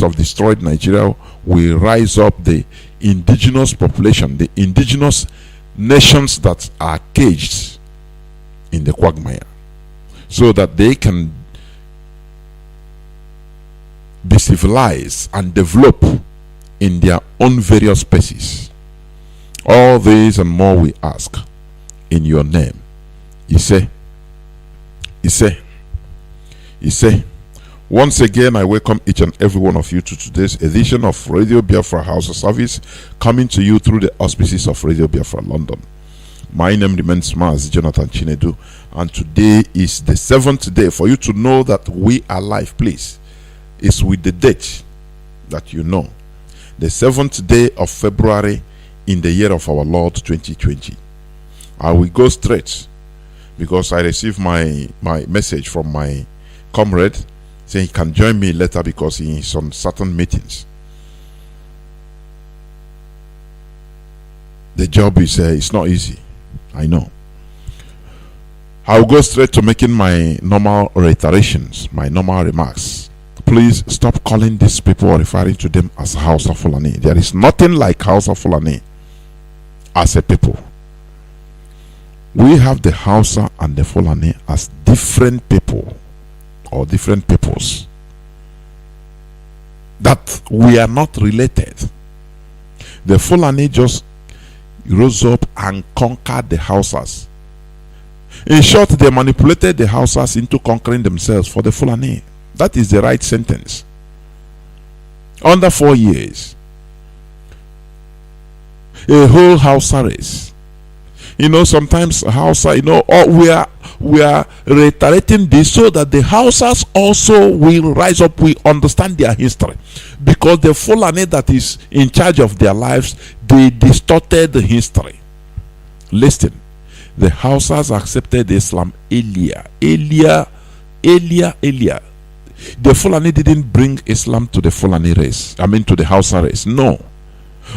of destroyed Nigeria, we rise up the indigenous population, the indigenous nations that are caged in the quagmire, so that they can be civilized and develop in their own various spaces. All these and more we ask in your name. He say, once again, I welcome each and every one of you to today's edition of Radio Biafra House of Service, coming to you through the auspices of Radio Biafra London. My name remains Mazi, Johnathan Chinedu, and today is the 7th day. For you to know that we are live, please, it's with the date that you know. The 7th day of February in the year of our Lord 2020. I will go straight because I received my message from my comrade saying he can join me later because he is on certain meetings. The job is it's not easy, I know. I'll go straight to making my normal reiterations, my normal remarks. Please stop calling these people or referring to them as House of Fulani. There is nothing like House of Fulani as a people. We have the Hausa and the Fulani as different people or different peoples, that we are not related. The Fulani just rose up and conquered the Hausas. In short, they manipulated the Hausas into conquering themselves for the Fulani. That is the right sentence. Under 4 years, a whole Hausa race. You know, sometimes Hausa, you know, we are reiterating this so that the Hausas also will rise up, we understand their history. Because the Fulani that is in charge of their lives, they distorted the history. Listen, the Hausas accepted Islam earlier. The Fulani didn't bring Islam to the Fulani race, to the Hausa race, no.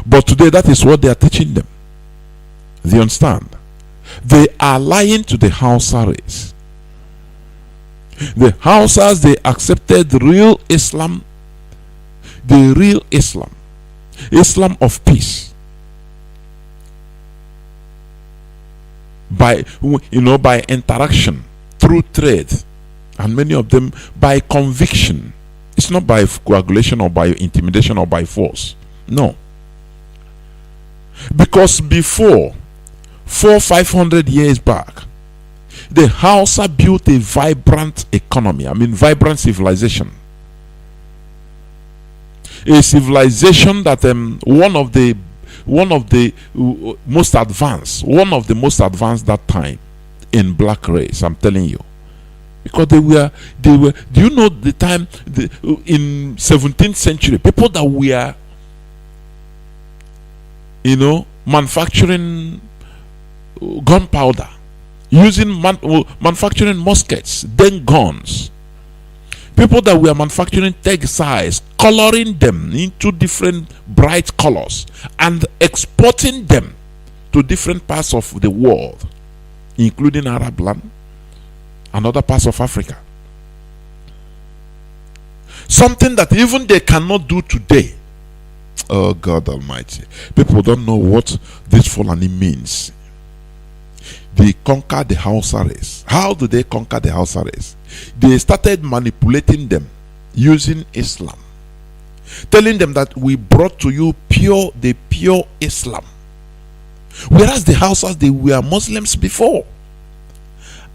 But today that is what they are teaching them. Do you understand? They are lying to the Hausa race. The Hausas, they accepted the real Islam, Islam of peace, by interaction, through trade, and many of them by conviction. It's not by coagulation or by intimidation or by force, no. Because before 400-500 years back, the Hausa built a vibrant economy, vibrant civilization. A civilization that one of the most advanced that time in black race, I'm telling you. Because they were do you know the time in 17th century, people that were manufacturing gunpowder, manufacturing muskets, then guns. People that were manufacturing textiles, coloring them into different bright colors and exporting them to different parts of the world, including Arab land and other parts of Africa. Something that even they cannot do today. Oh God Almighty. People don't know what this Fulani means. They conquered the Hausa race. How do they conquer the Hausa race? They started manipulating them using Islam, telling them that we brought to you the pure Islam. Whereas the Hausas, they were Muslims before.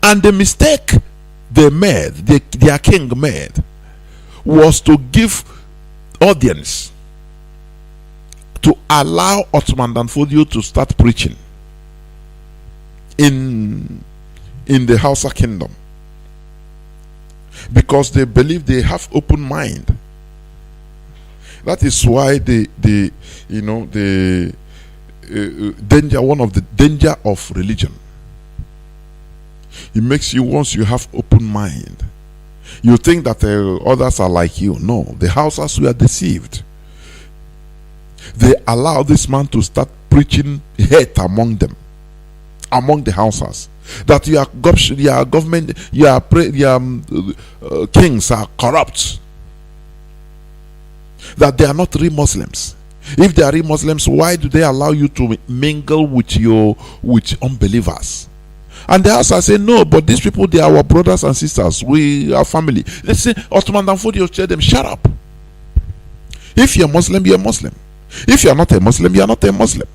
And the mistake they made, their king made, was to give audience to allow Ottoman Danfodio to start preaching in the Hausa kingdom, because they believe they have open mind. That is why one of the danger of religion, it makes you, once you have open mind, you think that others are like you. No, the Hausas were deceived. They allowed this man to start preaching hate among them, among the Hausas, that your government, your kings are corrupt. that they are not real Muslims. If they are real Muslims, why do they allow you to mingle with unbelievers? And the answer say, no, but these people, they are our brothers and sisters. We are family. They say, Ottoman Danfodio tell them, shut up. If you're Muslim, you're Muslim. If you're not a Muslim, you're not a Muslim.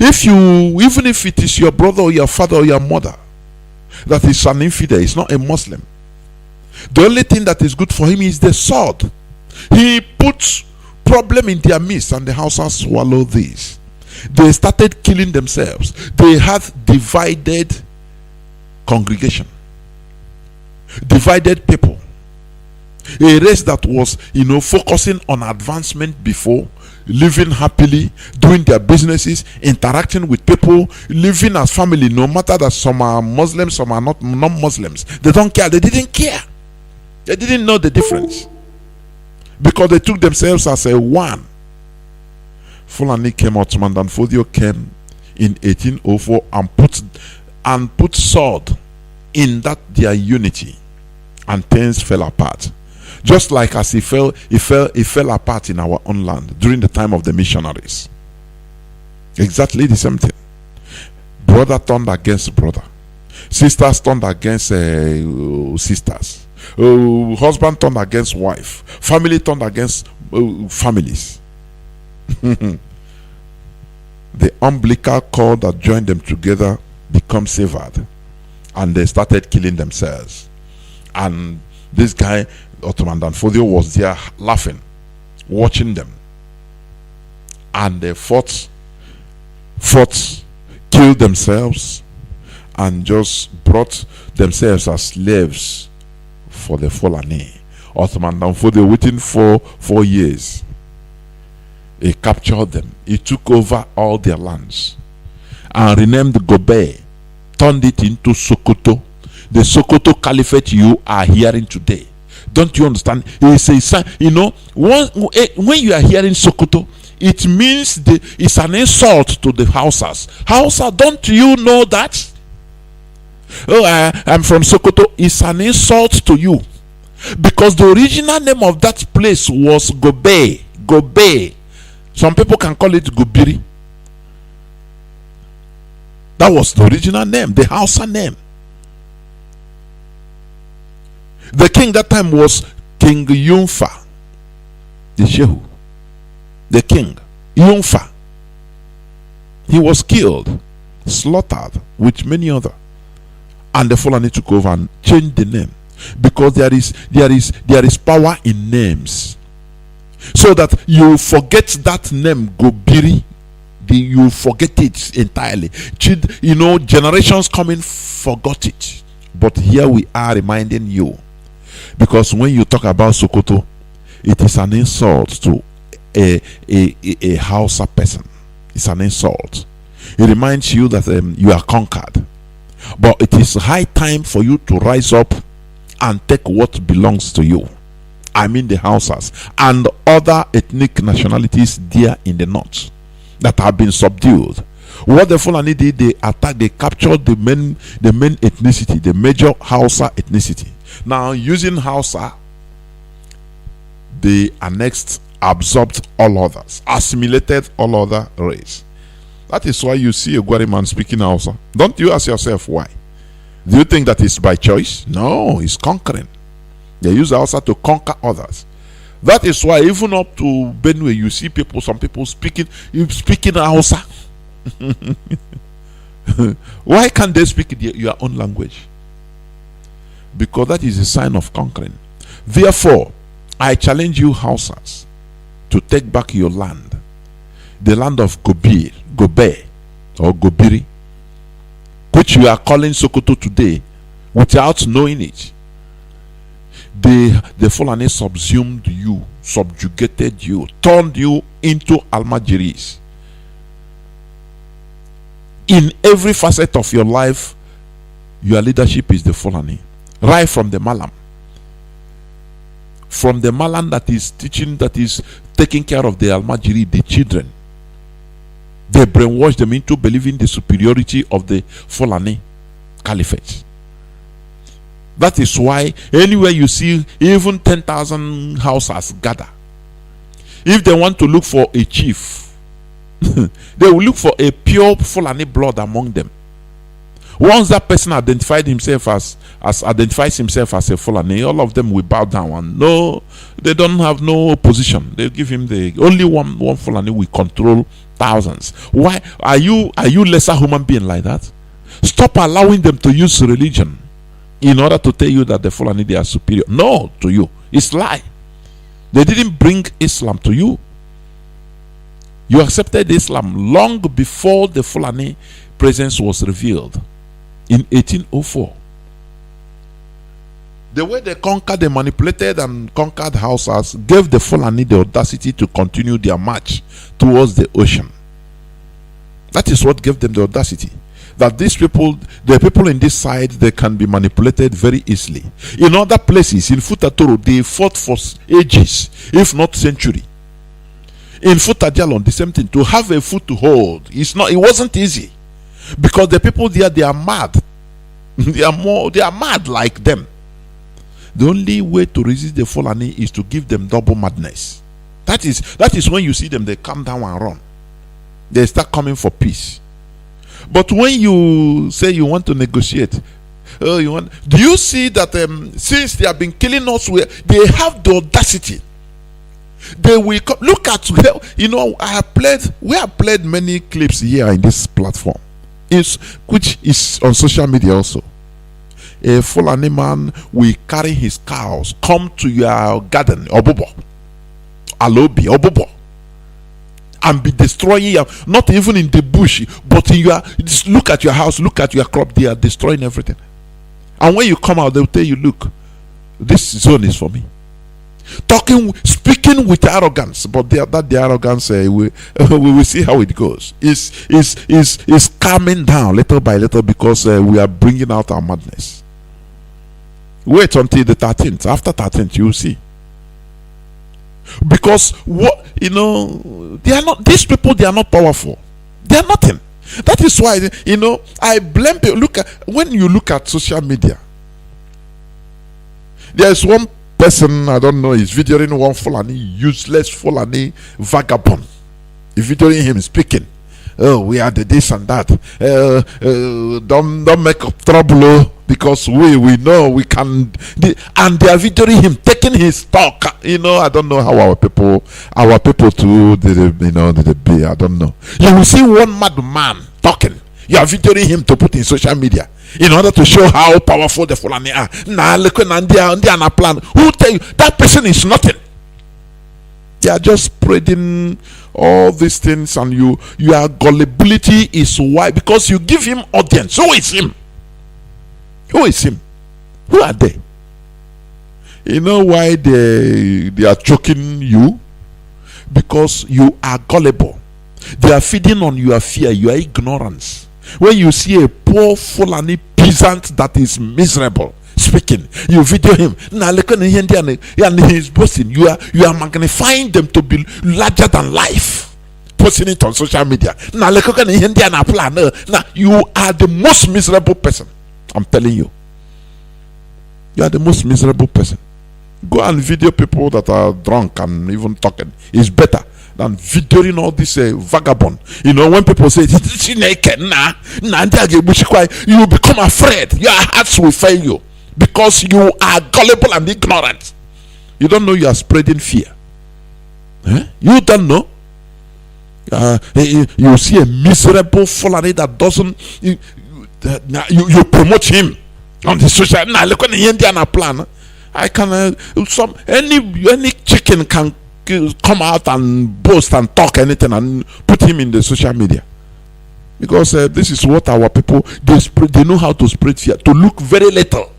Even if it is your brother or your father or your mother that is an infidel, is not a Muslim, the only thing that is good for him is the sword. He puts problem in their midst, and the Hausas swallow this. They started killing themselves. They had divided congregation, divided people. A race that was, focusing on advancement before, living happily, doing their businesses, interacting with people, living as family, no matter that some are Muslims, some are not non-Muslims. They don't care. They didn't care. They didn't know the difference, because they took themselves as a one. Fulani came, Ottoman Danfodio came in 1804 and put sword in that their unity, and things fell apart. Just like as it fell apart in our own land during the time of the missionaries. Exactly the same thing. Brother turned against brother. Sisters turned against sisters. Husband turned against wife. Family turned against families. The umbilical cord that joined them together became severed, and they started killing themselves. And this guy, Ottoman Danfodio, was there laughing, watching them, and they fought, killed themselves, and just brought themselves as slaves for the Fulani. Ottoman Danfodio, waiting for 4 years, he captured them. He took over all their lands and renamed Gobe, turned it into Sokoto. The Sokoto Caliphate you are hearing today. Don't you understand? He says, when you are hearing Sokoto, it means it's an insult to the Hausas. Hausa, don't you know that? Oh, I'm from Sokoto. It's an insult to you, because the original name of that place was Gobe. Gobe. Some people can call it Gubiri. That was the original name, the Hausa name. The king that time was King Yunfa, the Shehu. The king, Yunfa. He was killed, slaughtered with many other. And the Fulani took over and changed the name, because there is power in names. So that you forget that name, Gobiri, you forget it entirely. Generations coming forgot it. But here we are reminding you, because when you talk about Sokoto, it is an insult to a Hausa person. It's an insult. It reminds you that you are conquered. But it is high time for you to rise up and take what belongs to you. I mean the Hausas and other ethnic nationalities there in the north that have been subdued. What the Fulani did, they captured the main ethnicity, the major Hausa ethnicity. Now, using Hausa, they absorbed all others, assimilated all other race. That is why you see a Gwari man speaking Hausa. Don't you ask yourself why? Do you think that is by choice? No, it's conquering. They use Hausa to conquer others. That is why even up to Benue, you see some people speaking Hausa. Why can't they speak your own language? Because that is a sign of conquering. Therefore, I challenge you Hausas to take back your land, the land of Gobe or Gobiri, which you are calling Sokoto today without knowing it. The Fulani subsumed you, subjugated you, turned you into Almajiris. In every facet of your life, your leadership is the Fulani. Right from the Malam. From the Malam that is teaching, that is taking care of the Almajiri, the children. They brainwash them into believing the superiority of the Fulani Caliphate. That is why anywhere you see even 10,000 houses gather, If they want to look for a chief, they will look for a pure Fulani blood among them. Once that person identifies himself as a Fulani, all of them will bow down, and no, they don't have no position. They give him the only one Fulani will control thousands. Why are you lesser human being like that? Stop allowing them to use religion in order to tell you that the Fulani, they are superior. No, to you, it's lie. They didn't bring Islam to you. You accepted Islam long before the Fulani presence was revealed in 1804. The way they conquered, they manipulated and conquered Hausas, gave the Fulani the audacity to continue their march towards the ocean. That is what gave them the audacity. That these people, the people in this side, they can be manipulated very easily. In other places, in Futatoro, they fought for ages, if not century. In Futajalon, the same thing. To have a foothold, it wasn't easy, because the people there, they are mad. They are mad like them. The only way to resist the Fulani is to give them double madness. That is when you see them, they come down and run. They start coming for peace. But when you say you want to negotiate, do you see that since they have been killing us, they have the audacity. They will come. Look at, we have played many clips here in this platform, which is on social media also. A Fulani man will carry his cows, come to your garden, Obobo, Alobi, Obobo, and be destroying you, not even in the bush, but in just look at your house, look at your crop, they are destroying everything. And when you come out, they'll tell you, look, this zone is for me. Speaking with arrogance, but the arrogance, we will see how it goes. Is calming down little by little, because we are bringing out our madness. Wait until the 13th. After 13th, you will see. Because they are not. These people, they are not powerful. They are nothing. That is why I blame people. When you look at social media, there is one person, I don't know, is videoing one Fulani, useless Fulani vagabond. He's videoing him speaking. Oh, we are the this and that. Don't make up trouble, because we know we can. And they are videoing him taking his talk. I don't know how our people too did be. I don't know. You will see one mad man talking. You are videoing him to put in social media in order to show how powerful the Fulani are. Plan. Who tell you that person is nothing? They are just spreading all these things, and your gullibility is why, because you give him audience. Who is him? Who is him? Who are they? You know why they are choking you? Because you are gullible. They are feeding on your fear, your ignorance. When you see a poor Fulani peasant that is miserable speaking, you video him, and he's boasting. You are magnifying them to be larger than life, posting it on social media. Now you are the most miserable person. I'm telling you, you are the most miserable person. Go and video people that are drunk and even talking. It's better than videoing all this vagabond. When people say you become afraid. Your hearts will fail you, because you are gullible and ignorant. You don't know you are spreading fear. You don't know. You see a miserable Fulani that doesn't. You promote him on the social. Now look at the Indian plan. I can any chicken can come out and boast and talk anything and put him in the social media, because this is what our people they know how to spread fear, to look very little.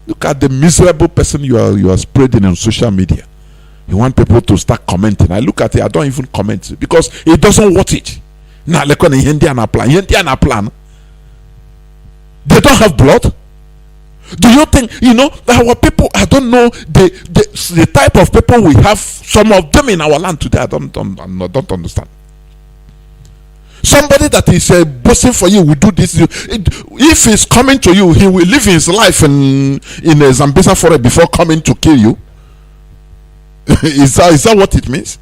Look at the miserable person you are spreading on social media. You want people to start commenting. I look at it, I don't even comment, because it doesn't worth it. Now look at the Indian plan. They don't have blood. Do you think our people? I don't know the type of people we have. Some of them in our land today, I don't understand. Somebody that is boasting for you will do this. If he's coming to you, he will live his life in a Zambesa forest before coming to kill you. Is that what it means?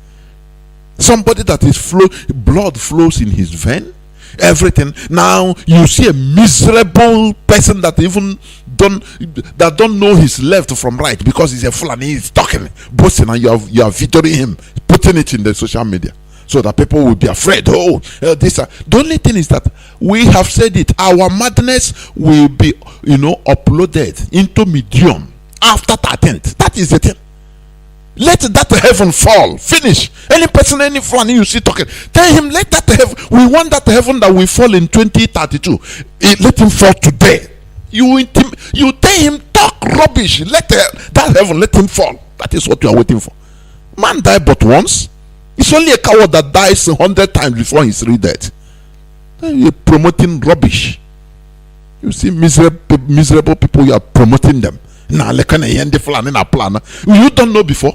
Somebody that is blood flows in his vein, everything. Now you see a miserable person that even don't know his left from right because he's a fool and he's talking, boasting, and you are videoing him, putting it in the social media so that people will be afraid. The only thing is that we have said it. Our madness will be, uploaded into Medium after 13th. That is the thing. Let that heaven fall. Finish. Any person, any friend you see talking, tell him, let that heaven. We want that heaven that will fall in 2032. Let him fall today. You tell him, talk rubbish. Let that heaven, let him fall. That is what you are waiting for. Man died but once. It's only a coward that dies 100 times before he's really dead. You're promoting rubbish. You see miserable people, you are promoting them. You don't know before.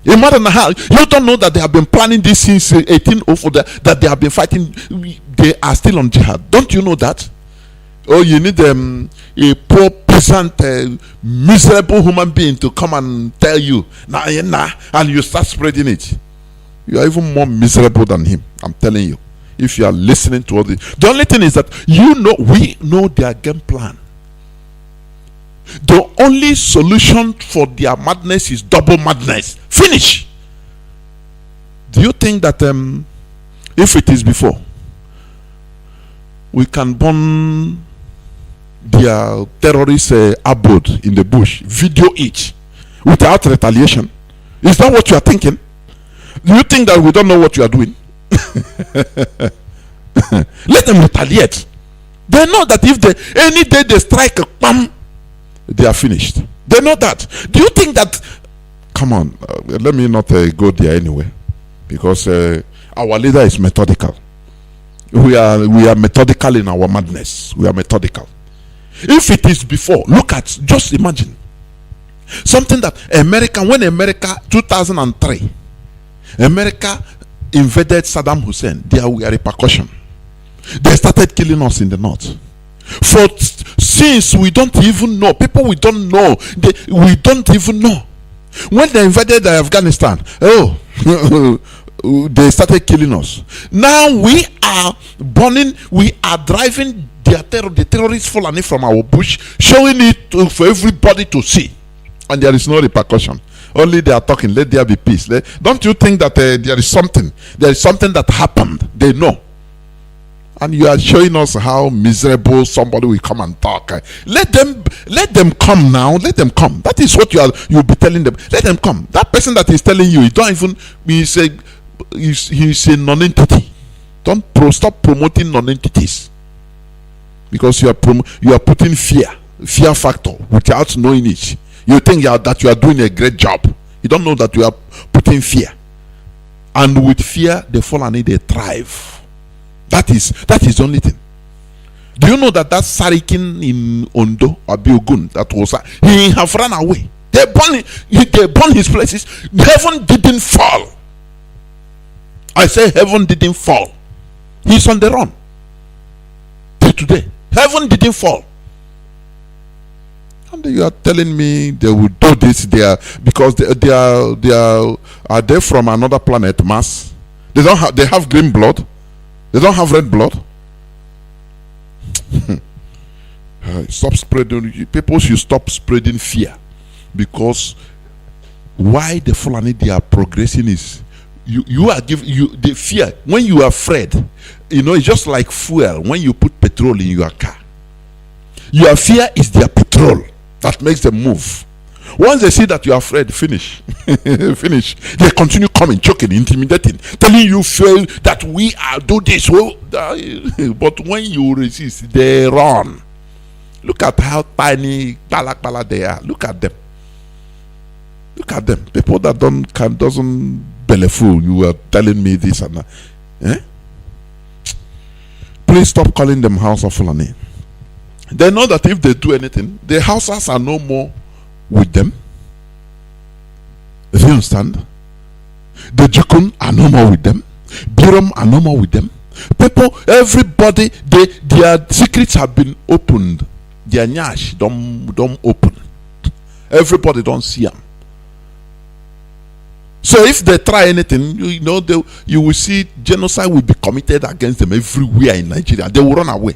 You don't know that they have been planning this since 1804, that they have been fighting. They are still on jihad. Don't you know that? Oh, you need a poor, peasant, miserable human being to come and tell you, and you start spreading it. You are even more miserable than him. I'm telling you. If you are listening to all this, the only thing is that we know their game plan. The only solution for their madness is double madness. Finish. Do you think that if it is before, we can burn their terrorist abode in the bush, video it without retaliation? Is that what you are thinking? Do you think that we don't know what you are doing? Let them retaliate. They know that if any day they strike a bam, they are finished. They know that. Do you think that? Come on, let me not go there anyway, because our leader is methodical. We are methodical in our madness. We are methodical. If it is before, just imagine something that when America 2003, America invaded Saddam Hussein. There were repercussions. They started killing us in the north. Since we don't even know, people we don't know, we don't even know. When they invaded Afghanistan, they started killing us. Now we are driving the terrorists falling from our bush, showing it for everybody to see, and there is no repercussion. Only they are talking, let there be peace. Don't you think that there is something that happened? They know. And you are showing us how miserable somebody will come and talk. Let them come now. Let them come. That is what you'll be telling them. Let them come. That person that is telling you, he's a non-entity. Stop promoting non-entities, because you are putting fear factor without knowing it. You think that you are doing a great job. You don't know that you are putting fear, and with fear they fall and they thrive. That is the only thing. Do you know that Sarikin in Ondo or Biogun, that was he have run away? They burn his places. Heaven didn't fall. I say heaven didn't fall. He's on the run. Till today, heaven didn't fall. And you are telling me they will do this there because they are they from another planet, Mars? They have green blood. They don't have red blood. Stop spreading. People should stop spreading fear, because why the Fulani they are progressing is you are giving the fear. When you are afraid, it's just like fuel. When you put petrol in your car, your fear is their petrol that makes them move. Once they see that you are afraid, finish. They continue coming, choking, intimidating, telling you that we are do this. But when you resist, they run. Look at how tiny they are. Look at them. People that doesn't belly fool. You are telling me this and that. Please stop calling them House of Fulani. They know that if they do anything, the houses are no more with them. Do you understand? The Jukun are no more with them. Biram are no more with them. People, everybody, their secrets have been opened. Their nyash, don't open. Everybody don't see them. So if they try anything, you will see genocide will be committed against them everywhere in Nigeria. They will run away.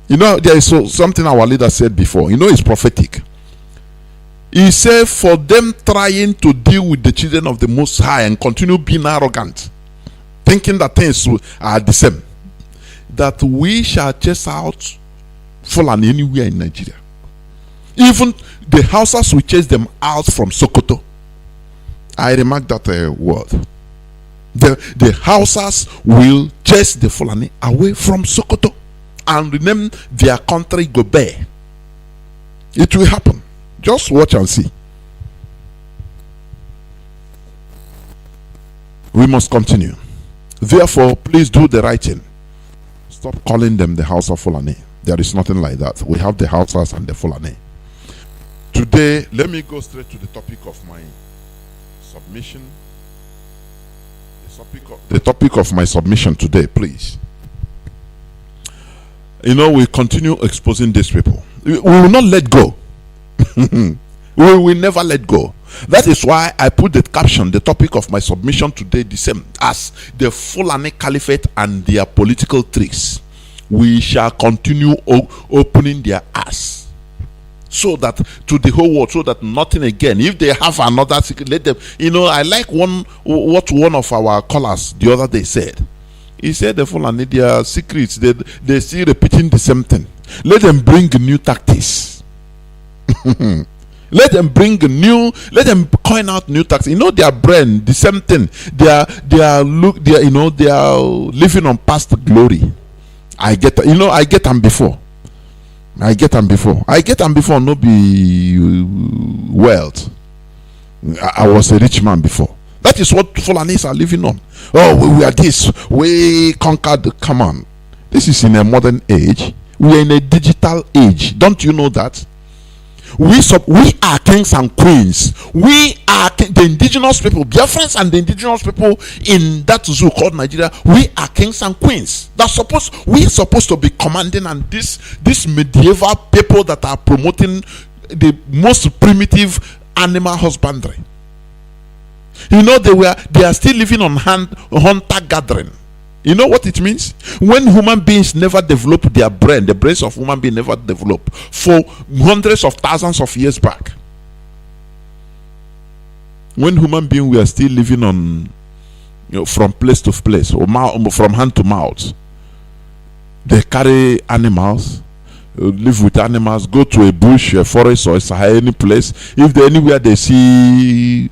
There is something our leader said before. It's prophetic. He said, for them trying to deal with the children of the Most High and continue being arrogant, thinking that things are the same, that we shall chase out Fulani anywhere in Nigeria. Even the Hausas will chase them out from Sokoto. I remarked that word. The Hausas will chase the Fulani away from Sokoto and rename their country Gobe. It will happen. Just watch and see. We must continue. Therefore, please do the right thing. Stop calling them the House of Fulani. There is nothing like that. We have the Hausas and the Fulani. Today, let me go straight to the topic of my submission. The topic of my submission today, please. We continue exposing these people. We will not let go. We will never let go. That is why I put the caption, the topic of my submission today, the same as the Fulani Caliphate and their political tricks. We shall continue opening their ass, so that to the whole world, so that nothing again. If they have another secret, let them. I like what one of our callers the other day said. He said the Fulani, their secrets, they still repeating the same thing. Let them bring new tactics. Let them coin out new tactics. Their brain, the same thing. They are living on past glory. I get them before. No be wealth. I was a rich man before. That is what Fulanis are living on. Oh, we are this. We conquered. Come on. This is in a modern age. We are in a digital age. Don't you know that? We are kings and queens. We are the indigenous people, Biafrans and the indigenous people in that zoo called Nigeria. We are kings and queens. We are supposed to be commanding, and this medieval people that are promoting the most primitive animal husbandry. They are still living on hunter gathering. You know what it means? When human beings never develop their brain, the brains of human beings never develop for hundreds of thousands of years back. When human beings were still living on, from place to place, or from hand to mouth, they carry animals, live with animals, go to a bush, a forest, or any place. If they anywhere they see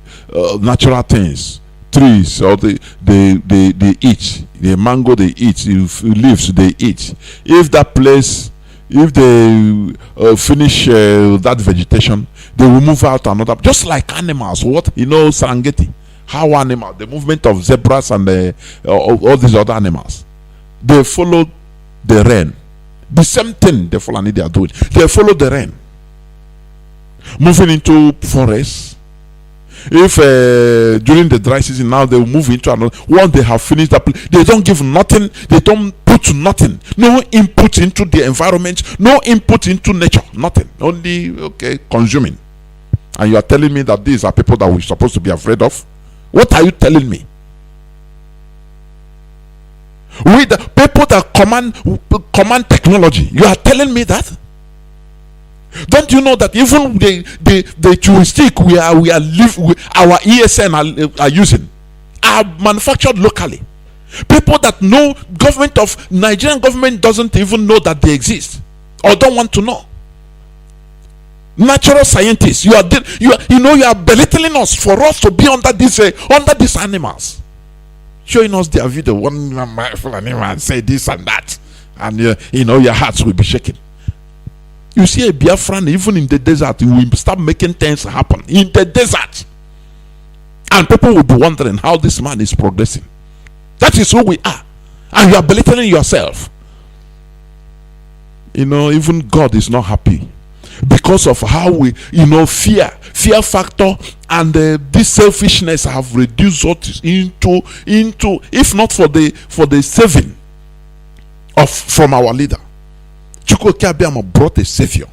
natural things, trees, or they eat. The mango they eat, leaves they eat. If that place, if they finish that vegetation, they will move out another. Just like animals, Serengeti, how animals, the movement of zebras and all these other animals, they follow the rain. The same thing the Fulani they are doing. They follow the rain, moving into forests. If during the dry season now they will move into another. Once they have finished that, they don't give nothing. They don't put nothing. No input into the environment. No input into nature. Nothing. Only consuming. And you are telling me that these are people that we're supposed to be afraid of? What are you telling me? We the people that command technology. You are telling me that? Don't you know that even the joystick our ESN are using are manufactured locally? People that know Nigerian government doesn't even know that they exist or don't want to know. Natural scientists, you are belittling us for us to be under these animals, showing us their video. One man say this and that, and your hearts will be shaking. You see a Biafran even in the desert, you will start making things happen in the desert, and people will be wondering how this man is progressing. That is who we are, and you are belittling yourself. Even God is not happy because of how we, fear factor and this selfishness have reduced us into if not for the saving from our leader. Chukwu Okeabiama brought a savior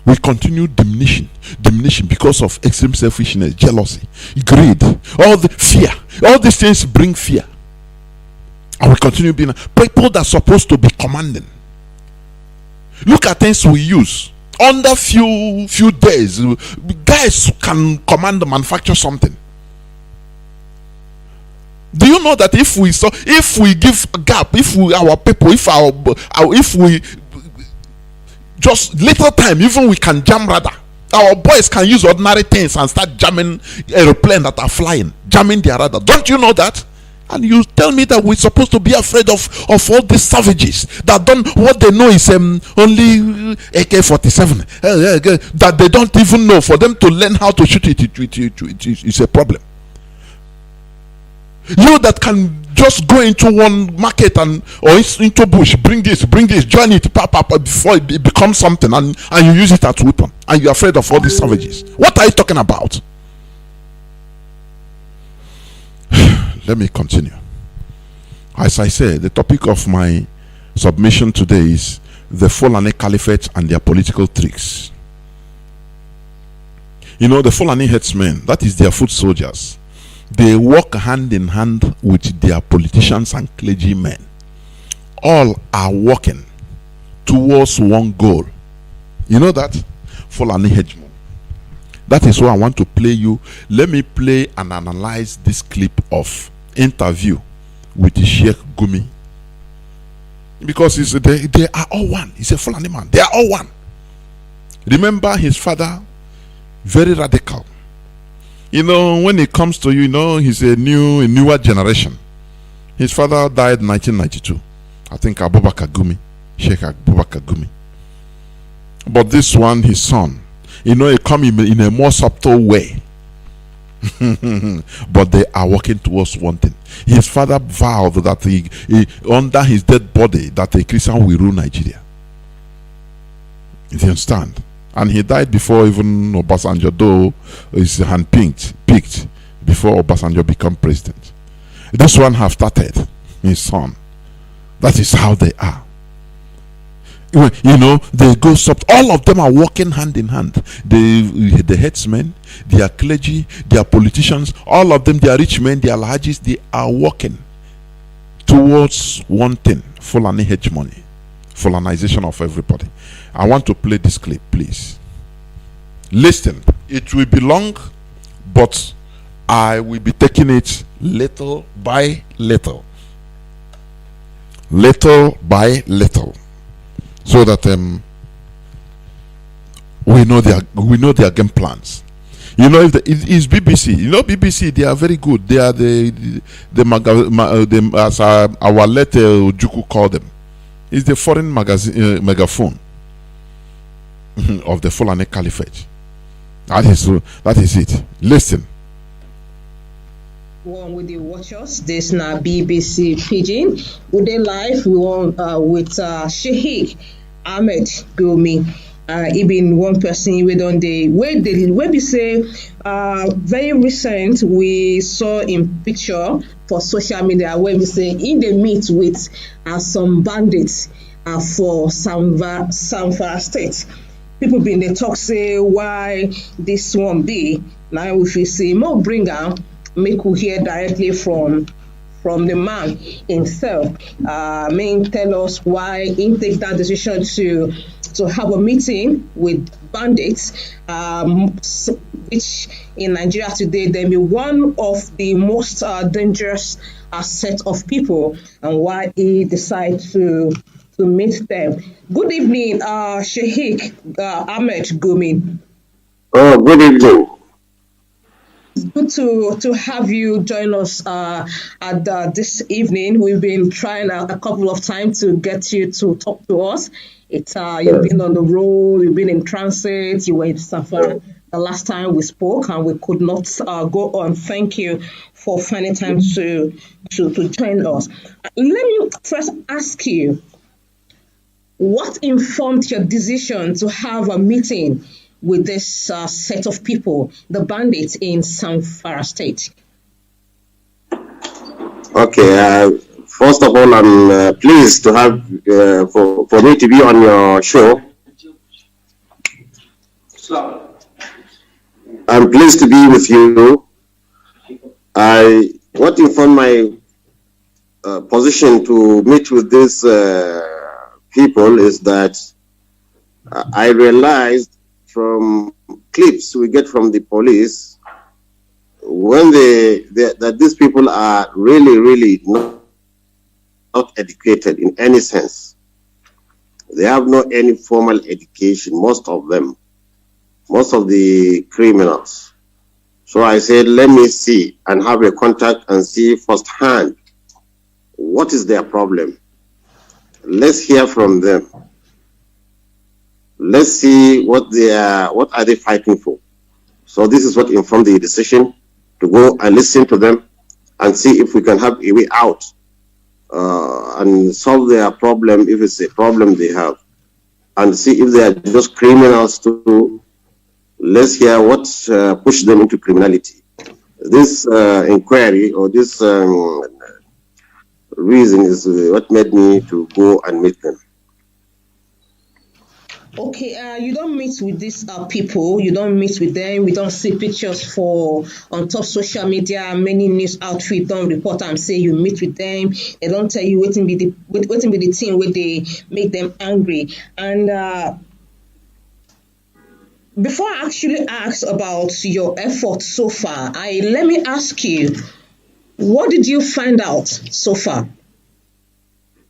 we continue diminishing because of extreme selfishness, jealousy, greed, all the fear. All these things bring fear. And we continue being people that are supposed to be commanding. Look at things we use. Under few days, guys can command to manufacture something. Do you know that if we give a gap, if we just little time, even we can jam radar. Our boys can use ordinary things and start jamming aeroplanes that are flying, jamming their radar. Don't you know that? And you tell me that we're supposed to be afraid of all these savages that don't, what they know is only AK-47 that they don't even know. For them to learn how to shoot it's a problem. You that can just go into one market or into bush, bring this, join it, before it becomes something, and you use it as weapon, and you're afraid of all these savages. What are you talking about? Let me continue. As I said, the topic of my submission today is the Fulani Caliphate and their political tricks. You know, the Fulani headsmen, that is their foot soldiers. They work hand in hand with their politicians and clergymen. All are working towards one goal. You know that? Fulani hegemon. That is why I want to play you. Let me play and analyze this clip of interview with Sheikh Gumi. Because they are all one. He's a Fulani man. They are all one. Remember his father, very radical. You know, when it comes to, you know, he's a newer generation. His father died in 1992. I think Abubakar Gumi, Sheikh Abubakar Gumi. But this one, his son, you know, he come in a more subtle way. But they are working towards one thing. His father vowed that he under his dead body, that a Christian will rule Nigeria. You understand? And he died before even Obasanjo, though his hand picked before Obasanjo became president. This one have started, his son. That is how they are. You know, they go all of them are working hand in hand. The headsmen, their clergy, their politicians, all of them, their rich men, their alhajis, they are working towards one thing: Fulani hegemony, Fulanization of everybody. I want to play this clip, please. Listen, it will be long, but I will be taking it little by little, so that we know their game plans. You know, if it is BBC, you know, BBC, they are very good. They are as our letter Ojuku called them. It's the foreign megaphone of the Fulani Caliphate. That is it. Listen. One with the watchers, this now BBC Pidgin. Would they live? We want with Sheikh Ahmed Gumi. He been one person we don't where we say very recent we saw in picture for social media where we say in the meet with some bandits for Zamfara State. People been they talk say why this one be. Now if we see more bring out, make we hear directly from the man himself. Tell us why he take that decision to have a meeting with bandits, which in Nigeria today they be one of the most dangerous set of people, and why he decided to meet them. Good evening, Sheikh Ahmed Gumi. Oh, good evening. It's good to have you join us at this evening. We've been trying a couple of times to get you to talk to us. It's you've been on the road, you've been in transit, you were in Safari the last time we spoke, and we could not go on. Thank you for finding time to join us. Let me first ask you, what informed your decision to have a meeting with this set of people, the bandits in Zamfara State? Okay, first of all, I'm pleased to have for me to be on your show. I'm pleased to be with you. What informed my position to meet with these people is that I realized from clips we get from the police when that these people are really not educated in any sense. They have no any formal education, most of them, most of the criminals. So I said, let me see and have a contact and see firsthand what is their problem. Let's hear from them. Let's see what are they fighting for. So this is what informed the decision to go and listen to them and see if we can have a way out and solve their problem if it's a problem they have, and see if they are just criminals too. Let's hear what pushed them into criminality. This inquiry or this reason is what made me to go and meet them. Okay, you don't meet with these people. You don't meet with them. We don't see pictures on top social media. Many news outfits don't report and say you meet with them. They don't tell you what be the thing where they make them angry. And before I actually ask about your efforts so far, let me ask you, what did you find out so far?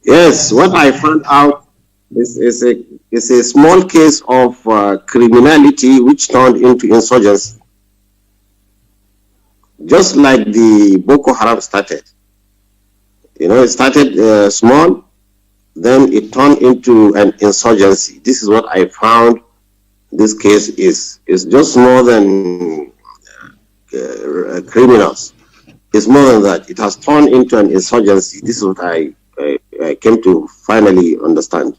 Yes, what I found out is a small case of criminality which turned into insurgency. Just like the Boko Haram started. You know, it started small, then it turned into an insurgency. This is what I found this case is. It's just more than criminals. It's more than that. It has turned into an insurgency. This is what I came to finally understand.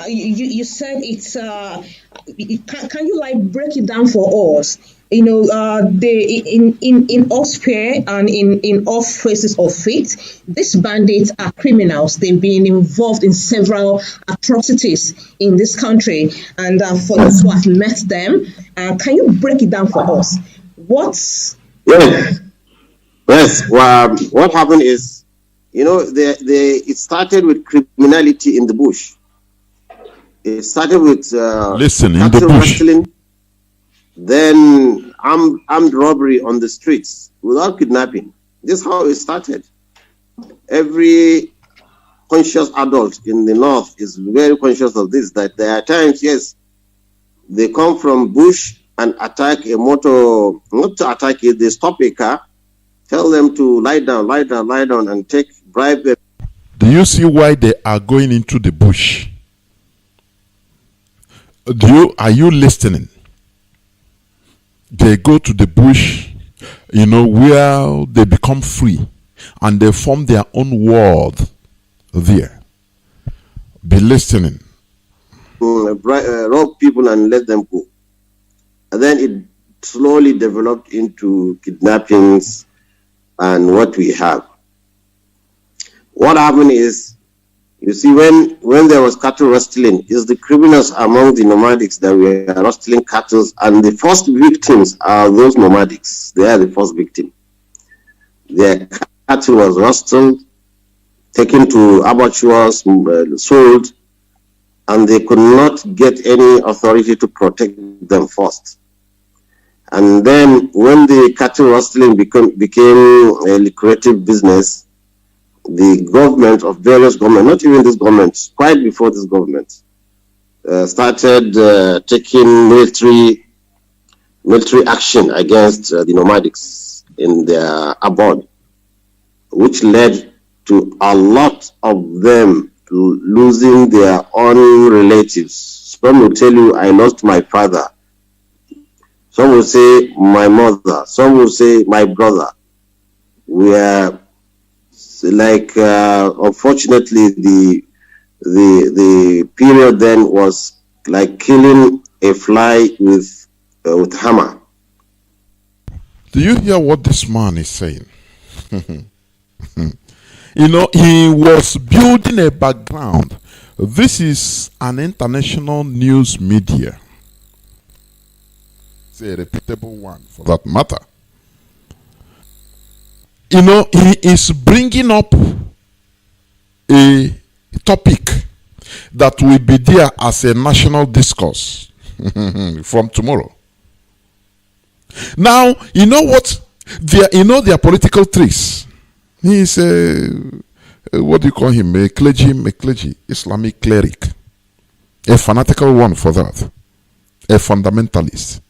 You said it's can you like break it down for us? You know, in all sphere and in all phases of faith, these bandits are criminals. They've been involved in several atrocities in this country, and for those who have met them, can you break it down for us? Yes. Well, what happened is, you know, it started with criminality in the bush. It started with listen in the bush. Wrestling, then armed robbery on the streets without kidnapping. This is how it started. Every conscious adult in the north is very conscious of this, that there are times, yes, they come from bush and attack a motor, not to attack it, they stop a car, tell them to lie down, and bribe them. Do you see why they are going into the bush? Are you listening? They go to the bush, you know, where they become free and they form their own world there. Be listening. Rob people and let them go. And then it slowly developed into kidnappings and what we have. What happened is, you see, when there was cattle rustling, it's the criminals among the nomadics that were rustling cattle, and the first victims are those nomadics. They are the first victim. Their cattle was rustled, taken to abattoirs, sold, and they could not get any authority to protect them first. And then when the cattle rustling became a lucrative business, the government of various governments, not even this government, quite before this government, started taking military action against the nomadics in their abode, which led to a lot of them losing their own relatives. Some will tell you, I lost my father. Some will say my mother. Some will say my brother. We are like, unfortunately, the period then was like killing a fly with hammer. Do you hear what this man is saying? You know, he was building a background This is an international news media. It's a reputable one for that matter. You know, he is bringing up a topic that will be there as a national discourse from tomorrow. Now, you know what? Their political tricks. He is what do you call him? A clergy, Islamic cleric. A fanatical one for that. A fundamentalist.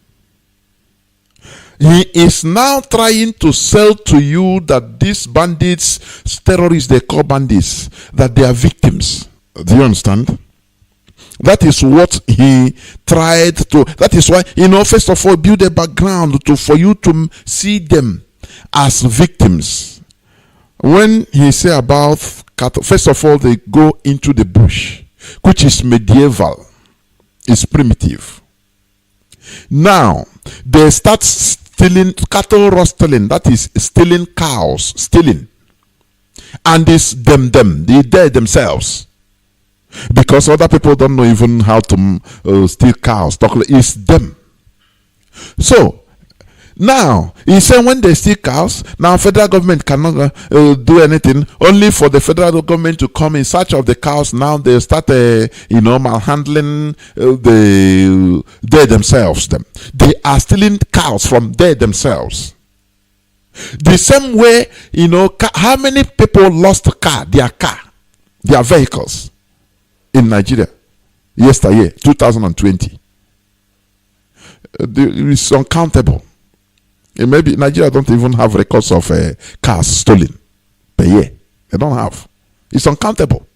He is now trying to sell to you that these bandits, terrorists they call bandits, that they are victims. Do you understand? That is what he tried to. That is why, first of all, build a background for you to see them as victims. When he say about cattle, first of all, they go into the bush, which is medieval, is primitive. Now, they start stealing cattle rustling, that is stealing cows, stealing. And it's them, they themselves. Because other people don't know even how to steal cows. It's them. So, now, he said when they steal cows, now federal government cannot do anything. Only for the federal government to come in search of the cows. Now they start, malhandling they themselves. They are stealing cows from they themselves. The same way, how many people lost their vehicles in Nigeria yesterday, 2020? It's uncountable. Maybe Nigeria don't even have records of cars stolen per year. They don't have. It's uncountable.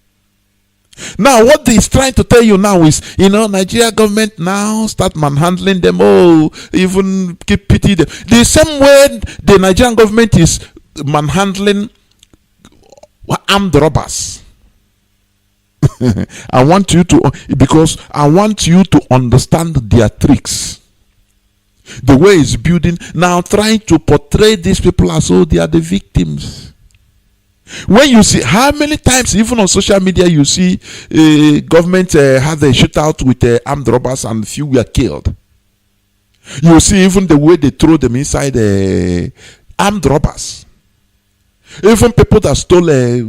Now, what he's trying to tell you now is, Nigeria government now start manhandling them. Oh, even keep pity them. The same way the Nigerian government is manhandling armed robbers. I want you to understand their tricks. The way it's building now, trying to portray these people as though they are the victims. When you see how many times, even on social media, you see government had a shootout with armed robbers and few were killed. You see even the way they throw them inside armed robbers. Even people that stole a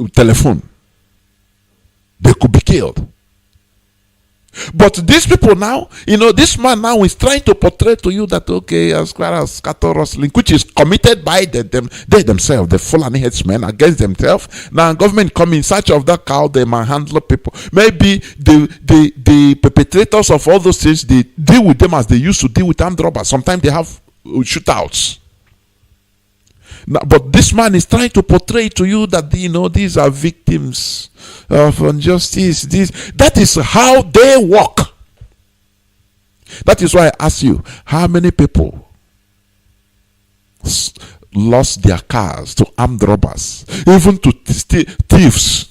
telephone, they could be killed. But these people now, this man now is trying to portray to you that, okay, as far as cattle rustling, which is committed by they themselves, the Fulani headsmen against themselves. Now government come in search of that cow, they manhandle people. Maybe the perpetrators of all those things, they deal with them as they used to deal with armed robbers. Sometimes they have shootouts. Now, but this man is trying to portray to you that these are victims of injustice. That is how they work. That is why I ask you, how many people lost their cars to armed robbers, even to thieves?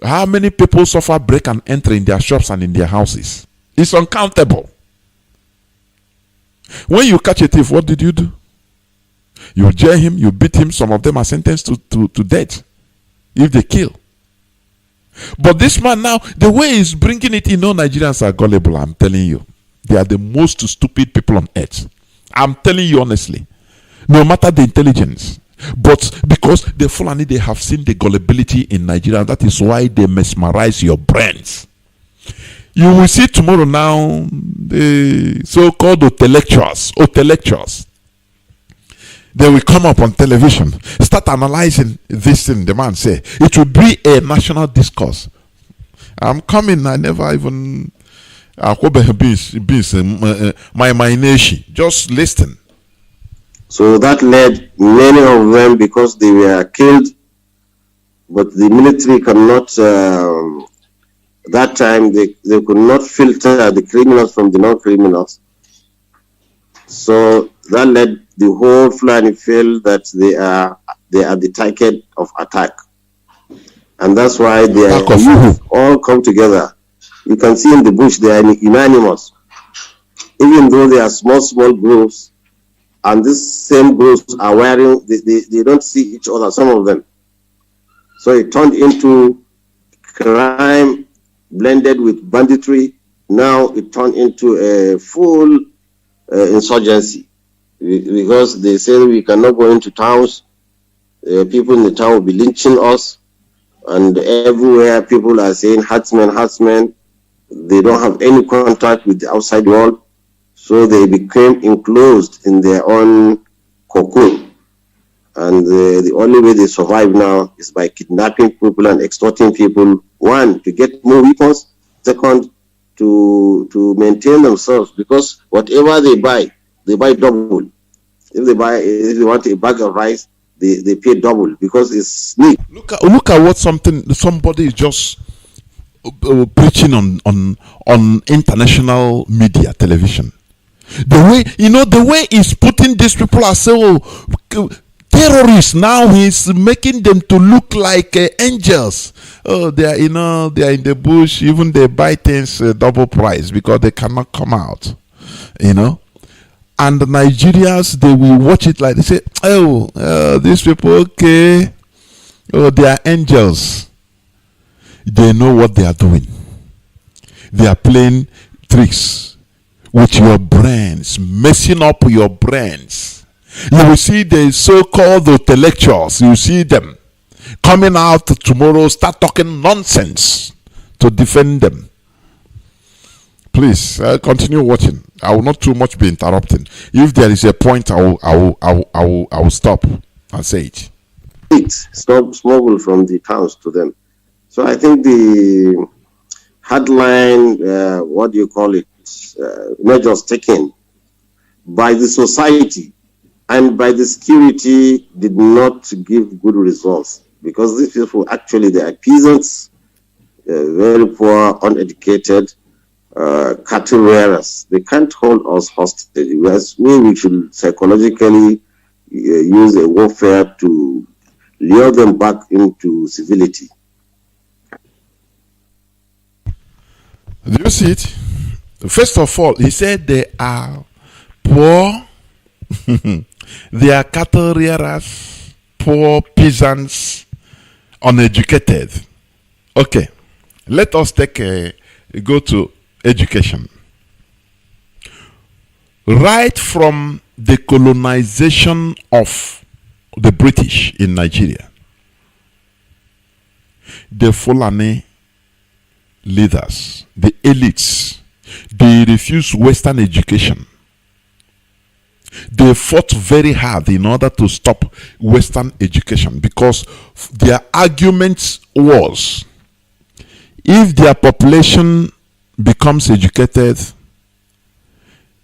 How many people suffer break and enter in their shops and in their houses? It's uncountable. When you catch a thief, what did you do? You jail him, you beat him. Some of them are sentenced to death if they kill. But this man now, the way he's bringing it, Nigerians are gullible. I'm telling you, they are the most stupid people on earth. I'm telling you honestly, no matter the intelligence, but because the Fulani, they have seen the gullibility in Nigeria, that is why they mesmerize your brains. You will see tomorrow now the so-called intellectuals. They will come up on television, start analyzing this thing. The man say it will be a national discourse. I'm coming. I never even my nation. Just listen. So that led many of them, because they were killed, but the military cannot. That time they could not filter the criminals from the non-criminals. So that led the whole Fulani feel that they are the target of attack, and that's why they all come together. You can see in the bush they are unanimous, even though they are small groups, and these same groups are they don't see each other, some of them. So it turned into crime blended with banditry. Now it turned into a full insurgency because they say we cannot go into towns. People in the town will be lynching us, and everywhere people are saying herdsmen, herdsmen. They don't have any contact with the outside world, so they became enclosed in their own cocoon. And the only way they survive now is by kidnapping people and extorting people. One, to get more weapons. Second, to maintain themselves, because whatever they buy double. If they want a bag of rice, they pay double because it's sneak. Look at what somebody is just preaching on international media, television. The way he's putting these people as terrorists. Now he's making them to look like angels. Oh, they are in the bush. Even they buy things double price because they cannot come out. And the Nigerians, they will watch it like they say, these people, okay, they are angels. They know what they are doing. They are playing tricks with your brains, messing up your brains. You will see the so-called intellectuals. You see them coming out tomorrow, start talking nonsense to defend them. Please continue watching. I will not too much be interrupting. If there is a point, I will stop and say it. Smuggle from the towns to them. So I think the headline, measures taken by the society and by the security did not give good results, because these people actually, they are peasants, very poor, uneducated, cattle rearers. They can't hold us hostage. We should psychologically use a warfare to lure them back into civility. Do you see it? First of all, he said they are poor, they are cattle rearers, poor peasants, uneducated. Okay, let us go to education. Right from the colonization of the British in Nigeria, the Fulani leaders, the elites, they refused Western education. They fought very hard in order to stop Western education, because their argument was, if their population becomes educated,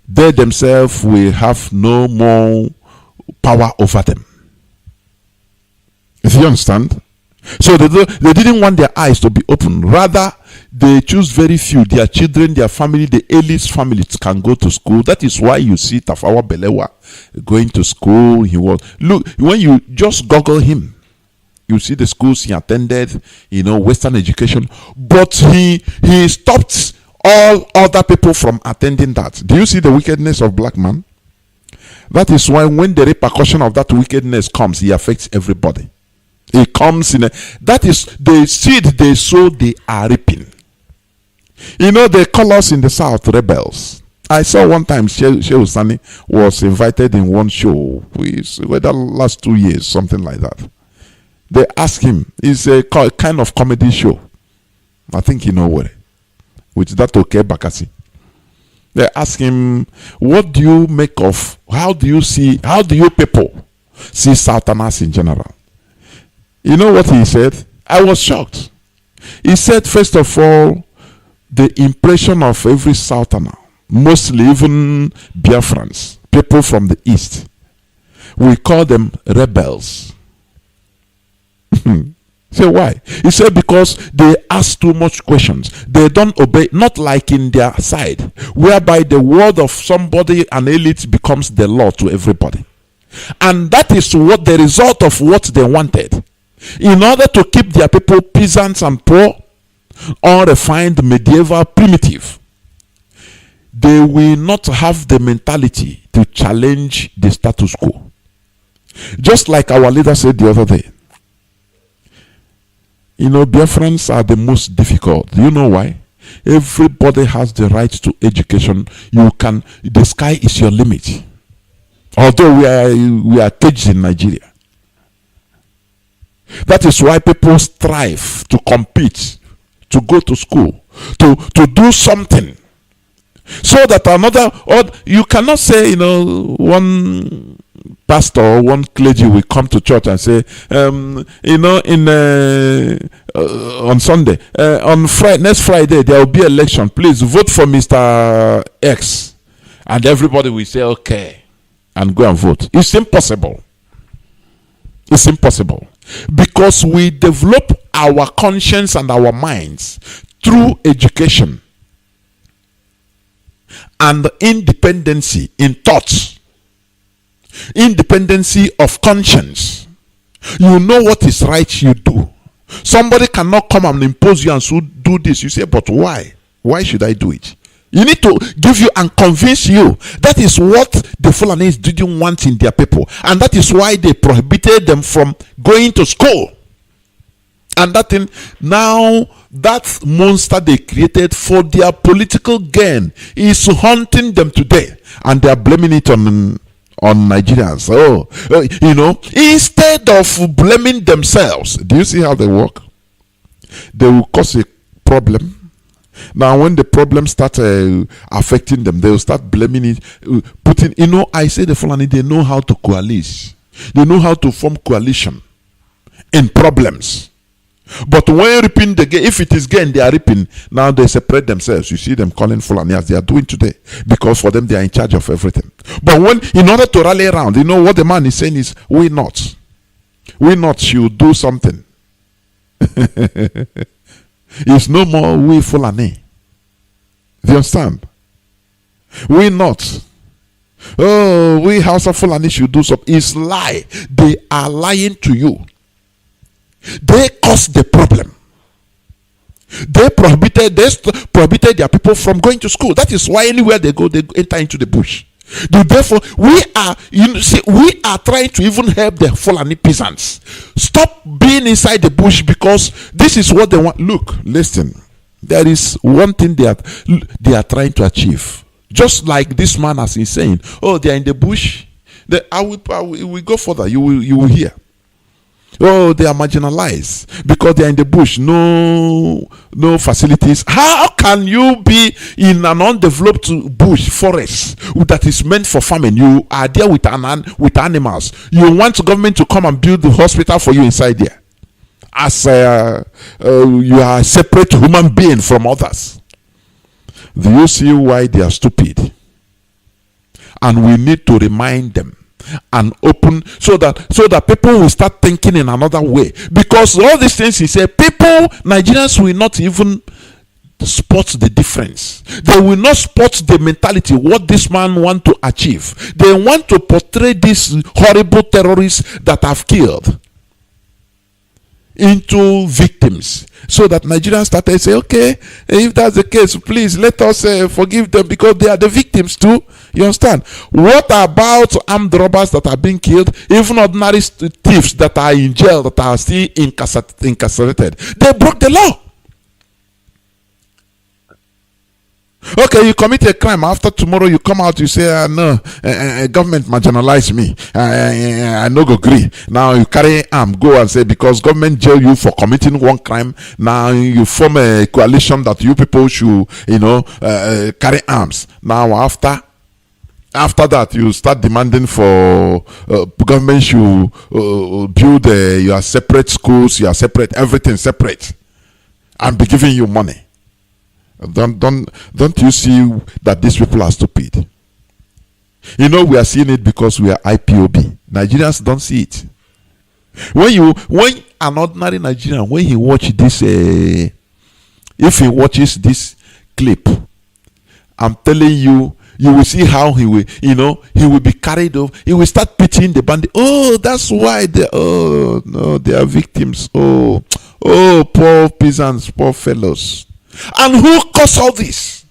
they themselves will have no more power over them. Do you understand? So they didn't want their eyes to be open. Rather, they choose very few. Their children, their family, the elite families can go to school. That is why you see Tafawa Balewa going to school. Look, when you just Google him, you see the schools he attended, Western education. But he stopped all other people from attending that. Do you see the wickedness of black man? That is why when the repercussion of that wickedness comes, he affects everybody. It comes that is the seed they sow, they are reaping. They call us in the South rebels. I saw one time Shehu Sani was invited in one show, whether last 2 years, something like that. They asked him, it's a kind of comedy show. I think you know what, with that okay Bakasi. They asked him, what do you make of, how do you people see Southerners in general? You know what he said? I was shocked. He said, first of all, the impression of every Southerner, mostly even Biafrans, people from the East, we call them rebels. Say why? He said because they ask too much questions. They don't obey, not like in their side, whereby the word of somebody, an elite, becomes the law to everybody. And that is what the result of what they wanted. In order to keep their people peasants and poor, unrefined, medieval, primitive, they will not have the mentality to challenge the status quo. Just like our leader said the other day, You know, Biafrans are the most difficult. Do you know why? Everybody has the right to education. The sky is your limit. Although we are caged in Nigeria. That is why people strive to compete, to go to school, to do something. So that or you cannot say, you know, one pastor or one clergy will come to church and say, you know, on Sunday, next Friday there will be election. Please vote for Mr. X, and everybody will say okay, and go and vote. It's impossible. It's impossible because we develop our conscience and our minds through education and independency in thoughts, independency of conscience. You know what is right, you do. Somebody cannot come and impose you and so do this. You say, but why? Why should I do it? You need to give you and convince you. That is what the Fulanis didn't want in their people. And that is why they prohibited them from going to school. And that thing, now that monster they created for their political gain is haunting them today. And they are blaming it on Nigerians. You know, instead of blaming themselves, do you see how they work? They will cause a problem. Now, when the problem starts affecting them, they will start blaming it, you know, I say the Fulani, they know how to coalesce. They know how to form coalition in problems. But when reaping the gain, if it is gain, they are reaping. Now they separate themselves. You see them calling Fulani as they are doing today, because for them they are in charge of everything. But in order to rally around, you know what the man is saying is, we not should do something. It's no more we Fulani. Do you understand? We not. Oh, we House of Fulani should do something. It's lie. They are lying to you. They caused the problem. They prohibited their people from going to school. That is why anywhere they go, they enter into the bush. Therefore, we are trying to even help the Fulani peasants. Stop being inside the bush, because this is what they want. Look, listen. There is one thing they are trying to achieve. Just like this man has been saying, oh, they are in the bush. I will go further. You will hear. Oh, they are marginalized because they are in the bush. No facilities. How can you be in an undeveloped bush forest that is meant for farming? You are there with animals. You want government to come and build the hospital for you inside there, as you are a separate human being from others. Do you see why they are stupid? And we need to remind them and open so that people will start thinking in another way, because all these things he said, Nigerians will not even spot the difference. They will not spot the mentality, what this man want to achieve. They want to portray these horrible terrorists that have killed into victims, so that Nigerians started to say, okay, if that's the case, please let us forgive them, because they are the victims too. You understand? What about armed robbers that are being killed, even ordinary thieves that are in jail, that are still incarcerated? They broke the law. Okay, you commit a crime. After tomorrow, you come out, you say, no, government marginalized me. I no go agree. Now you carry arm, go and say, because government jail you for committing one crime, now you form a coalition that you people should, carry arms. Now after that, you start demanding for government should build your separate schools, your separate, everything separate, and be giving you money. Don't you see that these people are stupid? You know, we are seeing it because we are IPOB. Nigerians don't see it. When an ordinary Nigerian, when he watch this, if he watches this clip, I'm telling you, you will see how he will be carried off. He will start pitying the bandit. Oh, that's why they are victims. Oh, poor peasants, poor fellows. And who caused all this?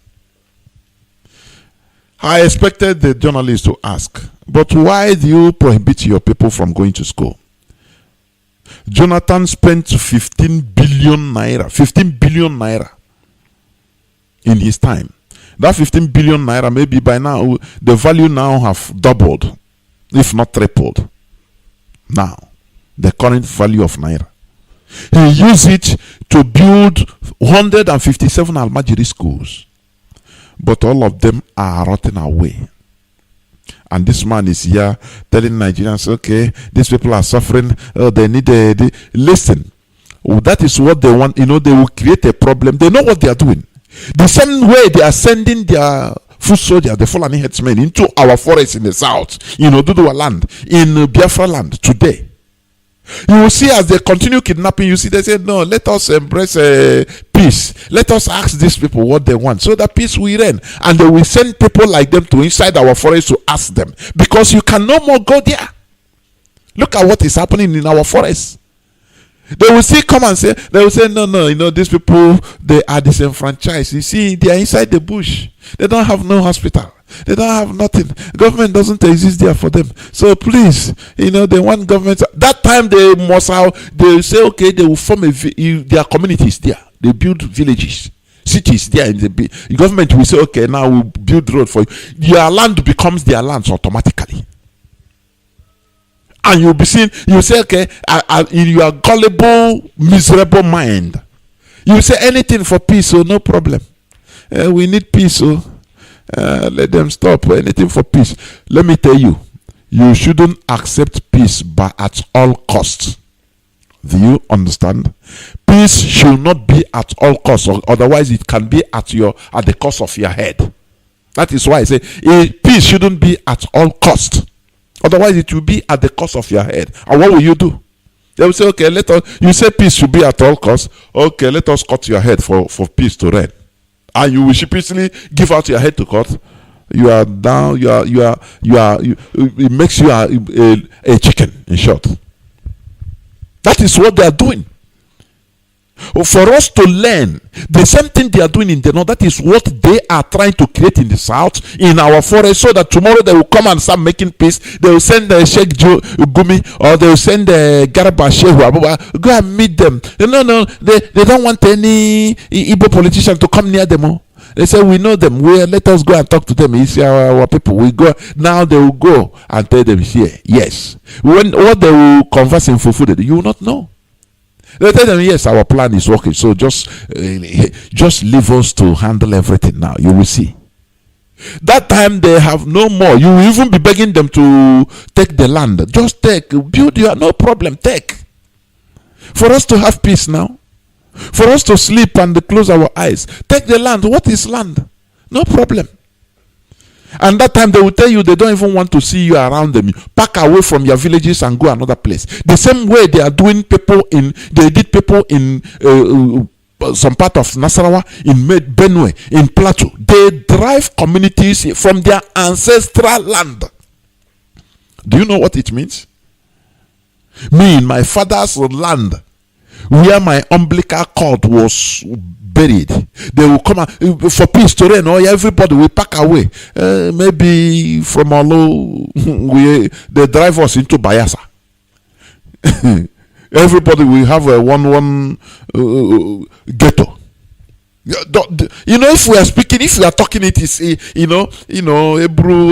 I expected the journalist to ask, but why do you prohibit your people from going to school? Johnathan spent 15 billion naira in his time. That 15 billion naira, maybe by now, the value now have doubled, if not tripled. Now, the current value of naira. He used it to build 157 Almajiri schools. But all of them are rotting away. And this man is here telling Nigerians, okay, these people are suffering. They need listen. That is what they want. They will create a problem. They know what they are doing. The same way they are sending their foot soldiers, the Fulani headsmen, into our forests in the south, Dudua land, in Biafra land today. You will see as they continue kidnapping, you see they say, no, let us embrace peace. Let us ask these people what they want, so that peace will reign. And they will send people like them to inside our forest to ask them, because you can no more go there. Look at what is happening in our forest. They will still come and say, no, these people, they are disenfranchised. You see, they are inside the bush. They don't have no hospital. They don't have nothing. Government doesn't exist there for them. So please, they want government. That time they must they say, okay, they will form their communities there. They build villages, cities there in the government will say, okay, now we'll build road for you. Your land becomes their lands automatically. And you'll be seen, you say, okay, in your gullible, miserable mind, you say anything for peace, so no problem. We need peace, so let them stop. Anything for peace. Let me tell you, you shouldn't accept peace at all costs. Do you understand? Peace should not be at all costs, or otherwise it can be at the cost of your head. That is why I say peace shouldn't be at all costs. Otherwise, it will be at the cost of your head. And what will you do? They will say, okay, you say peace should be at all costs. Okay, let us cut your head for peace to reign. And you will sheepishly give out your head to court. You are down, it makes you a chicken, in short. That is what they are doing. For us to learn the same thing they are doing in the north, that is what they are trying to create in the south, in our forest, so that tomorrow they will come and start making peace. They will send Sheikh Gumi, or they will send Garba Shehu, go and meet them. No, they don't want any Igbo politician to come near them. They say, we know them. Let us go and talk to them. It's our people. We go now. They will go and tell them here. Yes, what they will converse in Fufu, you will not know. They tell them, yes, our plan is working. So just leave us to handle everything now. You will see. That time they have no more. You will even be begging them to take the land. Just take, build your, no problem, take. For us to have peace now. For us to sleep and close our eyes. Take the land. What is land? No problem. And that time they will tell you they don't even want to see you around them. Pack away from your villages and go another place. The same way they are doing they did people in some part of Nasarawa, in Benue, in Plateau. They drive communities from their ancestral land. Do you know what it means? Me, in my father's land, where my umbilical cord was buried, they will come out for peace to reign. Everybody will pack away. Maybe from Olo, they drive us into Bayelsa. Everybody will have a one ghetto. If we are speaking, if we are talking, it is Ebru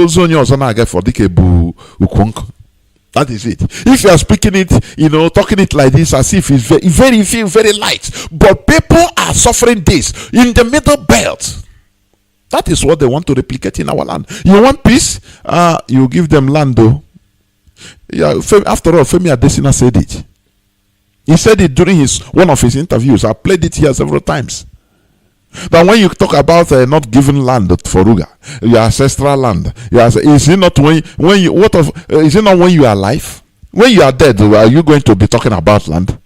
Zonyo Zonaga for Dikebu Ukwonk. That is it. If you are speaking it, talking it like this, as if it's very light. But people are suffering this in the middle belt. That is what they want to replicate in our land. You want peace? You give them land, though. Yeah, after all, Femi Adesina said it. He said it during one of his interviews. I played it here several times. But when you talk about not giving land for Ruga, your ancestral land, is it not is it not when you are alive? When you are dead, are you going to be talking about land?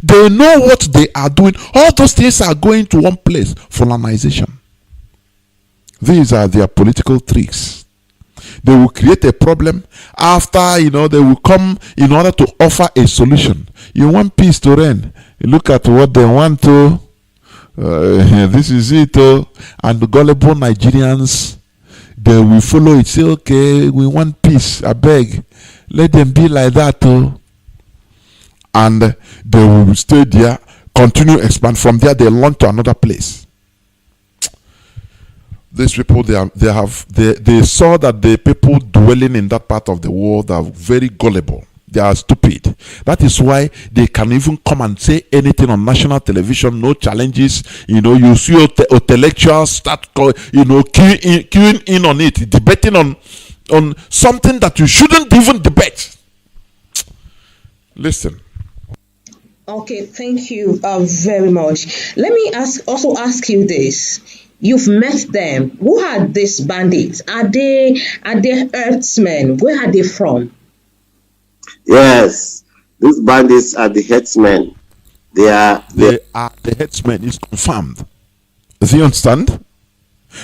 They know what they are doing. All those things are going to one place. Colonization. These are their political tricks. They will create a problem. After, they will come in order to offer a solution. You want peace to reign. You look at what they want to. This is it, and the gullible Nigerians, they will follow it. Say, okay, we want peace. I beg, let them be like that. and they will stay there, continue expand. From there, they launch to another place. These people, they saw that the people dwelling in that part of the world are very gullible. They are stupid. That is why they can even come and say anything on national television, no challenges. You see intellectuals start, queuing in on it, debating on something that you shouldn't even debate. Listen. Okay, thank you very much. Let me also ask you this. You've met them. Who are these bandits? Are they herdsmen? Where are they from? Yes, these bandits are the headsmen. They are the headsmen. It's confirmed. Do you understand?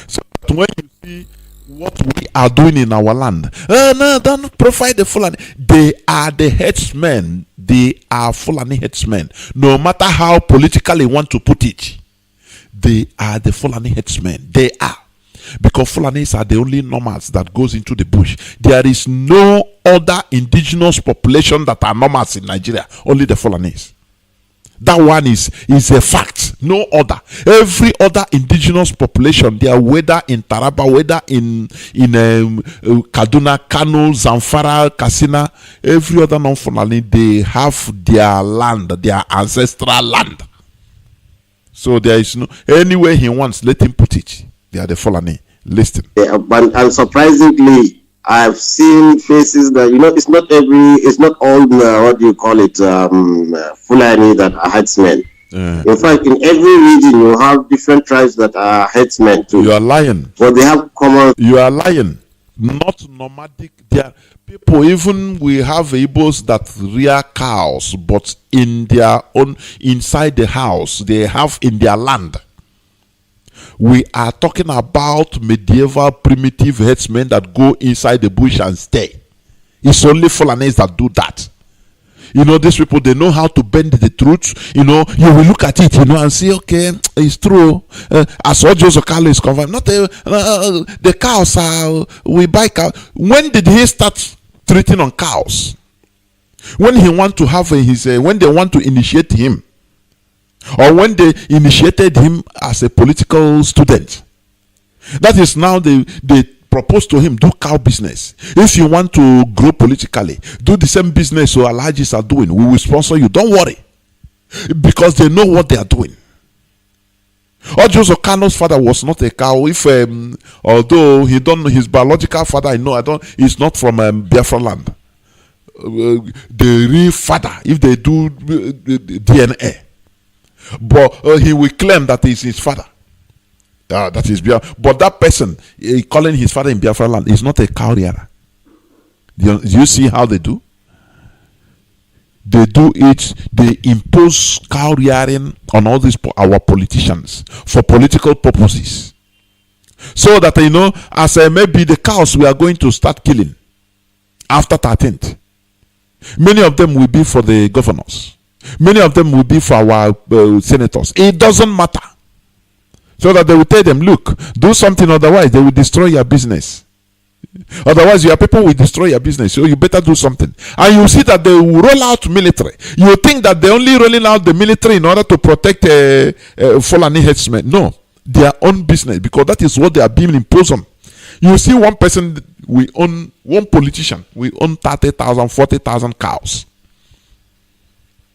So when you see what we are doing in our land, no, don't provide the Fulani. They are the headsmen. They are Fulani headsmen. No matter how politically you want to put it, they are the Fulani headsmen. They are. Because Fulanis are the only nomads that goes into the bush. There is no other indigenous population that are nomads in Nigeria. Only the Fulanis. That one is a fact. No other. Every other indigenous population, they are whether in Taraba, whether in Kaduna, Kano, Zamfara, Katsina, every other non-Fulani, they have their land, their ancestral land. So there is no anywhere he wants, let him put it. They are the Fulani. Listen. Yeah, but unsurprisingly, I've seen faces that it's not all what do you call it, Fulani that are headsmen. In fact, in every region you have different tribes that are headsmen too. You are lying. But they have common. You are lying. Not nomadic. They are people. Even we have Igbos that rear cows, but in their own inside the house they have in their land. We are talking about medieval primitive headsmen that go inside the bush and stay. It's only Fulanis that do that. These people, they know how to bend the truth. You will look at it, and say, okay, it's true. As what Joseph Carlo is confirmed, not the cows are, we buy cows. When did he start treating on cows? When he want to have when they want to initiate him, or when they initiated him as a political student. That is now they propose to him, do cow business. If you want to grow politically, do the same business so Alhajis are doing. We will sponsor you. Don't worry. Because they know what they are doing. Ojo Kano's father was not a cow. If although he don't know his biological father, he's not from Biafra land. The real father, if they do DNA. But he will claim that is his father. That is Biafra. But that person calling his father in Biafra land is not a cow rearer. Do you see how they do? They do it. They impose cow rearing on all these our politicians for political purposes, so that as maybe the cows we are going to start killing after 13th. Many of them will be for the governors. Many of them will be for our senators. It doesn't matter. So that they will tell them, look, do something, otherwise they will destroy your business. Otherwise your people will destroy your business. So you better do something. And you see that they will roll out military. You think that they're only rolling out the military in order to protect Fulani headsmen. No, their own business, because that is what they are being imposed on. You see one person, one politician, we own 30,000, 40,000 cows.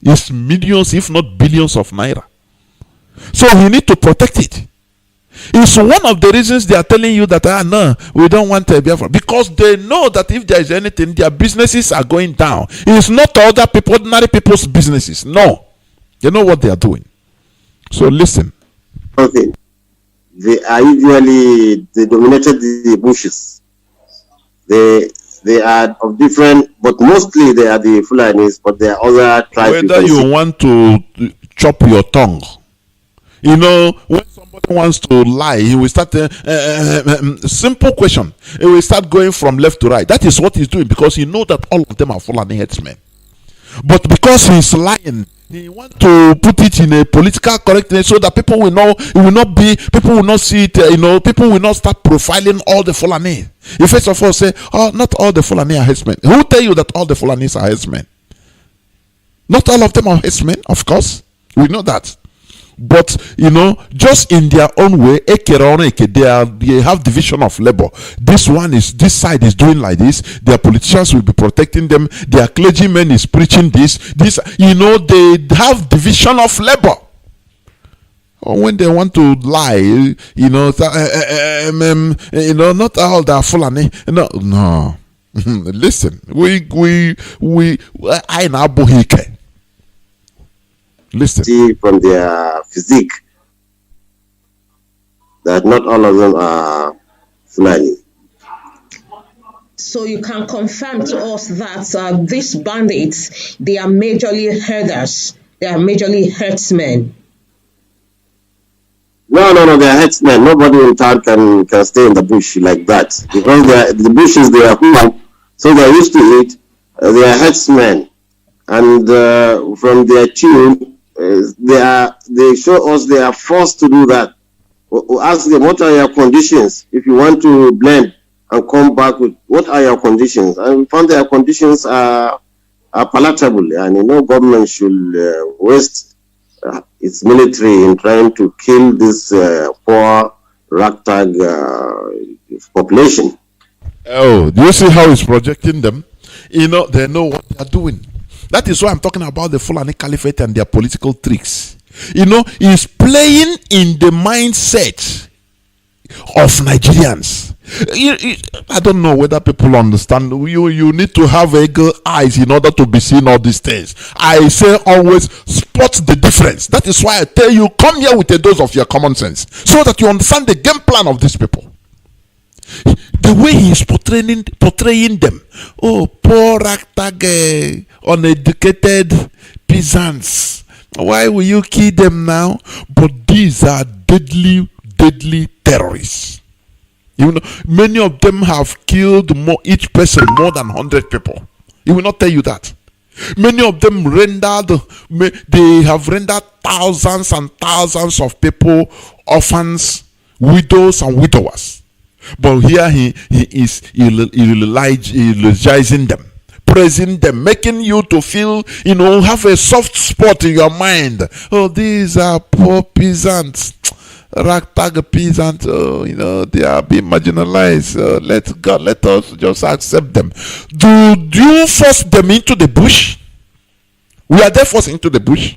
It's millions, if not billions of naira. So we need to protect it. It's one of the reasons they are telling you that no, we don't want Biafra, because they know that if there is anything, their businesses are going down. It's not other people, ordinary people's businesses. No, they know what they are doing. So listen. Okay, they dominated the bushes. They are of different, but mostly they are the Fulanis, but there are other tribes. Whether you want to chop your tongue, when somebody wants to lie, he will start simple question. He will start going from left to right. That is what he's doing, because he knows that all of them are Fulani headsmen. But because he's lying, he wants to put it in a political correctness so that people will know. People will not see it. People will not start profiling all the Fulani. He first of all say, "Oh, not all the Fulani are headsmen." Who tell you that all the Fulanis are headsmen? Not all of them are herdsmen, of course. We know that. But just in their own way, they have division of labor. This side is doing like this. Their politicians will be protecting them. Their clergyman is preaching this. They have division of labor. Or when they want to lie, not all that Fulani. No. Listen, I na bohike. Listen. See from their physique that not all of them are Fulani. So you can confirm to us that these bandits, they are majorly herders. They are majorly herdsmen. No, they are herdsmen. Nobody in town can stay in the bush like that, because the bush is their home, so they are used to it. They are herdsmen, and from their tune, they show us they are forced to do that. We ask them, what are your conditions if you want to blend and come back with, what are your conditions? And we found their conditions are palatable, and no government should waste its military in trying to kill this poor ragtag population. Oh, do you see how it's projecting them? They know what they are doing. That is why I'm talking about the Fulani Caliphate and their political tricks. He's playing in the mindset of Nigerians. I don't know whether people understand. You need to have eagle eyes in order to be seeing all these things. I say always spot the difference. That is why I tell you, come here with a dose of your common sense, so that you understand the game plan of these people. The way he is portraying them. Oh, poor ragtag, uneducated peasants. Why will you kill them now? But these are deadly terrorists. Many of them have killed each person more than 100 people. He will not tell you that. Many of them they have rendered thousands and thousands of people orphans, widows and widowers. But here he is eulogizing them, praising them, making you to feel, have a soft spot in your mind. Oh, these are poor peasants, ragtag peasants. They are being marginalized. Let us just accept them. Do you force them into the bush? We are there forced into the bush.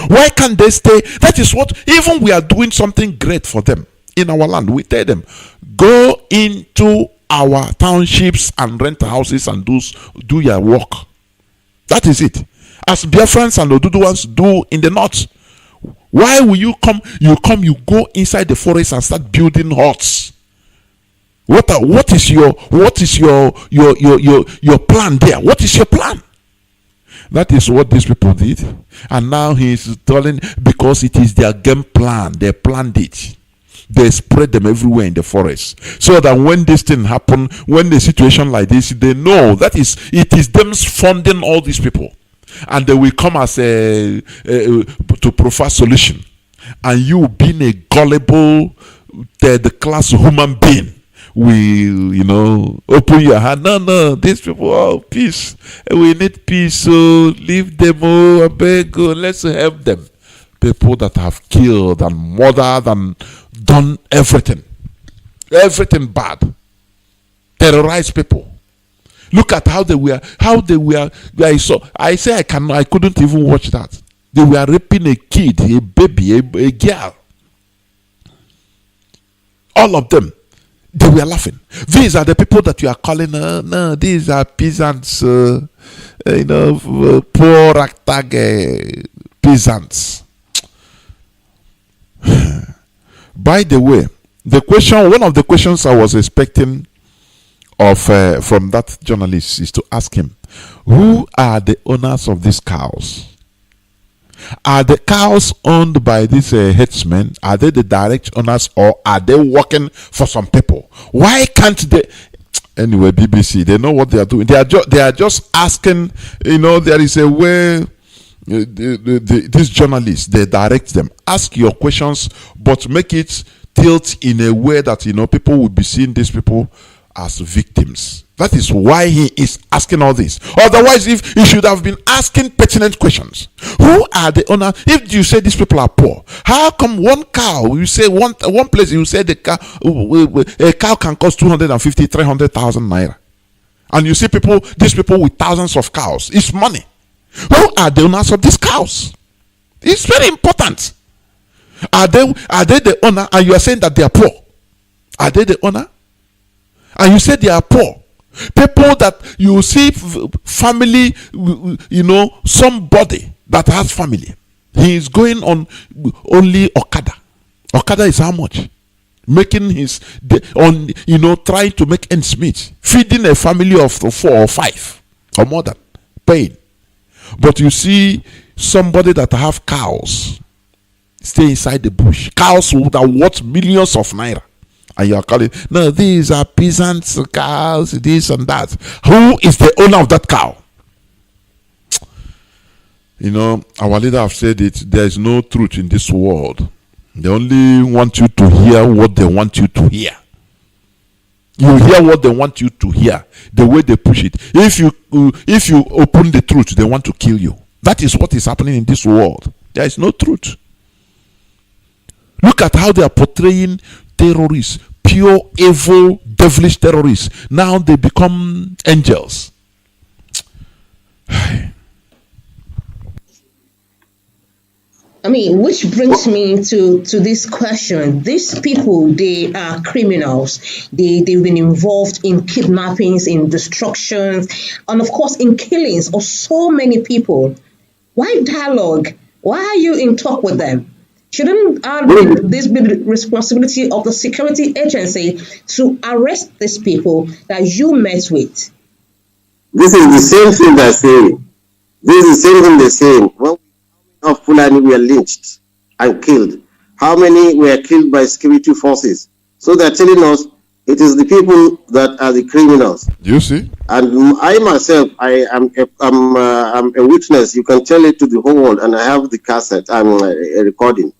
Why can't they stay? That is what, even we are doing something great for them in our land. We tell them, go into our townships and rent houses and do your work. That is it. As Biafrans and Oduduwans do in the north. Why will you come? You go inside the forest and start building huts. What is your plan there? What is your plan? That is what these people did. And now he is telling, because it is their game plan. They planned it. They spread them everywhere in the forest, so that when this thing happen, when the situation like this, they know that it is them funding all these people, and they will come as to provide solution. And you, being a gullible, third-class human being, will open your hand. No, these people, peace. We need peace. So leave them. I beg. Let's help them. People that have killed and murdered and done everything bad, terrorized people. Look at how they were. I couldn't even watch that. They were raping a kid, a baby, a girl. All of them, they were laughing. These are the people that you are calling. No, these are peasants. Poor ragtag peasants. By the way, one of the questions I was expecting from that journalist is to ask him, who are the owners of these cows? Are the cows owned by these headsmen? Are they the direct owners, or are they working for some people? Why can't they? Anyway, BBC, they know what they are doing. They are just asking. There is a way. These journalists, they direct them. Ask your questions, but make it tilt in a way that people will be seeing these people as victims. That is why he is asking all this. Otherwise, if he should have been asking pertinent questions. Who are the owners? If you say these people are poor, how come one cow, you say one place, you say the cow, a cow can cost 250, 300,000 naira. And you see these people with thousands of cows. It's money. Who are the owners of these cows? It's very important. Are they the owner? And you are saying that they are poor. Are they the owner? And you say they are poor. People that you see family, somebody that has family. He is going on only Okada. Okada is how much? Making trying to make ends meet. Feeding a family of 4 or 5 or more than paying. But you see somebody that have cows stay inside the bush. Cows that are worth millions of naira. And you are calling, no, these are peasants, cows, this and that. Who is the owner of that cow? Our leader have said it, there is no truth in this world. They only want you to hear what they want you to hear. You hear what they want you to hear, the way they push it. If you open the truth, they want to kill you. That is what is happening in this world. There is no truth. Look at how they are portraying terrorists, pure evil, devilish terrorists. Now they become angels. Which brings me to this question. These people, they are criminals. They've been involved in kidnappings, in destructions, and of course in killings of so many people. Why dialogue? Why are you in talk with them? Shouldn't this be the responsibility of the security agency to arrest these people that you met with? This is the same thing they're saying. This is the same thing they're saying. When of Fulani were lynched and killed, how many were killed by security forces? So they're telling us it is the people that are the criminals. Do you see? And I myself, I'm a witness. You can tell it to the whole world, and I have the cassette. I'm a recording.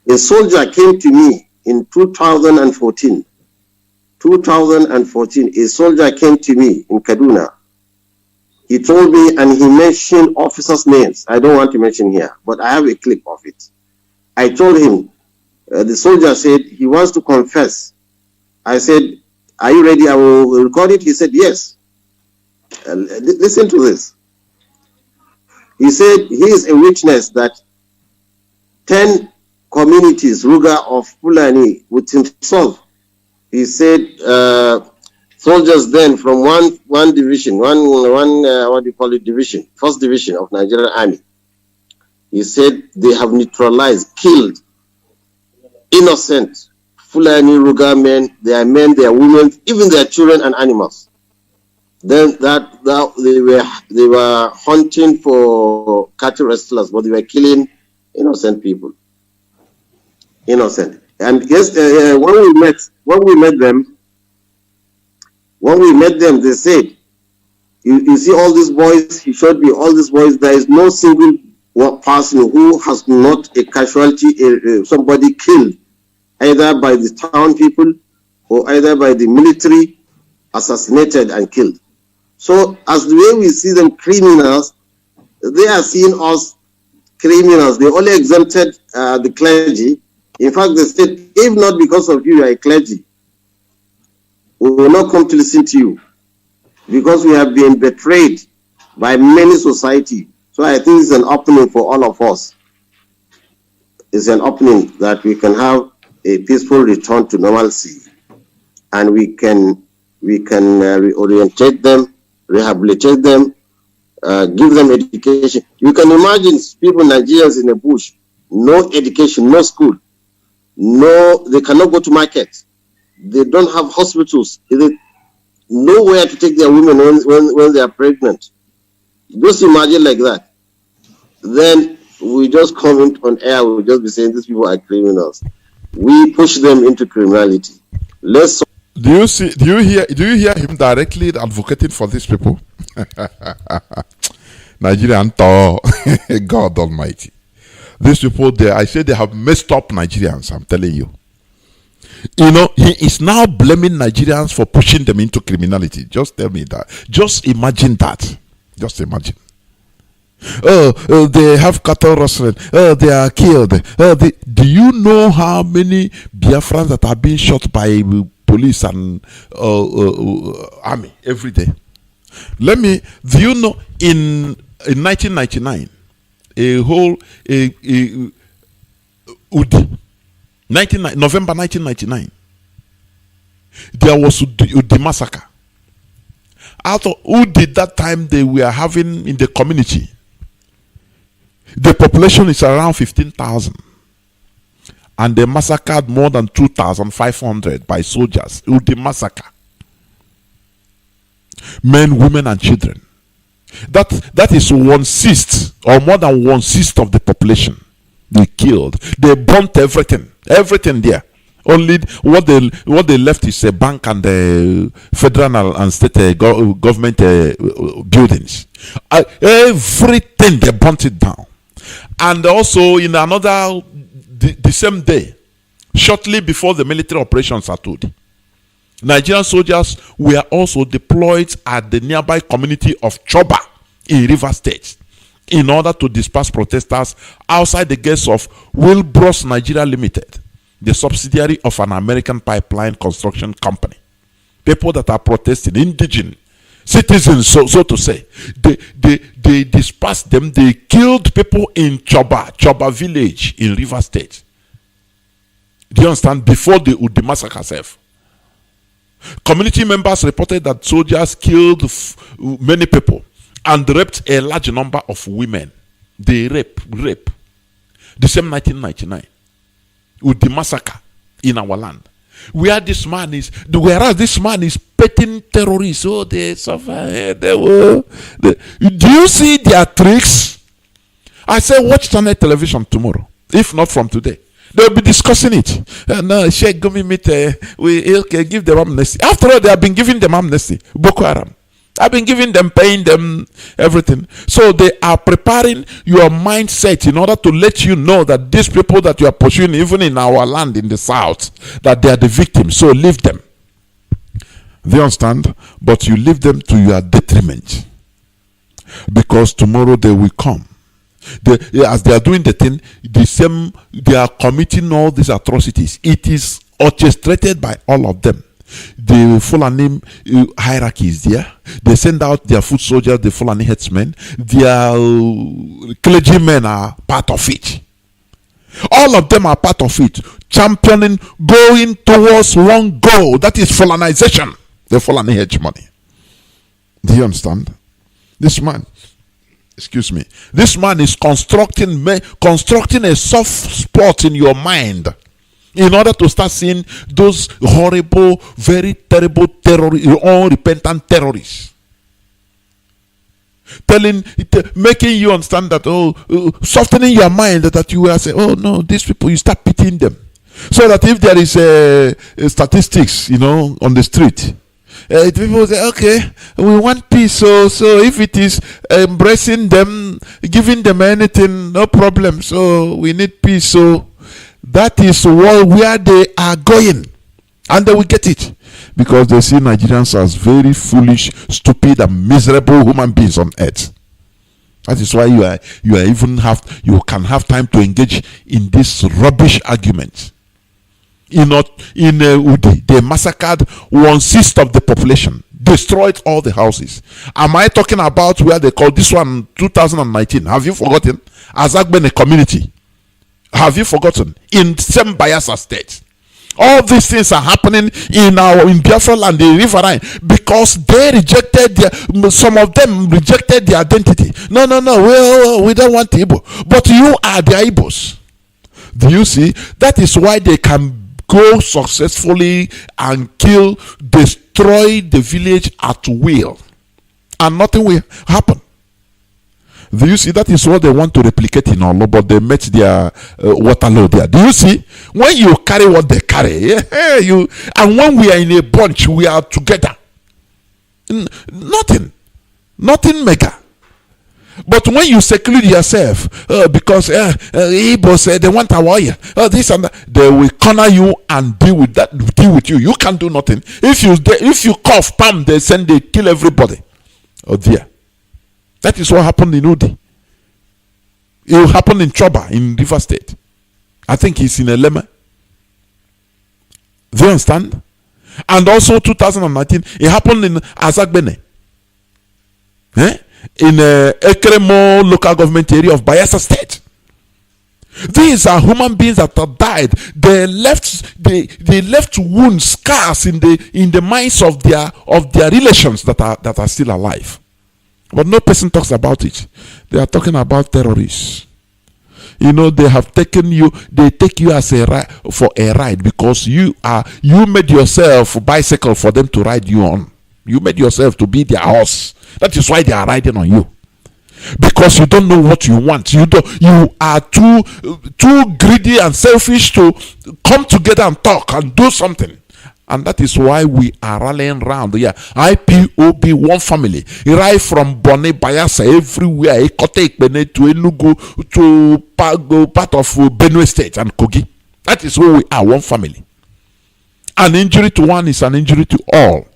A soldier came to me in 2014. 2014, a soldier came to me in Kaduna. He told me, and he mentioned officers' names. I don't want to mention here, but I have a clip of it. I told him, the soldier said he wants to confess. I said, are you ready? I will record it. He said, yes. Listen to this. He said he is a witness that 10 communities, Ruga of Fulani, with himself, he said, soldiers then from one division, division, first division of Nigerian Army. He said they have neutralized, killed innocent Fulani Ruga men, their women, even their children and animals. Then that they were hunting for cattle rustlers, but they were killing innocent people. Innocent. And yes, when we met them, they said, you see all these boys, he showed me all these boys, there is no single person who has not a casualty, somebody killed, either by the town people or either by the military, assassinated and killed. So as the way we see them criminals, they are seeing us criminals. They only exempted the clergy. In fact, they said, if not because of you are a clergy, we will not come to listen to you because we have been betrayed by many society. So I think it's an opening for all of us. It's an opening that we can have a peaceful return to normalcy, and we can reorientate them, rehabilitate them, give them education. You can imagine people, Nigerians in the bush, no education, no school, they cannot go to market. They don't have hospitals. Nowhere to take their women when they are pregnant. Just imagine like that. Then we just comment on air. We'll just be saying these people are criminals. We push them into criminality. Do you hear him directly advocating for these people? Nigerian God Almighty. These people, I say they have messed up Nigerians, I'm telling you. You know, he is now blaming Nigerians for pushing them into criminality. Just tell me that. Just imagine that. Just imagine. They have cattle rustling. They are killed. Do you know how many Biafrans that are being shot by police and army every day? Do you know in 1999, November 1999, there was Udi massacre. Out of Udi that time they were having in the community, the population is around 15,000, and they massacred more than 2,500 by soldiers. Udi massacre, men, women, and children. That is 1/6 or more than 1/6 of the population. They killed. They burnt everything there. Only what they left is a bank and the federal and state government buildings. Everything they burnt it down. And also in another the same day, shortly before the military operations started, Nigerian soldiers were also deployed at the nearby community of Choba in Rivers State in order to disperse protesters outside the gates of Wilbros Nigeria Limited, the subsidiary of an American pipeline construction company. People that are protesting, indigenous citizens, so to say, they dispersed them. They killed people in Choba village in Rivers State. Do you understand? Before the Udi massacre itself. Community members reported that soldiers killed many people and raped a large number of women. They rape. The same 1999 with the massacre in our land. Whereas this man is petting terrorists. Oh, they suffer. Do you see their tricks? I say watch Channel Television tomorrow, if not from today. They'll be discussing it. No, Sheikh Gumi meet. We give them amnesty. After all, they have been giving them amnesty. Boko Haram. I've been giving them, paying them everything. So they are preparing your mindset in order to let you know that these people that you are pursuing, even in our land in the south, that they are the victims. So leave them. They understand? But you leave them to your detriment. Because tomorrow they will come. As they are doing the thing, they are committing all these atrocities. It is orchestrated by all of them. The Fulani hierarchy is there. They send out their foot soldiers, the Fulani headsmen. Their clergymen are part of it. All of them are part of it, championing, going towards one goal. That is Fulanization, the Fulani hegemony. Do you understand? This man is constructing a soft spot in your mind in order to start seeing those horrible, very terrible unrepentant terrorists. Making you understand that, softening your mind that you will say, oh no, these people, you start pitying them. So that if there is statistics, on the street, people say, okay, we want peace. So if it is embracing them, giving them anything, no problem. So we need peace. So that is where they are going, and they will get it because they see Nigerians as very foolish, stupid, and miserable human beings on earth. That is why you can have time to engage in this rubbish argument. In Udi, they massacred 1/6 of the population, destroyed all the houses. Am I talking about where they call this one 2019? Have you forgotten? Azagbene community. Have you forgotten? In same Bayelsa state. All these things are happening in Biafra land, the riverine, because they rejected some of them rejected their identity. No, we don't want Igbo. But you are the Igbos. Do you see? That is why they can go successfully and destroy the village at will, and nothing will happen. Do you see? That is what they want to replicate in Olo, but they met their Waterloo there. Do you see? When you carry what they carry, and when we are in a bunch, we are together. Nothing mega. But But when you seclude yourself, because Igbo said they want our oil, this and that, they will corner you and deal with you. You can't do nothing. If you cough, pam, they kill everybody. Oh dear. That is what happened in Udi. It will happen in Choba in River State. I think he's in Eleme. Do you understand? And also 2019, it happened in Azagbene. In Ekremo local government area of Bayelsa State. These are human beings that have died. They left wounds, scars in the minds of their relations that are still alive. But no person talks about it. They are talking about terrorists. They have taken you. They take you as for a ride because you made yourself a bicycle for them to ride you on. You made yourself to be their horse. That is why they are riding on you. Because you don't know what you want. You are too greedy and selfish to come together and talk and do something. And that is why we are rallying around. Yeah, IPOB, one family. Right from Bone, Bayelsa, everywhere. Ekote, Ikpene, to Enugu, to part of Benue State and Kogi. That is who we are, one family. An injury to one is an injury to all.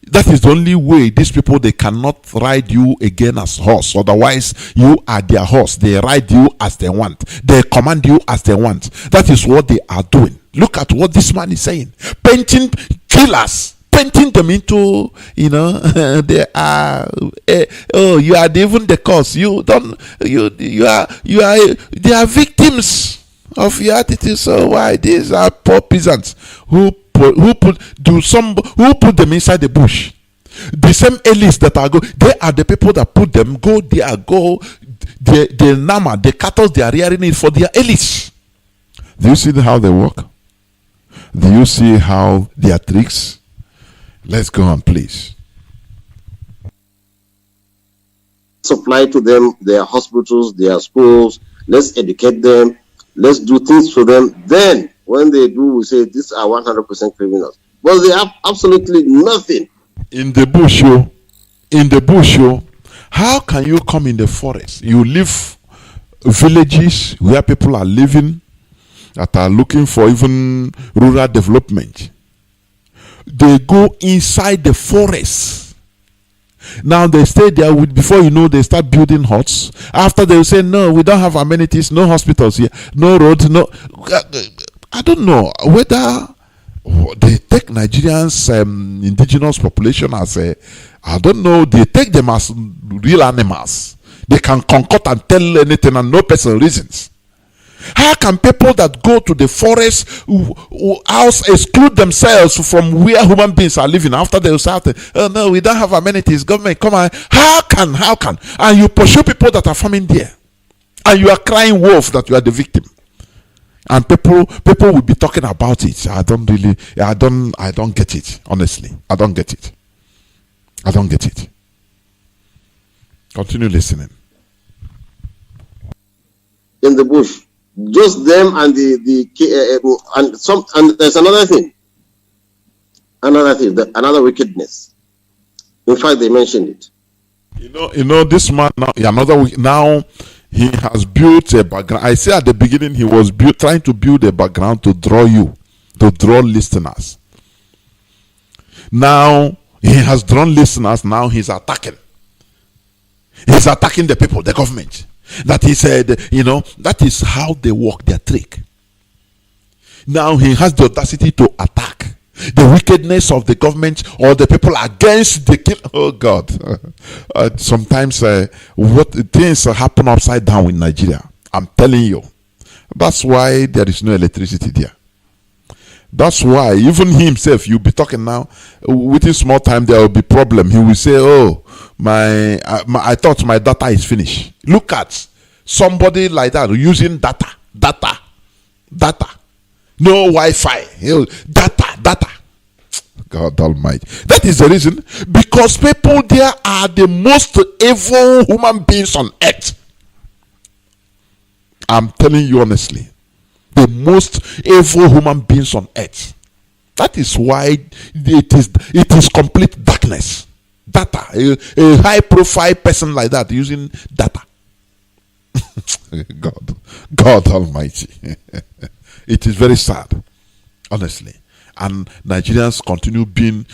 That is the only way these people, they cannot ride you again as horse. Otherwise, you are their horse. They ride you as they want. They command you as they want. That is what they are doing. Look at what this man is saying. Painting killers. Painting them into, they are, you are even the cause. They are victims of your attitude. So why? These are poor peasants who put them inside the bush. The same elites that they are the people that put them, the cattle they are rearing it for their elites. Do you see how they work? Do you see how their tricks? Let's go on, please. Supply to them their hospitals, their schools. Let's educate them. Let's do things for them. Then, when they do, we say these are 100% criminals. But they have absolutely nothing. In the bush, how can you come in the forest? You live villages where people are living that are looking for even rural development. They go inside the forest. Now they stay there before they start building huts. After they will say, no, we don't have amenities, no hospitals here, no roads, no. I don't know whether they take Nigerians indigenous population as I don't know, they take them as real animals. They can concoct and tell anything and no person reasons. How can people that go to the forest house exclude themselves from where human beings are living after they start? Oh no, we don't have amenities. Government, come on. How can? And you pursue people that are farming there, and you are crying wolf that you are the victim. And people will be talking about it. I don't get it. Honestly, I don't get it. Continue listening. In the bush, just them and and there's another thing, another wickedness. In fact, they mentioned it. This man now he has built a background. I say at the beginning he was trying to build a background to draw listeners. Now he has drawn listeners. Now he's attacking. He's attacking the people, the government. That he said, that is how they work their trick. Now he has the audacity to attack the wickedness of the government or the people against the kill. Oh God. Sometimes what things happen upside down in Nigeria. I'm telling you. That's why there is no electricity there. That's why even he himself, you'll be talking now, within small time there will be problem. He will say, oh, I thought my data is finished. Look at somebody like that using data. No Wi-Fi. Data. God Almighty. That is the reason. Because people there are the most evil human beings on earth. I'm telling you honestly. The most evil human beings on earth. That is why it is complete darkness. Data. A high profile person like that using data. God Almighty. It is very sad, honestly. And Nigerians continue being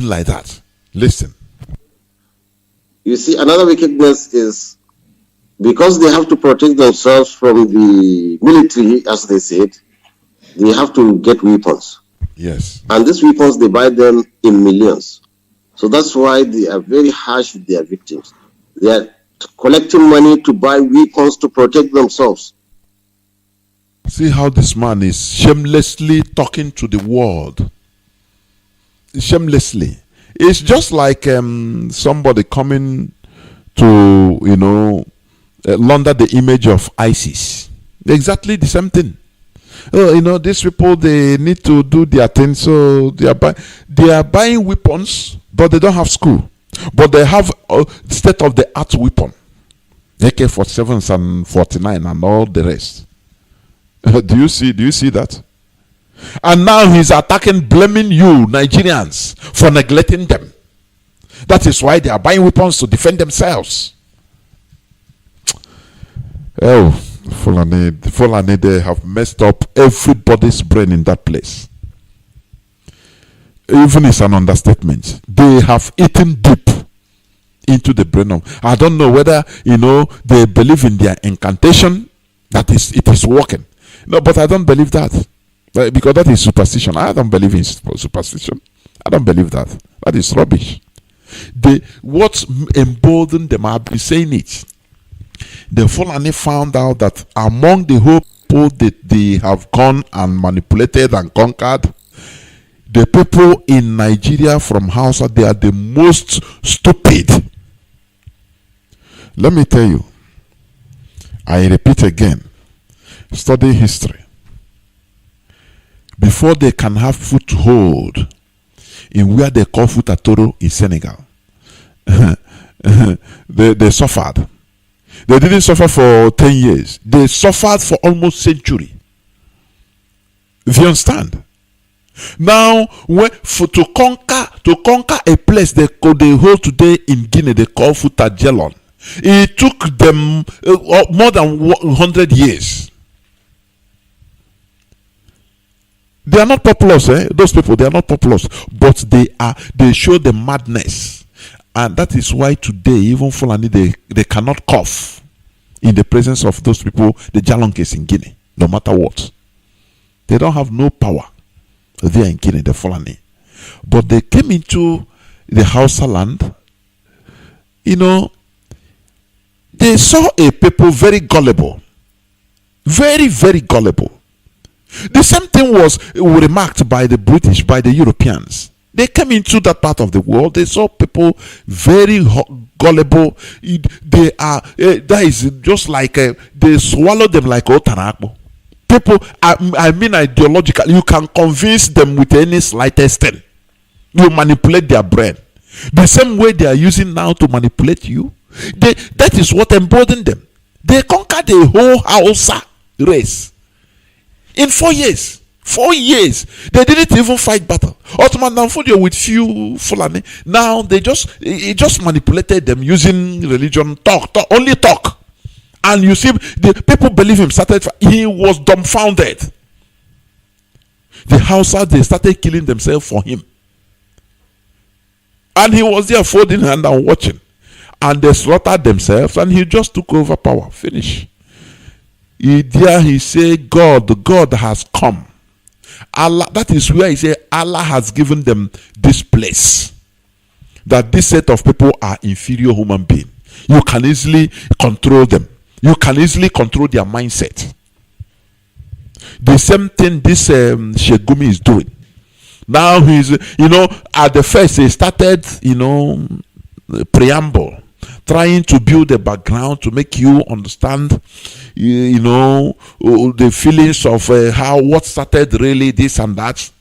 like that. Listen. You see, another wickedness is because they have to protect themselves from the military, as they said, they have to get weapons. Yes. And these weapons, they buy them in millions. So that's why they are very harsh with their victims. They are collecting money to buy weapons to protect themselves. See how this man is shamelessly talking to the world. Shamelessly. It's just like somebody coming to, launder the image of ISIS. Exactly the same thing. Oh, these people, they need to do their thing, so they are buying weapons, but they don't have school. But they have state-of-the-art weapon. AK-47s and 49 and all the rest. Do you see that? And now he's attacking, blaming you, Nigerians, for neglecting them. That is why they are buying weapons to defend themselves. Oh, Fulani, they have messed up everybody's brain in that place. Even it's an understatement. They have eaten deep into the brain of. I don't know whether they believe in their incantation that it is working. No, but I don't believe that. Because that is superstition. I don't believe in superstition. I don't believe that. That is rubbish. What emboldened them, I've been saying it. The Fulani found out that among the whole people that they have gone and manipulated and conquered, the people in Nigeria from Hausa, they are the most stupid. Let me tell you, I repeat again, study history. Before they can have foothold in where they call Futatoro in Senegal, they suffered. They didn't suffer for 10 years. They suffered for almost a century. If you understand? Now, to conquer a place they hold today in Guinea, they call Futajelon, it took them more than 100 years. They are not populous, those people, they are not populous, but they show the madness. And that is why today, even Fulani, they cannot cough in the presence of those people, the Jalonkes in Guinea, no matter what. They don't have no power there in Guinea, the Fulani. But they came into the Hausa land, they saw a people very gullible. Very, very gullible. The same thing was remarked by the British, by the Europeans. They came into that part of the world. They saw people very gullible. They are, that is just like, they swallow them like otarakbo. People, I mean ideologically, you can convince them with any slightest thing. You manipulate their brain. The same way they are using now to manipulate you. That is what emboldened them. They conquered the whole Hausa race. In 4 years. 4 years. They didn't even fight battle. Ottoman Danfodio with few Fulani. Now they just manipulated them using religion. Talk. Only talk. And you see, the people believe him. He was dumbfounded. The Hausa, they started killing themselves for him. And he was there folding hand and watching. And they slaughtered themselves and he just took over power. Finish. He said, God has come. Allah, that is where he said Allah has given them this place. That this set of people are inferior human beings. You can easily control them. You can easily control their mindset. The same thing this Shegumi is doing. Now he's, at the first he started, preamble, trying to build a background to make you understand, the feelings of what started really this and that.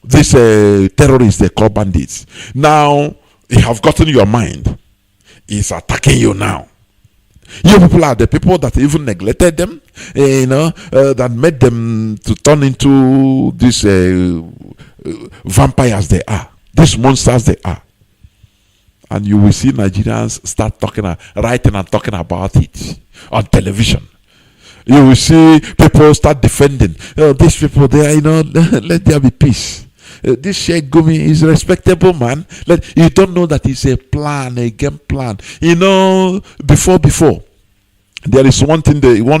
These terrorists, they call bandits. Now, he have gotten your mind. He's attacking you now. You people are the people that even neglected them, that made them to turn into these vampires they are, these monsters they are. And you will see Nigerians start writing and talking about it on television. You will see people start defending. Oh, these people, they are, let there be peace. This Sheikh Gumi is a respectable man. You don't know that it's a plan, a game plan. Before, there is one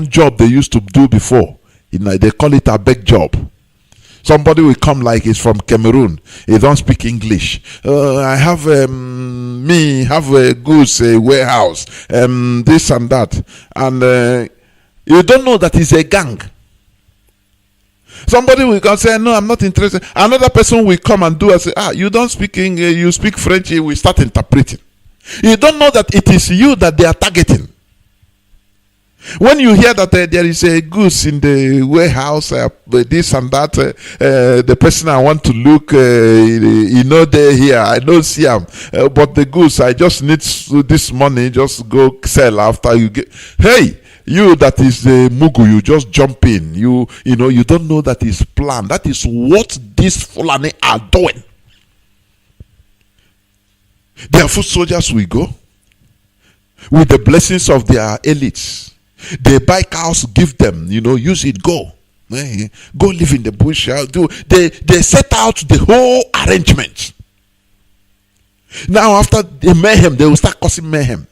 job they used to do before. They call it a big job. Somebody will come like he's from Cameroon. He don't speak English. I have a goods warehouse, this and that, and you don't know that it's a gang. Somebody will come say, "No, I'm not interested." Another person will come and do and say, "You don't speak English, you speak French." We start interpreting. You don't know that it is you that they are targeting. When you hear that there is a goose in the warehouse, this and that, the person I want to look, they're here. I don't see him, but the goose, I just need this money. Just go sell after you get. Hey, you that is the mugu, you just jump in. You don't know that is planned. That is what these Fulani are doing. Their foot soldiers will go with the blessings of their elites. They buy cows, give them, use it, go live in the bush. They set out the whole arrangement. Now after the mayhem, they will start causing mayhem.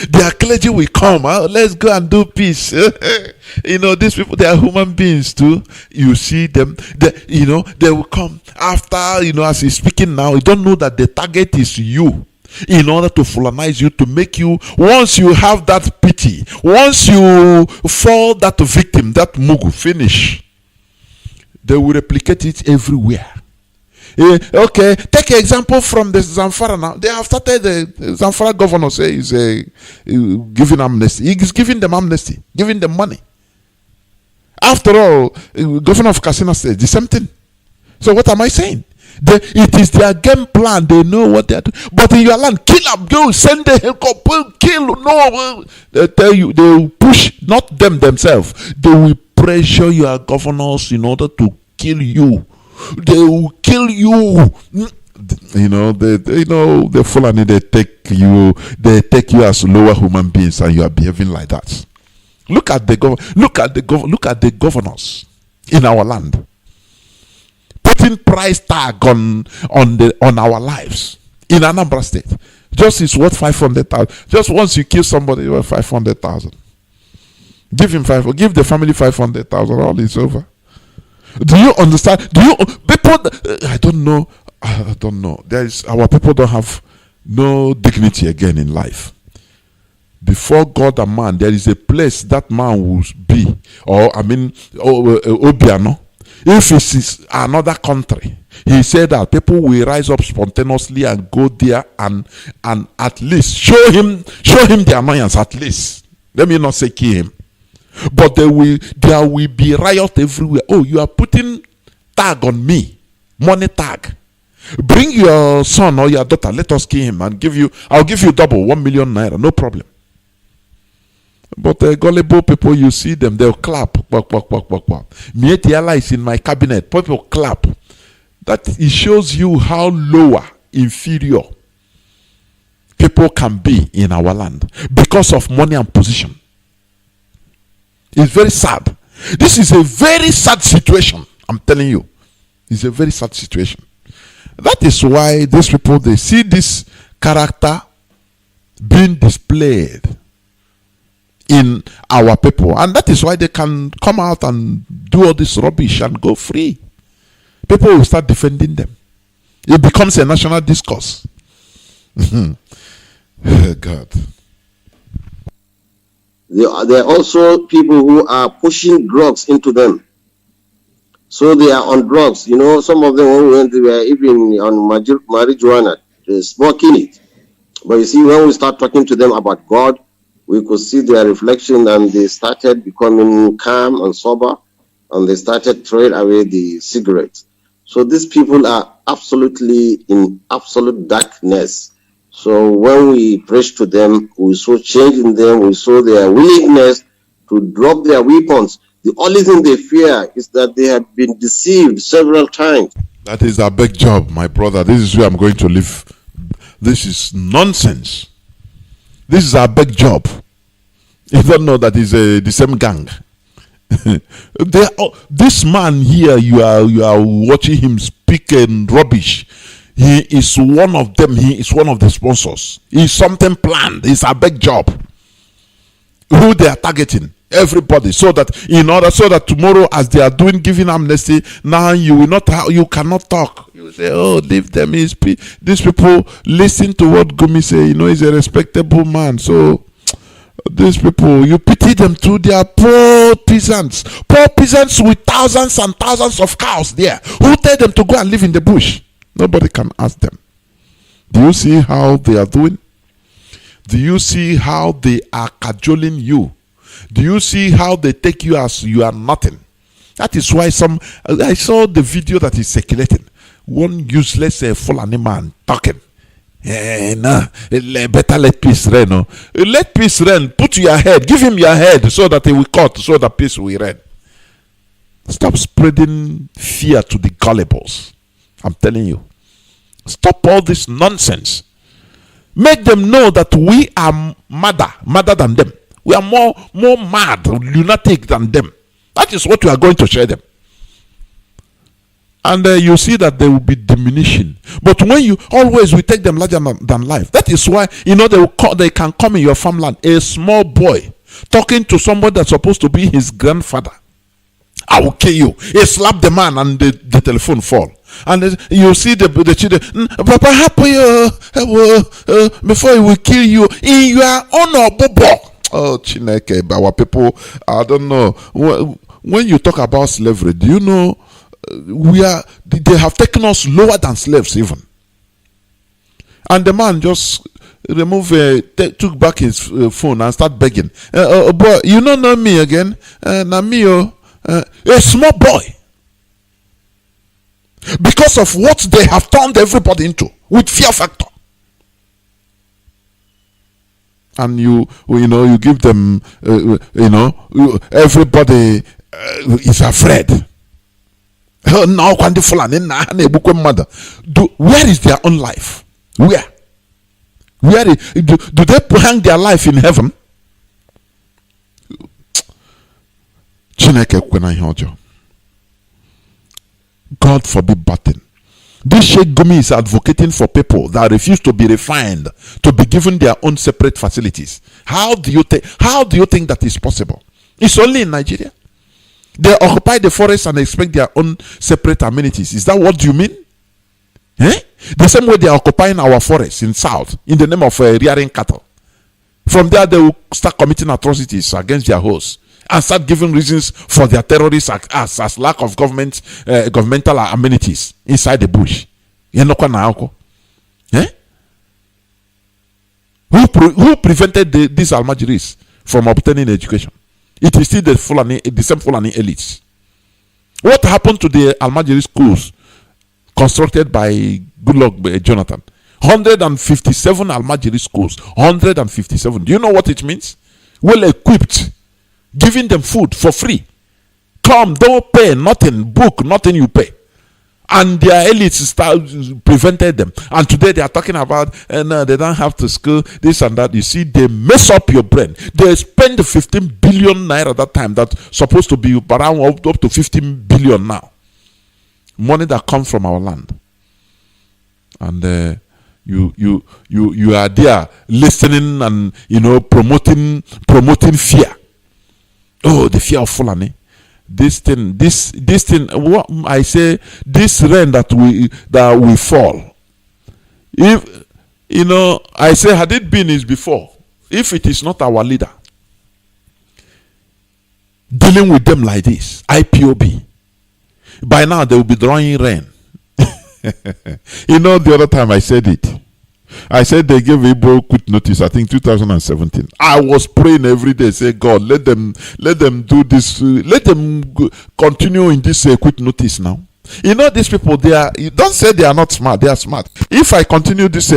Their clergy will come. Let's go and do peace. These people, they are human beings too. You see them. They will come after. As he's speaking now, you don't know that the target is you. In order to Fulanize you, to make you, once you have that pity, once you fall that victim, that mugu, finish, they will replicate it everywhere. Okay, take an example from the Zamfara now. They have started, the Zamfara governor say is giving amnesty. He's giving them amnesty, giving them money. After all, governor of Katsina says the same thing. So what am I saying? It is their game plan. They know what they are doing. But in your land, kill them. Go send the helicopter. Kill. No, they tell you. They will push. Not them themselves. They will pressure your governors in order to kill you. They will kill you. The Fulani, they take you as lower human beings, and you are behaving like that. Look at the governors in our land. Putting price tag on our lives in Anambra State. Just is worth 500,000. Just once you kill somebody, worth 500,000. Give the family 500,000. All is over. Do you understand? People? I don't know. Our people don't have no dignity again in life. Before God and man, there is a place that man will be, Obiano. If it is another country, he said that people will rise up spontaneously and go there and at least show him the annoyance. At least, let me not say kill him, but there will be riot everywhere. Oh, you are putting tag on me, money tag. Bring your son or your daughter. Let us kill him and I'll give you double 1 million naira. No problem. But gullible people, you see them, they'll clap. Mietiala is in my cabinet. People clap. That it shows you how lower, inferior people can be in our land because of money and position. It's very sad. This is a very sad situation. I'm telling you. It's a very sad situation. That is why these people, they see this character being displayed in our people, and that is why they can come out and do all this rubbish and go free. People will start defending them. It becomes a national discourse. God. There are also people who are pushing drugs into them. So they are on drugs. Some of them were even on marijuana, smoking it. But you see, when we start talking to them about God, we could see their reflection, and they started becoming calm and sober, and they started throwing away the cigarettes. So these people are absolutely in absolute darkness. So when we preach to them, we saw change in them, we saw their willingness to drop their weapons. The only thing they fear is that they have been deceived several times. That is a big job, my brother. This is where I'm going to leave This is nonsense. This is our big job. You don't know that is the same gang. This man here, you are watching him speaking rubbish. He is one of them. He is one of the sponsors. He's something planned. It's a big job. Who they are targeting? Everybody, so that tomorrow, as they are giving amnesty, now you cannot talk. You say, oh, leave them. These people listen to what Gumi say. He's a respectable man. So these people, you pity them too. They are poor peasants with thousands and thousands of cows there. Who tell them to go and live in the bush? Nobody can ask them. Do you see how they are doing? Do you see how they are cajoling you? Do you see how they take you as you are nothing? That is why I saw the video that is circulating. One useless Fulani man talking. Better let peace reign. No? Let peace reign. Put your head. Give him your head so that he will cut, so that peace will reign. Stop spreading fear to the gullibles. I'm telling you. Stop all this nonsense. Make them know that we are madder than them. We are more mad, lunatic than them. That is what we are going to share them. And you see that they will be diminishing. But when we take them larger than life. That is why, they can come in your farmland. A small boy talking to somebody that's supposed to be his grandfather. I will kill you. He slap the man and the telephone fall. And you see the children, Papa, happy before he will kill you in your honor, Bobo. Oh, Chineke, our people, I don't know. When you talk about slavery, do you know they have taken us lower than slaves even. And the man just took back his phone and started begging. Boy, you don't know me again? Na me, a small boy. Because of what they have turned everybody into with fear factor. And you give them, everybody is afraid. Where is their own life? Where do they hang their life in heaven? God forbid button. This Sheikh Gumi is advocating for people that refuse to be refined, to be given their own separate facilities. How do you think that is possible? It's only in Nigeria. They occupy the forest and expect their own separate amenities. Is that what you mean? The same way they are occupying our forests in South in the name of rearing cattle. From there, they will start committing atrocities against their hosts and start giving reasons for their terrorist acts as lack of governmental amenities inside the bush. Who prevented these Almajiris from obtaining education? It is still the same Fulani elites. What happened to the Almajiri schools constructed by Goodluck Johnathan? 157 Almajiri schools. 157. Do you know what it means? Well equipped. Giving them food for free. Come, don't pay nothing. Book, nothing you pay. And their elites prevented them. And today they are talking about, no, they don't have to school, this and that. You see, they mess up your brain. They spend 15 billion naira that time. That's supposed to be around up to 15 billion now. Money that comes from our land. And you are there listening and promoting fear. Oh, the fear of Fulani. This thing, what I say, this rain that we fall. If I say, had it been is before, if it is not our leader dealing with them like this, IPOB, by now they will be drawing rain. The other time I said it. I said they gave Ipob quit notice, I think 2017. I was praying every day, say, God, let them do this, let them continue in this quit notice now. These people, don't say they are not smart, they are smart. If I continue this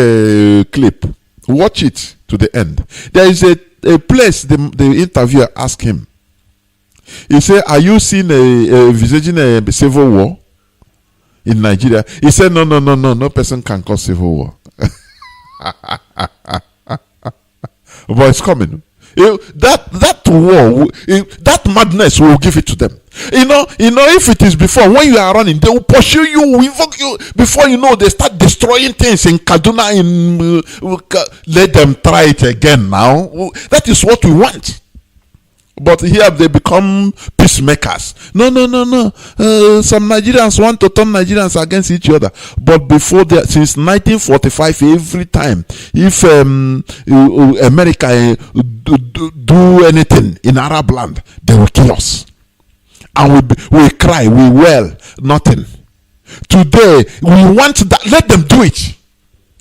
clip, watch it to the end. There is a place the interviewer asked him. He said, are you seeing envisaging a civil war in Nigeria? He said, no person can cause civil war. But it's coming. That war, that madness will give it to them. If it is before, when you are running, they will pursue you, will invoke you. Before you know, they start destroying things in Kaduna. Let them try it again now. That is what we want. But here they become peacemakers. No. Some Nigerians want to turn Nigerians against each other. But before that, since 1945, every time, if America do anything in Arab land, they will kill us. And we cry, we wail, nothing. Today, we want that. Let them do it.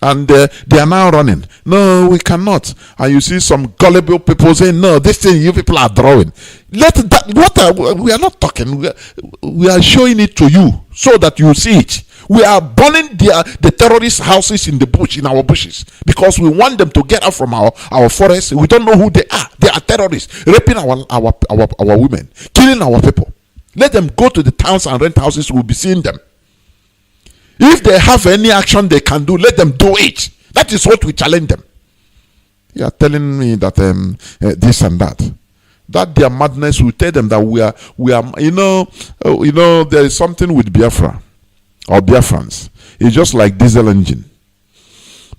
And they are now running. No, we cannot. And you see some gullible people saying, no, this thing you people are drawing. We are not talking. We are showing it to you so that you see it. We are burning the terrorist houses in the bush, in our bushes, because we want them to get out from our forests. We don't know who they are. They are terrorists, raping our women, killing our people. Let them go to the towns and rent houses. We'll be seeing them. If they have any action they can do, let them do it. That is what we challenge them. You are telling me that this and that. That their madness will tell them that we are. There is something with Biafra or Biafrans. It's just like diesel engine.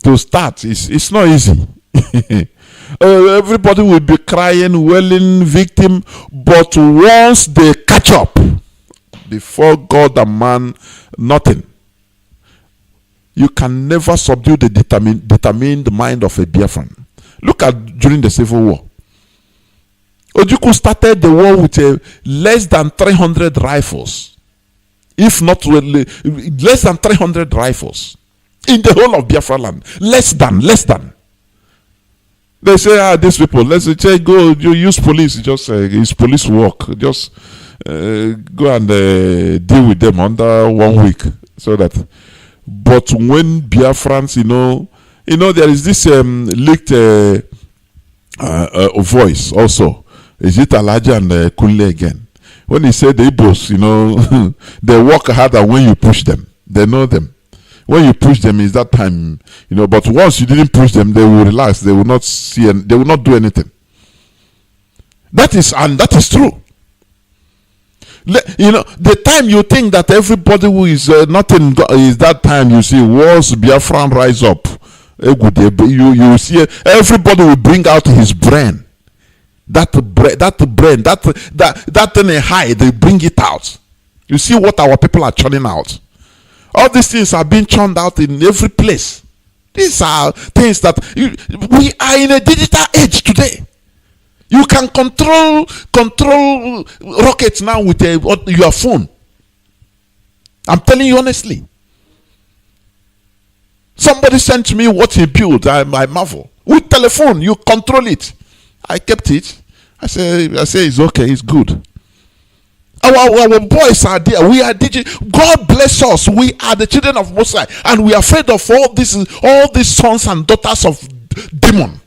To start, it's not easy. Everybody will be crying, wailing, victim. But once they catch up, before God and man, nothing. You can never subdue the determined mind of a Biafran. Look at during the Civil War. Ojukwu started the war with less than 300 rifles. If not less than 300 rifles. In the whole of Biafra land. Less than. They say, these people, let's say, go, you use police. Just it's police work. Just go and deal with them under 1 week. So that. But when Biafrans, there is this leaked voice also. Is it Alaja and Kunle again? When he said the Igbos, they work harder when you push them. They know them. When you push them, is that time, but once you didn't push them, they will relax. They will not see and they will not do anything. That is true. The time you think that everybody who is nothing is that time you see wars Biafran rise up. You see everybody will bring out his brain. That thing high, they bring it out. You see what our people are churning out. All these things are being churned out in every place. These are things that we are in a digital age today. You can control rockets now with your phone. I'm telling you honestly. Somebody sent me what he built. I marvel. With telephone, you control it. I kept it. I say it's okay. It's good. Our boys are there. We are digital. God bless us. We are the children of Most High, and we are afraid of all these sons and daughters of demon.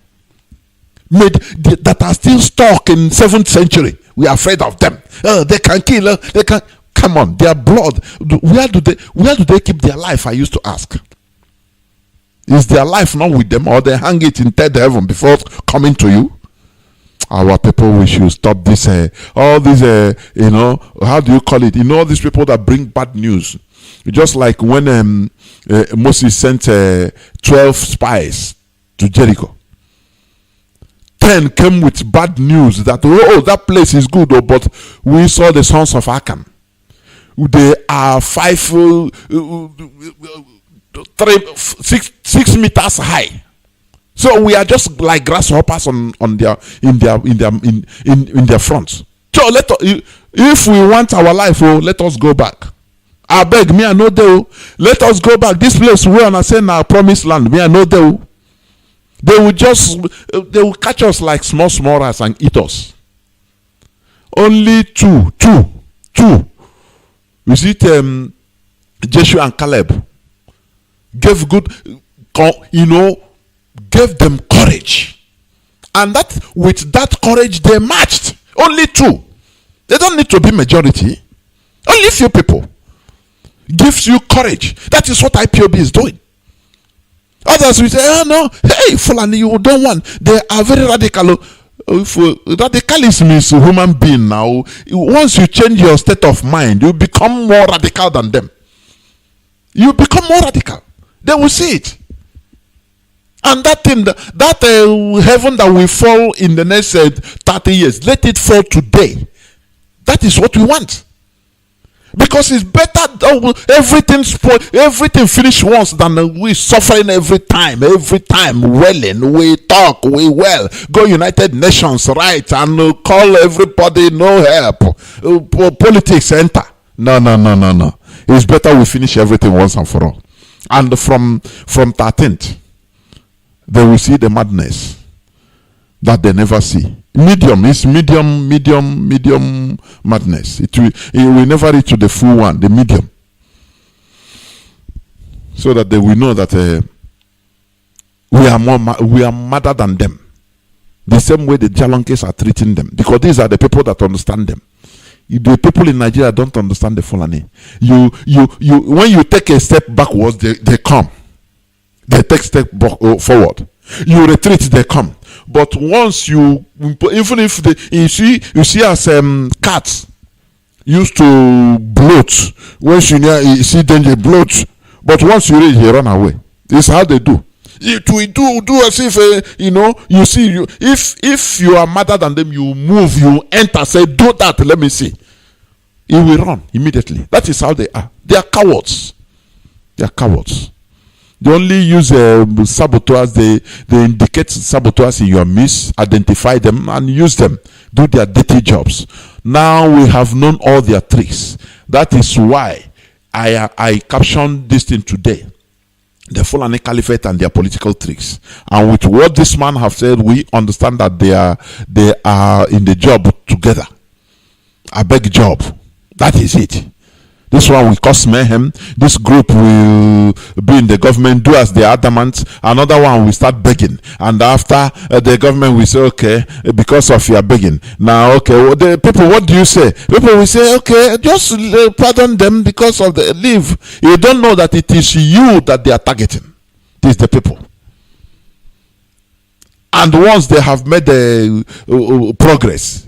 That are still stuck in 7th century. We are afraid of them. They can kill. They can come on. Their blood. Where do they keep their life? I used to ask. Is their life not with them, or they hang it in third heaven before coming to you? Our people, we should stop this. All these, how do you call it? All these people that bring bad news. Just like when Moses sent 12 spies to Jericho. 10 came with bad news that that place is good, but we saw the sons of Achan. They are 6 meters high. So we are just like grasshoppers in their front. So if we want our life, let us go back. I beg me, I know they. Let us go back. This place we are saying our promised land. Me, I know they. They will catch us like small rats and eat us. Only two. You see, Joshua and Caleb gave gave them courage, and with that courage they marched. Only 2. They don't need to be majority. Only few people gives you courage. That is what IPOB is doing. Others will say, oh no, hey, Fulani, you don't want. They are very radical. Radicalism is a human being now. Once you change your state of mind, you become more radical than them. You become more radical. They will see it. And that thing, heaven that will fall in the next 30 years, let it fall today. That is what we want. Because it's better everything finish once than we suffering every time welling. We talk, we well, go United Nations, right, and call everybody, no help. Politics enter. No. It's better we finish everything once and for all. And from 13th, they will see the madness that they never see. Medium madness. It will never reach to the full one, the medium. So that they will know that we are madder than them. The same way the Jalankes are treating them, because these are the people that understand them. The people in Nigeria don't understand the Fulani. You when you take a step backwards, they come. They take step forward. You retreat, they come. But once even if you see as cats used to bloat. Once you see danger, bloat. But once you reach, they run away. This is how they do. It will do as if you see if you are madder than them, you move, you enter, say do that, let me see. He will run immediately. That is how they are. They are cowards. They only use saboteurs. They indicate saboteurs in your midst, identify them and use them, do their dirty jobs. Now we have known all their tricks. That is why I captioned this thing today, the Fulani Caliphate and their political tricks. And with what this man have said, we understand that they are in the job together. A big job. That is it. This one will cause mayhem. This group will be in the government, do as they are adamant. Another one will start begging. And after the government will say, okay, because of your begging. Now, okay, the people, what do you say? People will say, okay, just pardon them because of the leave. You don't know that it is you that they are targeting. It is the people. And once they have made progress,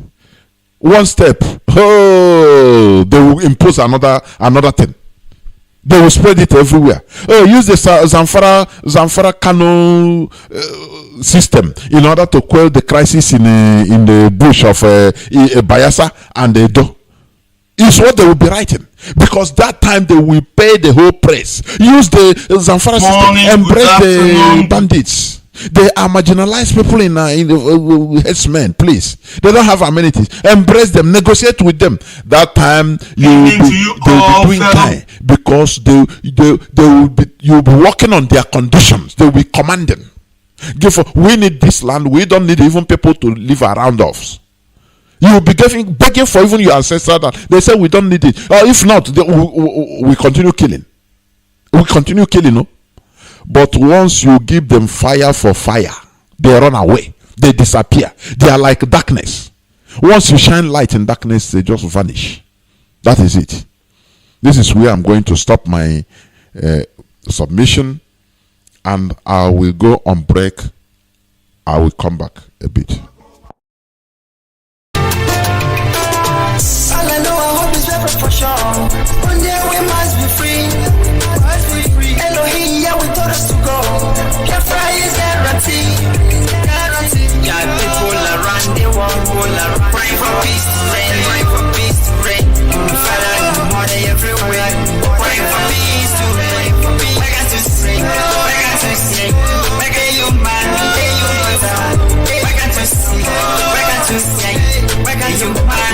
one step, they will impose another thing. They will spread it everywhere. Use the Zamfara Kano system in order to quell the crisis in the bush of Bayelsa and Edo. Is what they will be writing, because that time they will pay the whole price. Use the Zamfara system, embrace the bandits. They are marginalized people in herdsmen, please. They don't have amenities. Embrace them, negotiate with them. That time they will be doing time, because you'll be working on their conditions. They will be commanding. We need this land. We don't need even people to live around us. You will be begging for even your ancestors. They say we don't need it. If not, we continue killing. No? But once you give them fire for fire, they run away. They disappear. They are like darkness. Once you shine light in darkness, they just vanish. That is it. This is where I'm going to stop my submission, and I will go on break. I will come back a bit. All I know, I hope is for sure. One day we must be free. Elohim, yeah, we told us to go. Biafra is guarantee. Yeah, people around the world praying for peace to reign, praying for peace to reign. Father, mother everywhere, praying for peace to reign. I got to sing, like a human, I got to sing, like a human,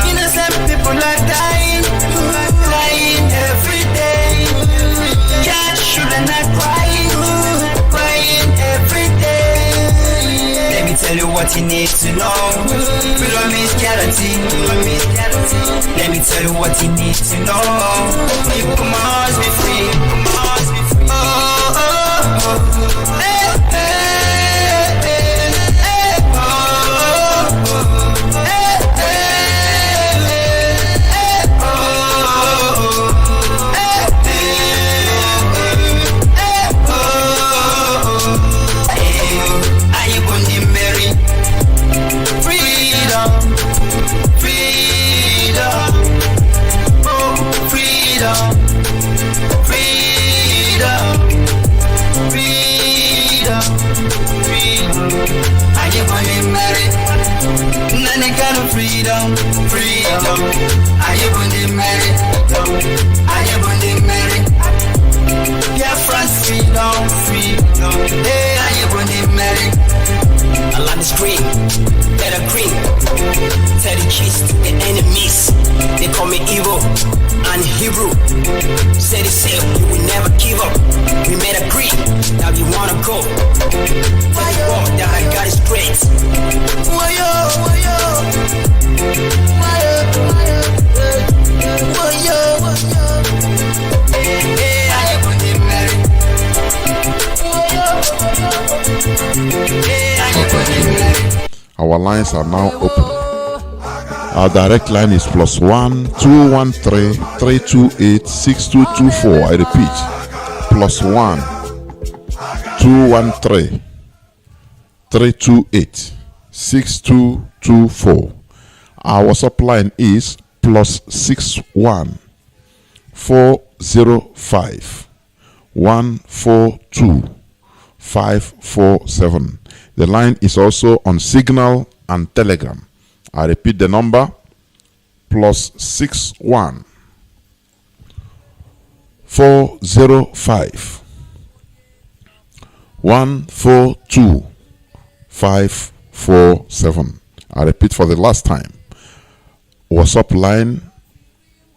innocent people are dying every day. God shouldn't not crying every day. Let me tell you what you need to know. Freedom is guaranteed. Let me tell you what you need to know. You must be free. freedom. Hey, how you gonna marry? I like the scream, better green. Tell the kiss to the enemies. They call me evil and Hebrew. Say the same, you will never give up. We made a agree, now you wanna go. Tell the world that I got it straight. Wayo, wayo, wayo, wayo, wayo. Hey, how you gonna marry? Hey, how you gonna marry? Our lines are now open. Our direct line is +1 213 328 6224. I repeat, +1 213 328 6224. Our WhatsApp line is +61 405 142 547. The line is also on Signal and Telegram. I repeat the number, +61 405 142 547. I repeat for the last time. WhatsApp line,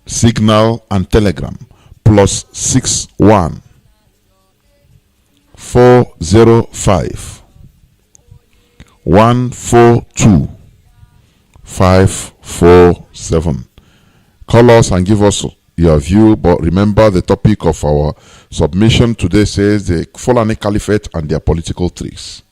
Signal and Telegram, +61 405 142 547. Call us and give us your view, but remember the topic of our submission today says the Fulani Caliphate and their political tricks.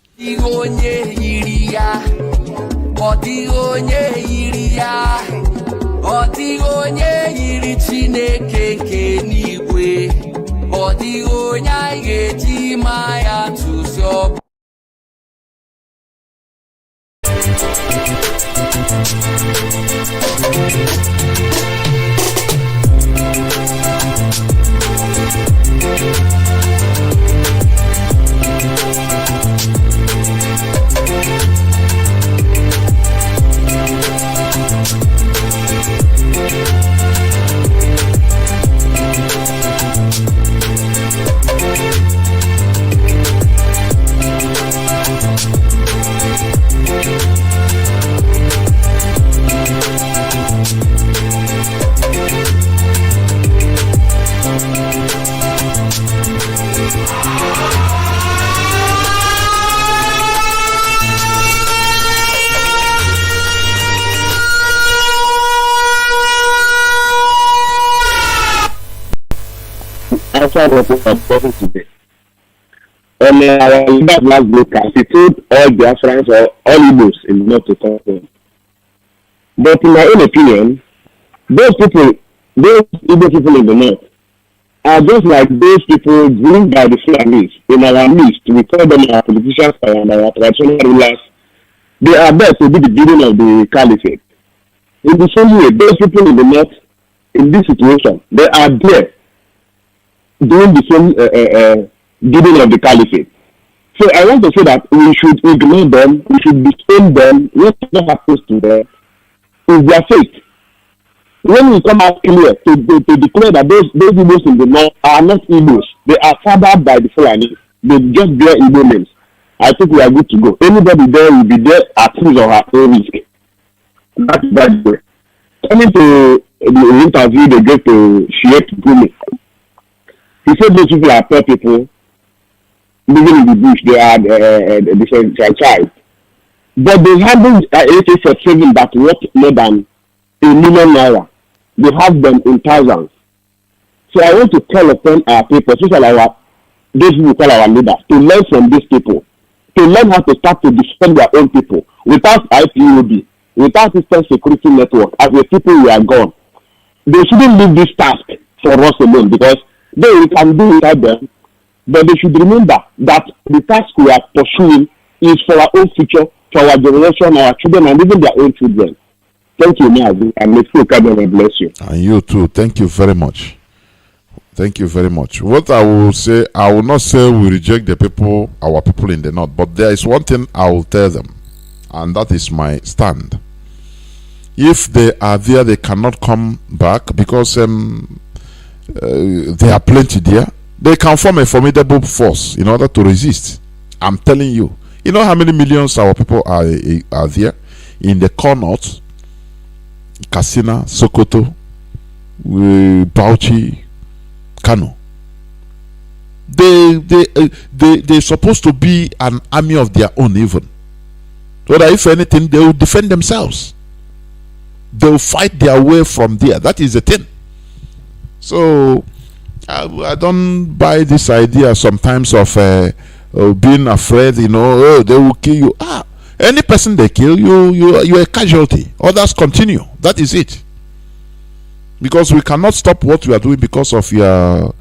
Today. On our leader last broadcast, he told all Biafrans or all Igbos in the north to come home. But in my own opinion, those Igbo people in the north are just like those people ruled by the Fulanis in our midst. We call them our politicians and our traditional rulers. They are there to be the beginning of the caliphate. In the same way, those people in the north, in this situation, they are there doing the same giving of the caliphate. So I want to say that we should ignore them, we should disown them. Whatever happens to them is their fate. When we come out clear to declare that those Igbos in the north are not Igbos, they are fathered by the Fulani, they just bear Igbo names, I think we are good to go. Anybody there will be there at his or her own risk. That's that way. Coming to the interview they gave to Sheikh Gumi, he said those people are poor people living in the bush. They are disenfranchised. But they haven't AK-47 that worth more than $1 million. They have them in thousands. So I want to call upon our people, especially those who call our leaders, to learn from these people, to learn how to start to defend their own people without IPOB, without Eastern Security Network. As a people, we are gone. They shouldn't leave this task for us alone, because we can do without them, but they should remember that the task we are pursuing is for our own future, for our generation, our children, and even their own children. Thank you, Mazi, and may God bless you. And you too. Thank you very much. Thank you very much. What I will say, I will not say we reject the people, our people in the north, but there is one thing I will tell them, and that is my stand. If they are there, they cannot come back because there are plenty there. they can form a formidable force in order to resist. I'm telling you. You know how many millions our people are there in the core north, Katsina, Sokoto, Bauchi, Kano. They're supposed to be an army of their own, even. So that if anything, they will defend themselves. They will fight their way from there. That is the thing. So I don't buy this idea sometimes of being afraid. You know, oh, they will kill you. Any person they kill, you're a casualty. Others continue. That is it. Because we cannot stop what we are doing because of your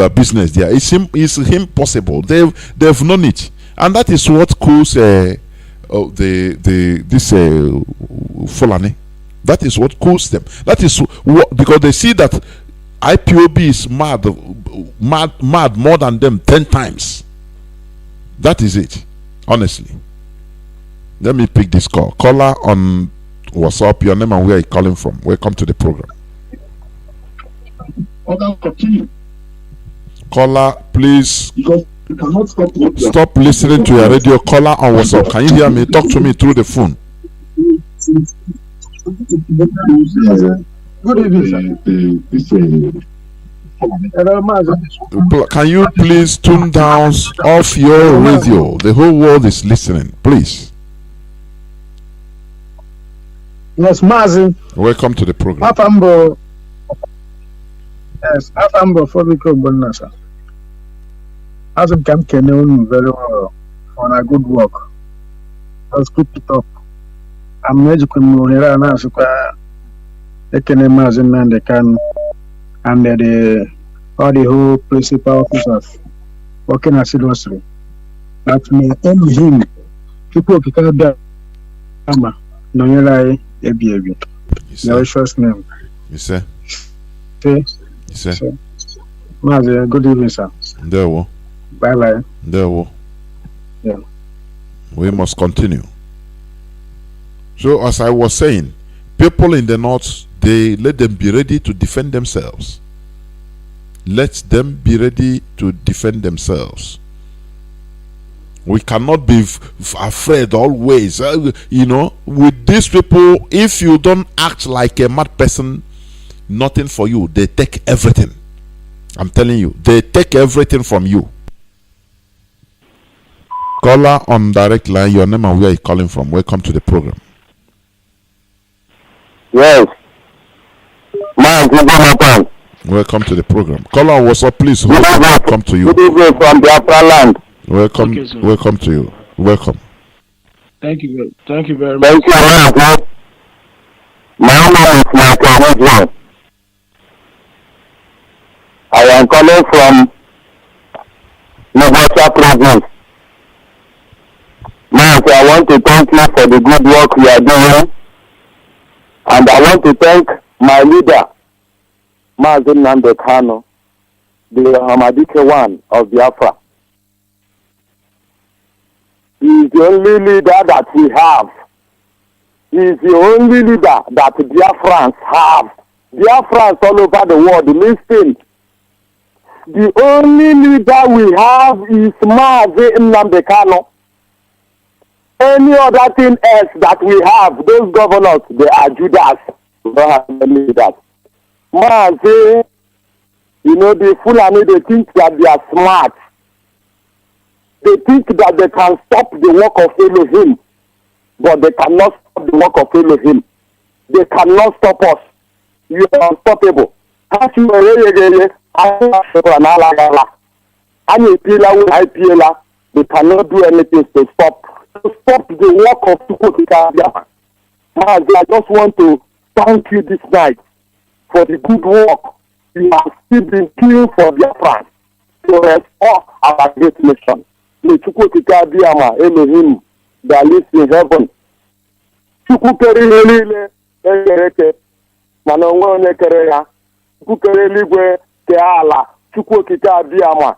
business there. It's impossible. They've known it, and that is what causes this Fulani. That is what causes them. That is what, because they see that IPOB is mad more than them 10 times. That is it. Honestly. Let me pick this call. Caller on WhatsApp, your name and where you calling from. Welcome to the program. Caller, please stop listening to your radio. Caller on WhatsApp. Can you hear me? Talk to me through the phone. Good evening, sir. Can you please tune down off your radio? The whole world is listening. Please. Yes, Mazi. Welcome to the program. Afambo. Yes, Afambo for the Bonasa. As a camp can very well on a good work. Let's keep it up. I'm educating here and as they can imagine and they can under all the whole principal officers working as seriously. That may only him. People can be no lie a no trust name. You say? You say? Mazi, good evening, sir. There we Bye bye. There we Yeah. We must continue. So as I was saying, people in the north, they let them be ready to defend themselves. Let them be ready to defend themselves. We cannot be afraid always. You know, with these people, if you don't act like a mad person, nothing for you. They take everything. I'm telling you, they take everything from you. Caller on direct line, your name and where you calling from. Welcome to the program. Yes. Johnathan. Welcome to the program. Caller, what's up? Please, welcome to you. Good evening from Biafra land. Welcome, okay, welcome to you. Welcome. Thank you very much. Thank you, Mazi. My name is Johnathan. I am calling from Nebraska province. Mazi, I want to thank you for the good work you are doing. And I want to thank my leader, Mazi Johnathan, the Hamadike one of Biafra. He is the only leader that we have. He is the only leader that Biafrans have. Biafrans all over the world listen. The only leader we have is Mazi Johnathan. Any other thing else that we have, those governors, they are Judas. We don't have any leaders. Mazi, you know, the Fulani, they think that they are smart. They think that they can stop the work of Elohim, but they cannot stop the work of Elohim. They cannot stop us. You are unstoppable. They cannot do anything to stop the work of Biafra. I just want to thank you this night for the good work you have still been doing for Biafra to restore our great nation. May Chukwuka Biama Elohim that lives in heaven. Chukwukere Lele Ekereke Manongo Nekereya Chukwukere Ligwe Keala Chukwuka Biama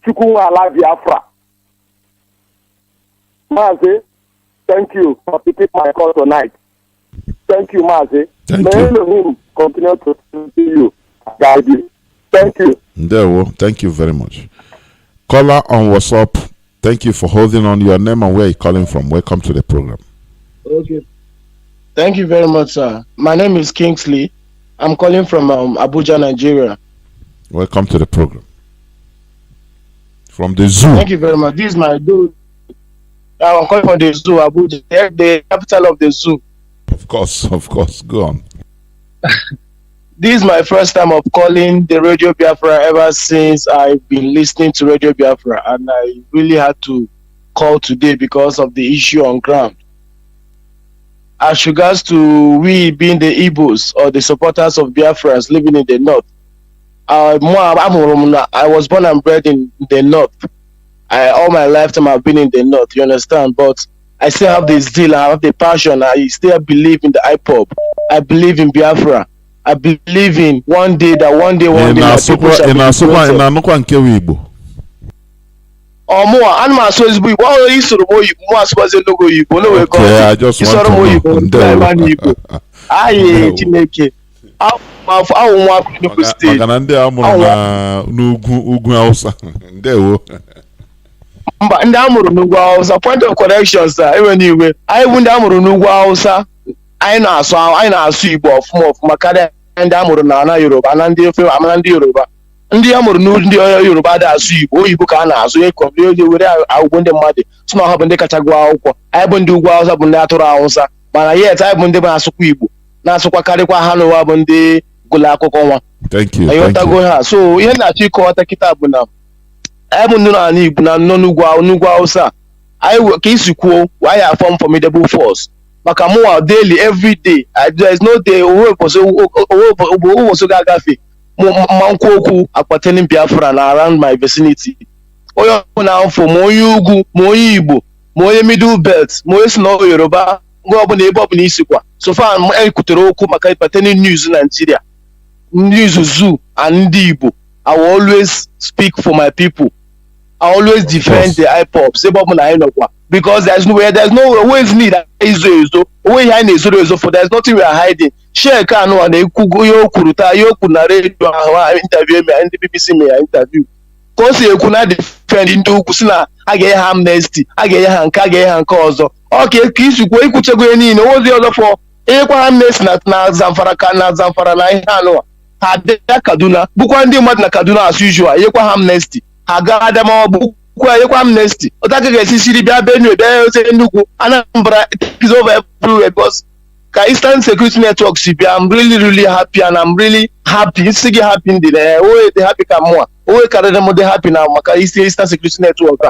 Chukwuala Biafra. Mazi, thank you for picking my call tonight. Thank you, Mazi. Thank May you. Elohim continue to see you, guide you. Thank you. Thank you very much. Caller on WhatsApp, thank you for holding on. Your name and where you're calling from. Welcome to the program. Okay. Thank you very much, sir. My name is Kingsley. I'm calling from Abuja, Nigeria. Welcome to the program. From the zoo. Thank you very much. This is my dude. I'm calling from the zoo, Abuja, the capital of the zoo. Of course. Go on. This is my first time of calling the Radio Biafra ever since I've been listening to Radio Biafra, and I really had to call today because of the issue on ground. As regards to we being the Igbos or the supporters of Biafras living in the north, I was born and bred in the north. All my lifetime I've been in the north, you understand? But I still have the zeal, I have the passion, I still believe in the Ipob. I believe in Biafra. I believe in one day my people shall be liberated. More animal so is Igbo. Why you sort of Igbo? More suppose no go Igbo. No way come. I just want to know. Aye, Chineke. Awu nwa Enugu State. Maka ndị amụrụ na n'ugwu Hausa. Ndewo. Mba, ndị amụrụ n'ugwu Hausa. Point of correction, sir. Ewe n'iwe. Anyị bụ ndị amụrụ n'ugwu Hausa. Anyị na-asụ Igbo ọfụma karịa ndị amụrụ na Yoruba na ndị ofe amana ndị Yoruba. Ndị a mụrụ n'ndị Yoruba dị asụ Igbo, oyibo ka a na-asụ onye were akwụkwọ ndị mmadụ sị na ọha bụ ndị kacha gụọ akwụkwọ. Anyị bụ ndị ugwu Hausa bụ ndị atụrụ Hausa, mana yet anyị bụ ndị na-asụkwa Igbo na-asụkwa karịkwa ha n'ụwa bụ ndị gụlụ akụkọ nwa. Ayọtago ha. So ihe na-achọ ịkọwata kịta bụ na anyị bụ ndị n'ala Igbo na nọ n'ugwu Hausa. Anyị ka isi kwuo why I form formidable force. Maka mụnwa daily every day there is no day owo ụbọchị ga-agafe mankwụ okwu akpateni Biafra na around my vicinity. Onye ọbụla afọ ma onye ugwu ma onye Igbo ma onye middle belt ma onye si na Yoruba mgbe ọbụla ebe ọbụla isikwa. So far ekwutere okwu maka akpateni news Nigeria, news zoo and ndị Igbo. I will always speak for my people. I always defend the Ipob ebe ọbụla anyị nọkwa, because there's no always need ezo onwe anyị na-ezoro for there's nothing we are hiding. Sheikh anụwa na-ekwugo ihe o kwuru taa, ihe o kwuru na redio ahụ interview eme ndị BBC mee ya interview ka o si ekwu na defend ndị ukwu si na a ga-enye ha amnesty, a ga-enye ha nke, a ga-enye ha nke ọzọ. Ọka ka isikwa ikwuchego ihe niile ozi ọzọ fọ enyekwa ha amnesty na Zamfara na ihe anụwa ha dịa Kaduna bụkwa ndị mmadụ na Kaduna as usual enyekwa ha amnesty, ha gaa Adamawa bụkwa enyekwa amnesty. Ụta ka ga-esi siri bịa Benue bịa ote Enugu, Anambra is over everywhere because ka Eastern Security Network si bịa. I'm really happy and I'm really happy. Isi gị happy ndị dị happy ka mụa owe karịrị m dị happy na maka Eastern Security Network.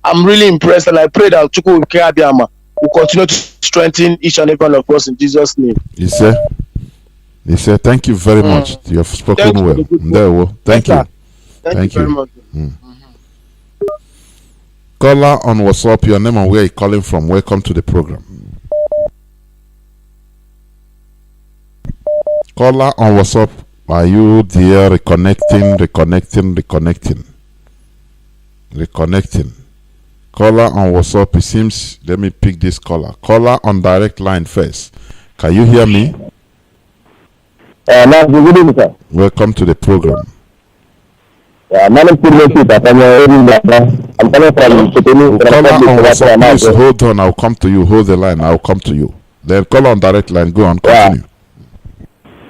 I'm really impressed and I pray that Chukwu nke Abịama will continue to strengthen each and every one of us in Jesus' name. He said, thank you very much. You have spoken well. Thank you. Thank you very much. Caller on WhatsApp, your name and where you're calling from. Welcome to the program. Caller on WhatsApp, are you there? Reconnecting. Caller on WhatsApp, it seems. Let me pick this caller. Caller on direct line first. Can you hear me? Good evening, sir. Welcome to the program. My name is I'm calling from Caller on WhatsApp, please hold on. I'll come to you. Hold the line. I'll come to you. Then call on direct line. Go on. Continue.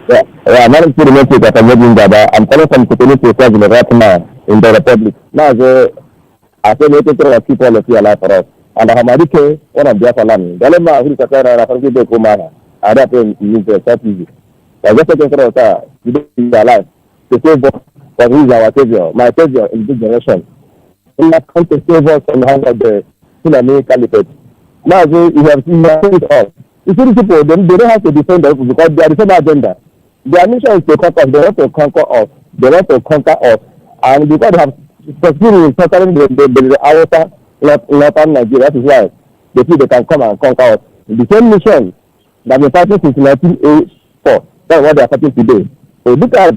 My name is I'm calling from Chinedu right now in the Republic. Now, I say we to keep all of you alive for us. And I'm one of Biafra land. The lema who is a cara from the Kumana. I don't use the strategy. I just taking care of that. You don't be alive. To save us, for who is our savior, my savior in this generation. He has come to save us from the hand of the Fulani Caliphate. Now, you have seen us. You see, these people, they don't have to defend us because they are the same agenda. Their mission is to conquer. They want to conquer us. And because they have succeeded in conquering the outer northern Nigeria, that is why they feel they can come and conquer us. The same mission that been fighting since 1984. That's what they are fighting today. So look at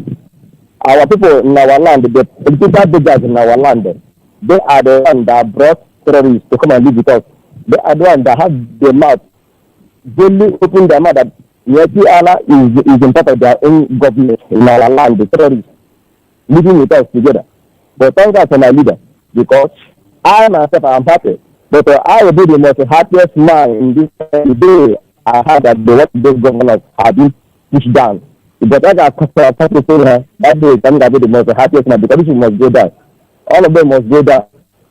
our people in our land, the political beggars in our land. They are the ones that brought terrorists to come and live with us. They are the ones that have the mouth, boldly open their mouth that Allah is in part of their own government in our land, the terrorists. living with us together. But thank God for my leader, because I myself am happy. But I will be the most happiest man in this day. I heard that the what those governors have been pushed down. But I got to say her that day, I'm gonna be the most happiest man because this must go down. All of them must go down.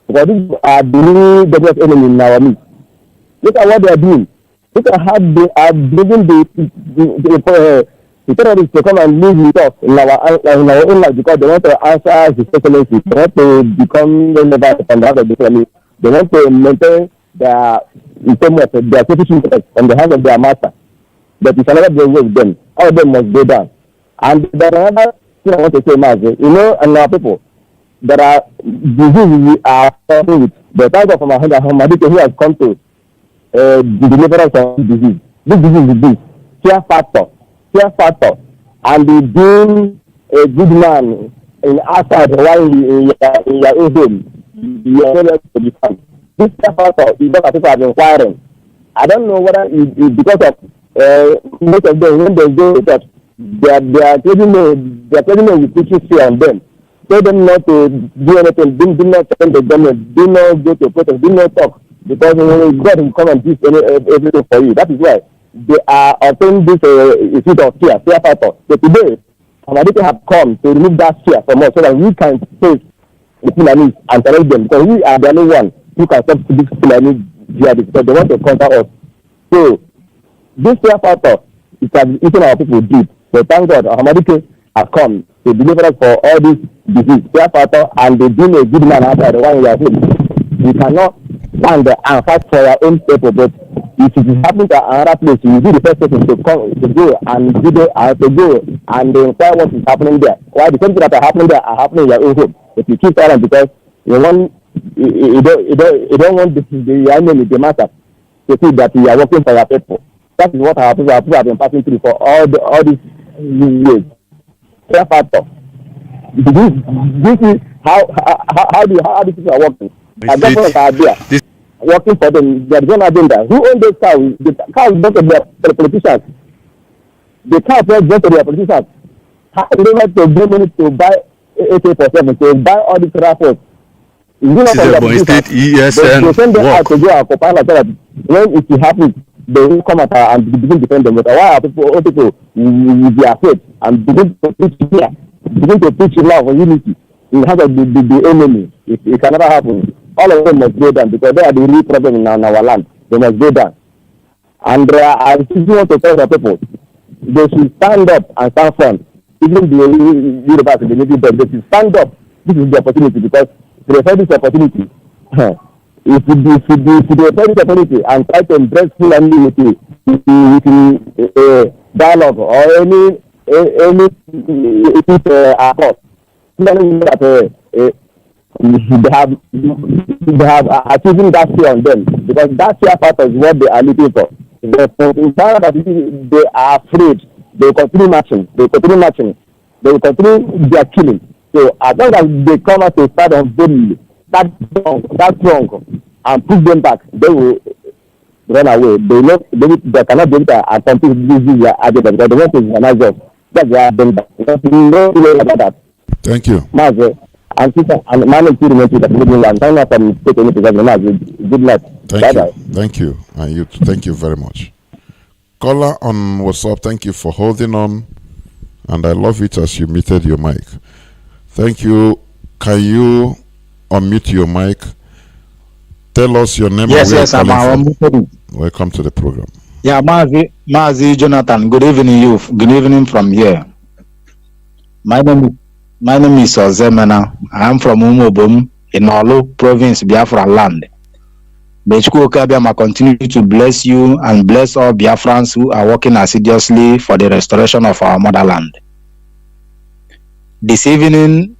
Because these are the new biggest enemy in our midst. Look at what they are doing. Look at how they are bringing the terrorists to come and live with us in our own life because they want to answer His Excellency. They want to become relevant from the heart of the family. They want to maintain their sufficient on the hand of their master. But it's another way with them. All of them must go down. And there's another thing I want to say, Mazi. You know, and our people, there are diseases we are suffering with. The tiger from Hamadike who has come to deliver us from this disease. This disease is this. Fear factor. And being a good man in outside while in your own home, you are able to be fine. This fear factor is what people have been inquiring. I don't know whether it's because of most of them when they go to church, they are telling me we put fear on them. Tell them not to do anything, do not send the government, do not go to protest, do not talk. Because God will come and do everything for you. That is why they are obtaining this issue of fear factor. So today, Hamadike have come to remove that fear from us so that we can face the Fulani and challenge them. Because we are the only one who can stop this Fulani jihadists because they want to counter us. So, this fear factor is eating our people deep. So thank God, Hamadike have come to deliver us for all this disease, fear factor, and they bring a good man outside the one in your home. You cannot stand there and fight for your own people, but if it is happening to another place, you will be the first person to come to go and inquire what is happening there. Why the things that are happening there are happening in your own home. If you keep silent because you don't want the enemy, the master, to see that you are working for your people. That is what our people have been passing through for all these years. Fear factor. This is how these people are working. The government are there working for them. They are the agenda. Who owns those cows? The cows belong to the politicians. The cows belong to their politicians. How do they have to give money to buy AK-47 to buy all these rifles? They send them out to go and compile so that when it happens, they will come at her and begin to defend them. But why are people will be afraid and begin to preach love and unity in the hands of the enemy? It can never happen. All of them must go down because they are the real problem in our land. They must go down. And I just want to tell the people, they should stand up and stand firm. Even the university, the Navy, they should stand up. This is the opportunity because they have this opportunity. If you have this opportunity and try to embrace full unity with dialogue or any across, they have achieving that fear on them because that fear factor is what they are looking for. They are afraid. They will continue marching. They will continue their killing. So as long as they come out to start on boldly, that strong, and push them back, they will run away. They cannot be able to accomplish this agenda because they want to organize us. That's their agenda. No way about that. Thank you. Mazi, and manage to remain that good and thank you for taking it because good night. Thank you. And you thank you very much. Caller on WhatsApp, thank you for holding on. And I love it as you muted your mic. Thank you. Can you unmute your mic? Tell us your name. Yes, I'm unmuted. Welcome to the program. Yeah, Mazi, Johnathan. Good evening, you. Good evening from here. My name is Ozemena. I'm from Umobom in Olu province, Biafra land. Bechku Okabiama continue to bless you and bless all Biafrans who are working assiduously for the restoration of our motherland. This evening,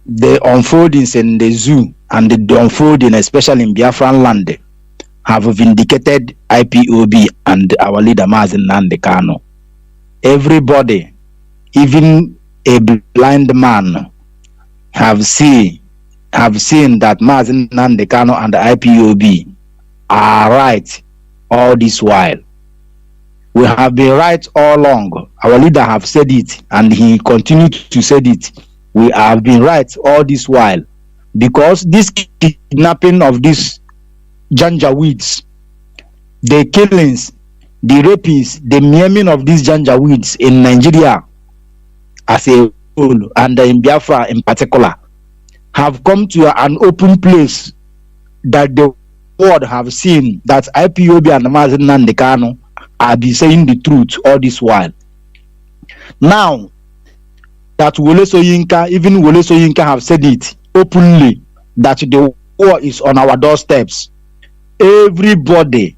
the unfoldings in the zoo and the unfolding, especially in Biafran land, have vindicated IPOB and our leader Mazi Nnamdi Kanu. Everybody, even a blind man, have seen that Mazi Nnamdi Kanu and the IPOB are right all this while. We have been right all along. Our leader have said it and he continued to say it we have been right all this while, because this kidnapping of these Janjaweeds, the killings, the rapists, the maiming of these Janjaweeds in Nigeria as a whole, and in Biafra in particular, have come to an open place that the world have seen that IPOB and Mazi Nnamdi Kanu are be saying the truth all this while. Now that Wole Soyinka, even Wole Soyinka have said it openly that the war is on our doorsteps, everybody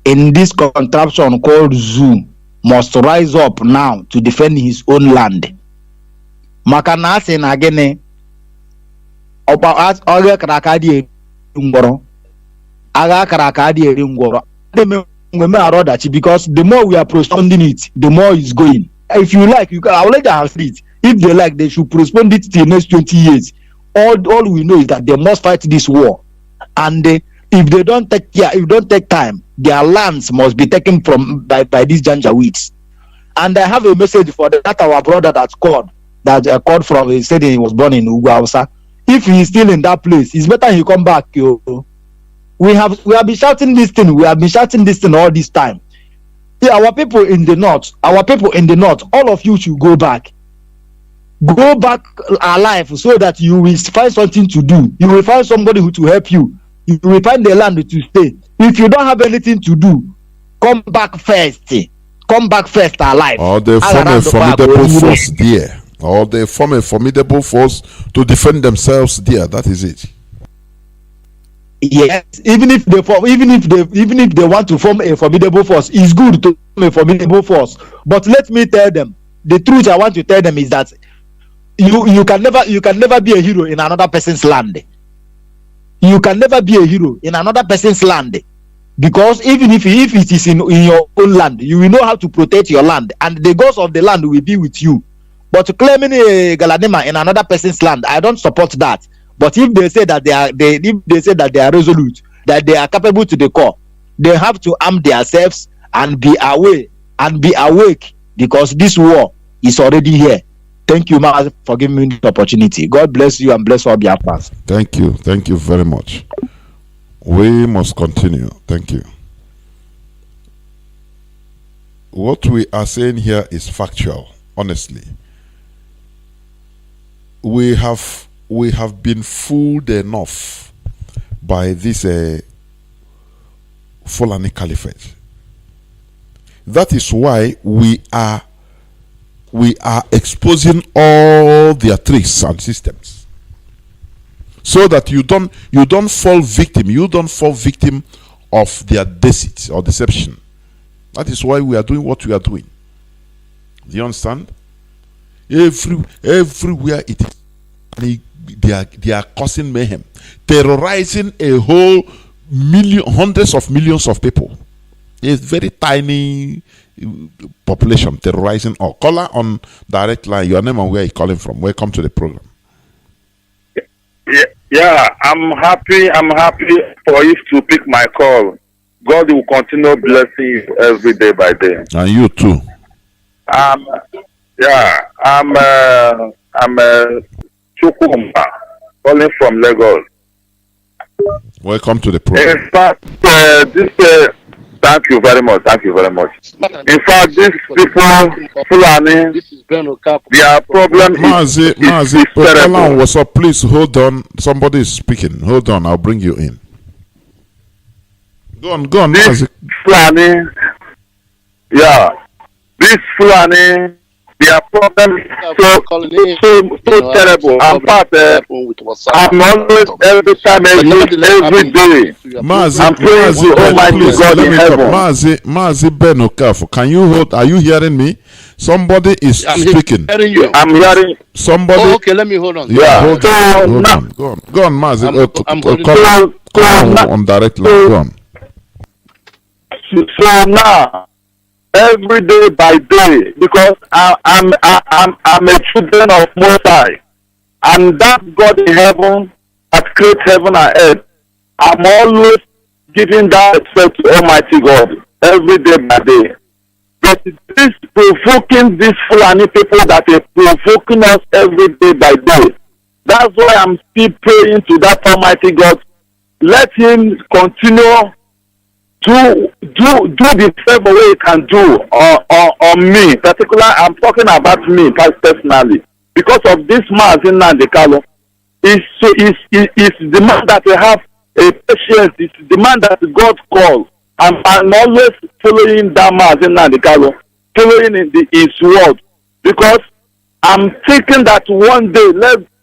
in this contraption called zoo must rise up now to defend his own land. Makana say na gene opa oge karakadi ngoro aga karakadi eri ngoro because the more we are postponing it, the more it's going. If you like, you can already have it. If they like, they should postpone it till next 20 years. All we know is that they must fight this war, and if they don't take care, if don't take time, their lands must be taken from by these Janjaweeds. And I have a message for that our brother that called from. He said he was born in Ugwausa. If he is still in that place, it's better he come back. Yo. We have been shouting this thing. We have been shouting this thing all this time. Yeah, our people in the north, all of you should go back. Go back alive so that you will find something to do. You will find somebody who to help you. You will find the land to stay. If you don't have anything to do, come back first. Come back first alive. Or they form a formidable force there. Or they form a formidable force to defend themselves there. That is it. Yes, even if they want to form a formidable force, it's good to form a formidable force. But let me tell them, the truth I want to tell them is that you can never be a hero in another person's land. You can never be a hero in another person's land, because even if it is in your own land, you will know how to protect your land, and the gods of the land will be with you. But claiming a Galadima in another person's land, I don't support that. But if they say that they are resolute, that they are capable to the core, they have to arm themselves and be awake, because this war is already here. Thank you, Mazi, for giving me the opportunity. God bless you and bless all Biafrans. Thank you very much. We must continue. Thank you. What we are saying here is factual, honestly. We have been fooled enough by this Fulani Caliphate. That is why we are exposing all their tricks and systems, so that you don't fall victim of their deceit or deception. That is why we are doing what we are doing. Do you understand? Everywhere it is, they are causing mayhem, terrorizing a whole hundreds of millions of people. A very tiny population terrorizing all. Caller on direct line, your name and where you're calling from. Welcome to the program. Yeah, I'm happy for you to pick my call. God will continue blessing you every day by day. And you too. I'm Chukwuma, calling from Lagos. Welcome to the program. In fact, thank you very much. In fact, these people, Fulani, their problem Mazi, is terrible. What's up? Please hold on. Somebody is speaking. Hold on. I'll bring you in. Go on, Mazi. Fulani, this Fulani, their problem is so terrible. I'm always, every time, every day. Mazi, I'm praying to Almighty God in heaven. Mazi Ben Okafor, can you hold? Are you hearing me? Somebody is speaking. I'm hearing somebody. Oh, okay, let me hold on. Yeah, hold on. Go on, Mazi. Call on direct line. Go on. So now, every day by day, because I'm a children of Most High, and that God in heaven that creates heaven and earth, I'm always giving that respect to Almighty God every day by day. But this provoking these Fulani people that are provoking us every day by day. That's why I'm still praying to that Almighty God. Let Him continue to do the favor way He can do on me. Particularly, I'm talking about me personally. Because of this Mazi Nandekalo, it's the man that we have a patience. It's the man that God calls. I'm always following that Mazi Nandekalo, following in his word. Because I'm thinking that one day,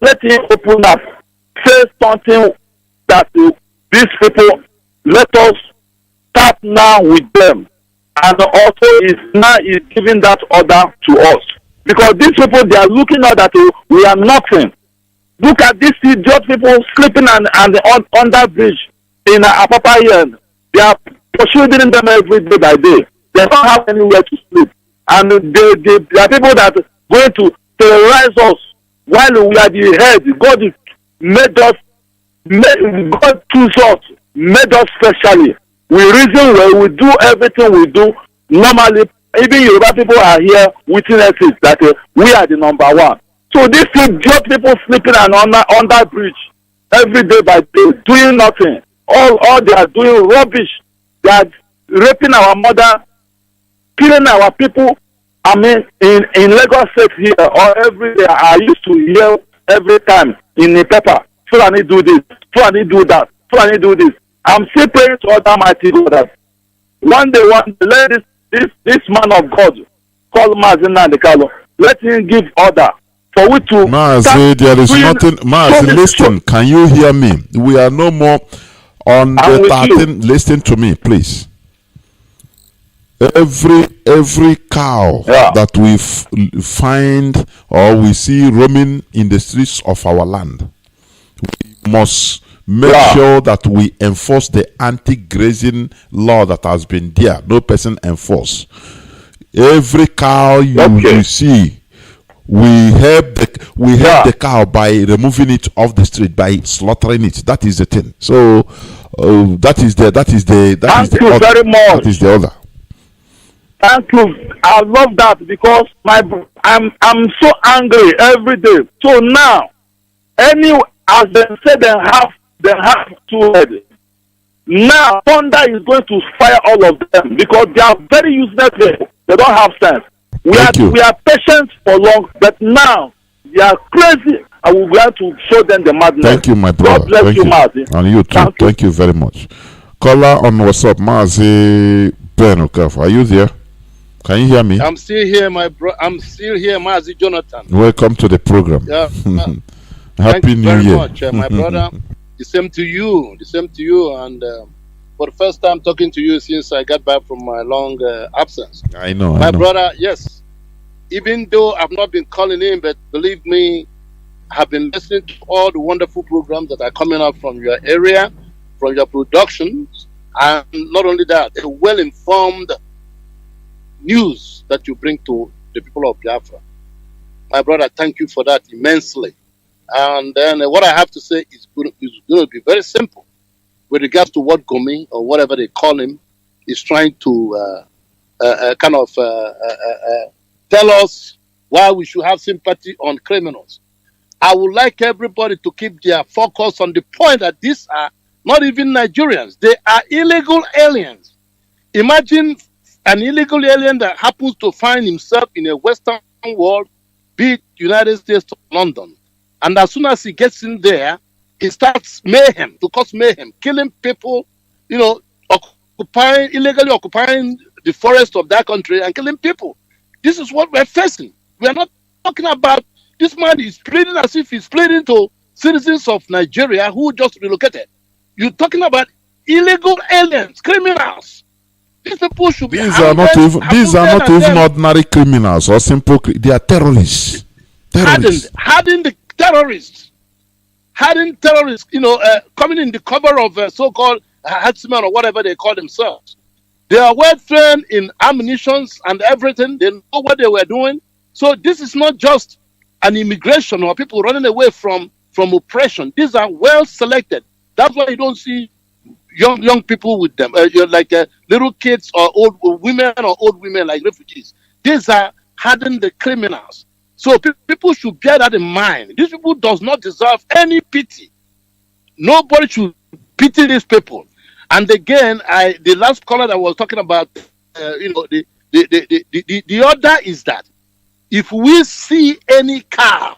let him open up, say something that these people, let us start now with them. And also is giving that order to us. Because these people, they are looking at that we are nothing. Look at these idiot people sleeping on that bridge in Apapa here. They are pursuing them every day by day. They don't have anywhere to sleep. And they are people that are going to terrorize us while we are the head. God made us, God chose us, made us specially. We reason well, we do everything we do normally. Even Yoruba people are here witnesses that we are the number one. So these idiot people sleeping on that bridge every day by day, doing nothing. All they are doing rubbish. They are raping our mother, killing our people. I mean, in Lagos State here, or every day, I used to hear every time in the paper, Fulani do this, Fulani do that, Fulani do this. I'm still praying to Almighty God that one day, let this man of God called Mazi Nandekalo, let him give order for we to. Mazi, there is nothing. Mazi, listen, can you hear me? We are no more on the 13. Listen to me, please. Every cow that we find or we see roaming in the streets of our land, we must make sure that we enforce the anti-grazing law that has been there. No person enforce. Every cow you see, we help the cow by removing it off the street, by slaughtering it. That is the thing. So that is the order. Very much. That is the order. Thank you. I love that because I'm so angry every day. So now, as they say, they have two heads. Now thunder is going to fire all of them because they are very useless people. They don't have sense. We are patient for long, but now they are crazy, and we have to show them the madness. Thank you, my brother. God bless Thank you, Mazi. And you too. Thank you very much. Caller on WhatsApp, Mazi Ben Okafor. Are you there? Can you hear me? I'm still here, I'm still here, Mazi Johnathan. Welcome to the program. Yeah. Happy New Year. Thank you very much, my brother. The same to you. And for the first time talking to you since I got back from my long absence. I know. My brother, yes. Even though I've not been calling in, but believe me, I have been listening to all the wonderful programs that are coming up from your area, from your productions, and not only that, a well-informed news that you bring to the people of Biafra. My brother, thank you for that immensely. And then what I have to say is going to be very simple with regards to what Gomi, or whatever they call him, is trying to tell us why we should have sympathy on criminals. I would like everybody to keep their focus on the point that these are not even Nigerians. They are illegal aliens. Imagine an illegal alien that happens to find himself in a Western world, be it United States or London. And as soon as he gets in there, he starts mayhem, to cause mayhem, killing people, illegally occupying the forest of that country and killing people. This is what we're facing. We are not talking about this man is pleading as if he's pleading to citizens of Nigeria who just relocated. You're talking about illegal aliens, criminals. These people should be These are not even ordinary criminals or simple. They are terrorists. Hardened terrorists, coming in the cover of so-called herdsmen or whatever they call themselves. They are well trained in ammunitions and everything. They know what they were doing. So this is not just an immigration or people running away from oppression. These are well selected. That's why you don't see young people with them, like little kids or old women like refugees. These are hardened the criminals. So people should bear that in mind. These people does not deserve any pity. Nobody should pity these people. And again, the last caller that was talking about, the order is that if we see any cow,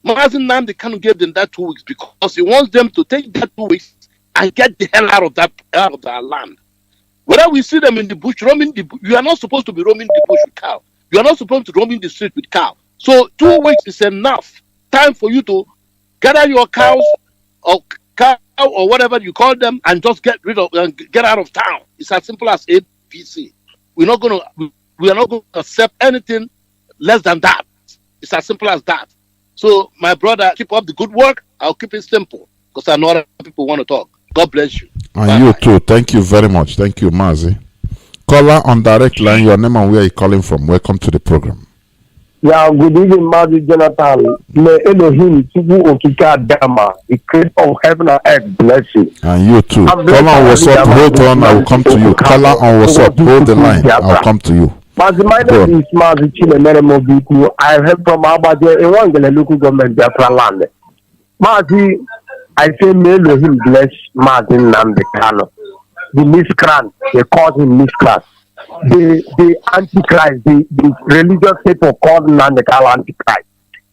Mazi Nnamdi Kanu gave them that 2 weeks because he wants them to take that 2 weeks and get the hell out of that land. Whether we see them in the bush roaming the bush, you are not supposed to be roaming the bush with cow. You are not supposed to roam in the street with cow. So 2 weeks is enough time for you to gather your cows or cow or whatever you call them and just get out of town. It's as simple as APC. We are not going to accept anything less than that. It's as simple as that. So my brother, keep up the good work. I'll keep it simple because I know other people want to talk. God bless you. And Bye. you too. Thank you very much. Thank you, Mazi. Caller on direct line, your name and where you're calling from. Welcome to the program. Yeah, good evening, Mazi Johnathan. May Elohim, Tubu Okika Dama, the creator of heaven and earth, bless you. And you too. Caller on WhatsApp, hold on, I will come to you. Caller on WhatsApp, hold the line, I'll come to you. Mazi, my name is Mazi Chinedu. I heard from Abaje in one local government, Biafra land. Mazi, I say, may Elohim bless Mazi Nnamdi Kanu. The miscreant, they call him miscreant. The Antichrist, the religious people called Nnamdi Kanu Antichrist.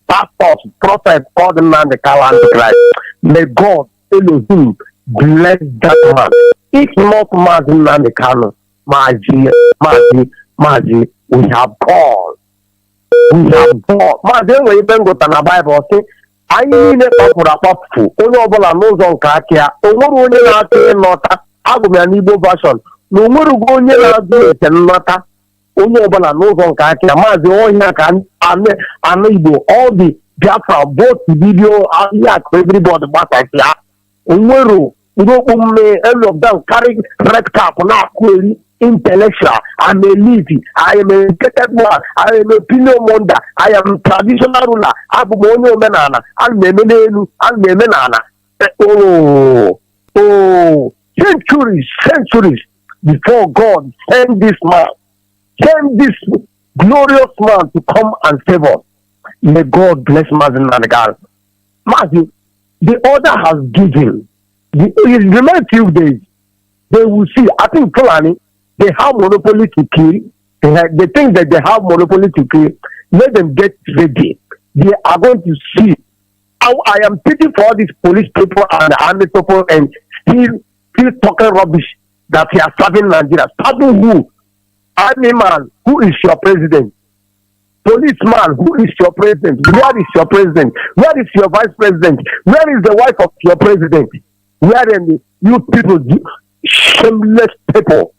Pastors, prophets called Nnamdi Kanu Antichrist. May God, Elohim, bless that man. If not Mazi Nnamdi Kanu, Mazi, we have God. We have God. Mazi, when you go to the Bible, say, anyị niile kpapụrụ akpapụ onye ọbụla n'ụzọ nke aka ya onwere onye na-atụ nnọta agụm ya n'Igbo version na onwerugo onye na-adụ ete nnọta onye ọbụla n'ụzọ nke aka ya Maazị ọhịa ka anụ Igbo all the Biafra both video ihe akụ everybody gbasasị ya onwero ndị okpu mme any of them carry red cap na-akụ eri intellectual. I'm a levy. I am a educated man. I am a opinion wonder. I am traditional ruler. I'm a menana. I'm a menenu. I'm a menana. Oh, centuries before God sent this man, sent this glorious man to come and save us. May God bless Mazi Nnamdi Kanu. Mazi, the order has given. It remains few days. They will see. I think Fulani, they have monopoly to kill. They think that they have monopoly to kill. Let them get ready. They are going to see. I am pity for all these police people and the army people and still talking rubbish that they are serving Nigeria. Serving who? Army man, who is your president? Policeman, who is your president? Where is your president? Where is your vice president? Where is the wife of your president? Where are you people, shameless people?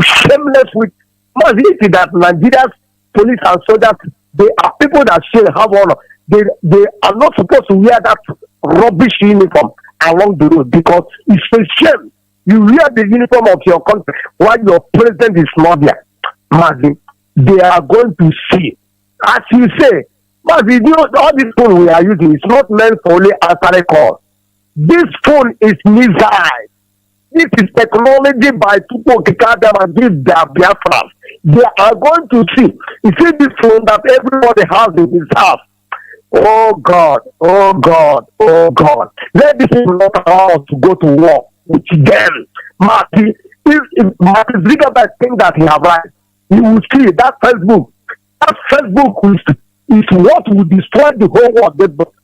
Shameless with Mazi, that Nigeria's police and soldiers, they are people that should have honor. They are not supposed to wear that rubbish uniform along the road because it's a shame. You wear the uniform of your country while your president is not there. Mazi, they are going to see. As you say, Mazi, all this phone we are using is not meant for only answering calls. This phone is missile. This is technology by people and give their Biafra. They are going to see. You see this phone that everybody has in his house. Oh God, oh God, oh God. Let this not allow us to go to war with them. Marty, if Marty Zuckerberg think that he have right, you will see that Facebook. That Facebook is what will destroy the whole world.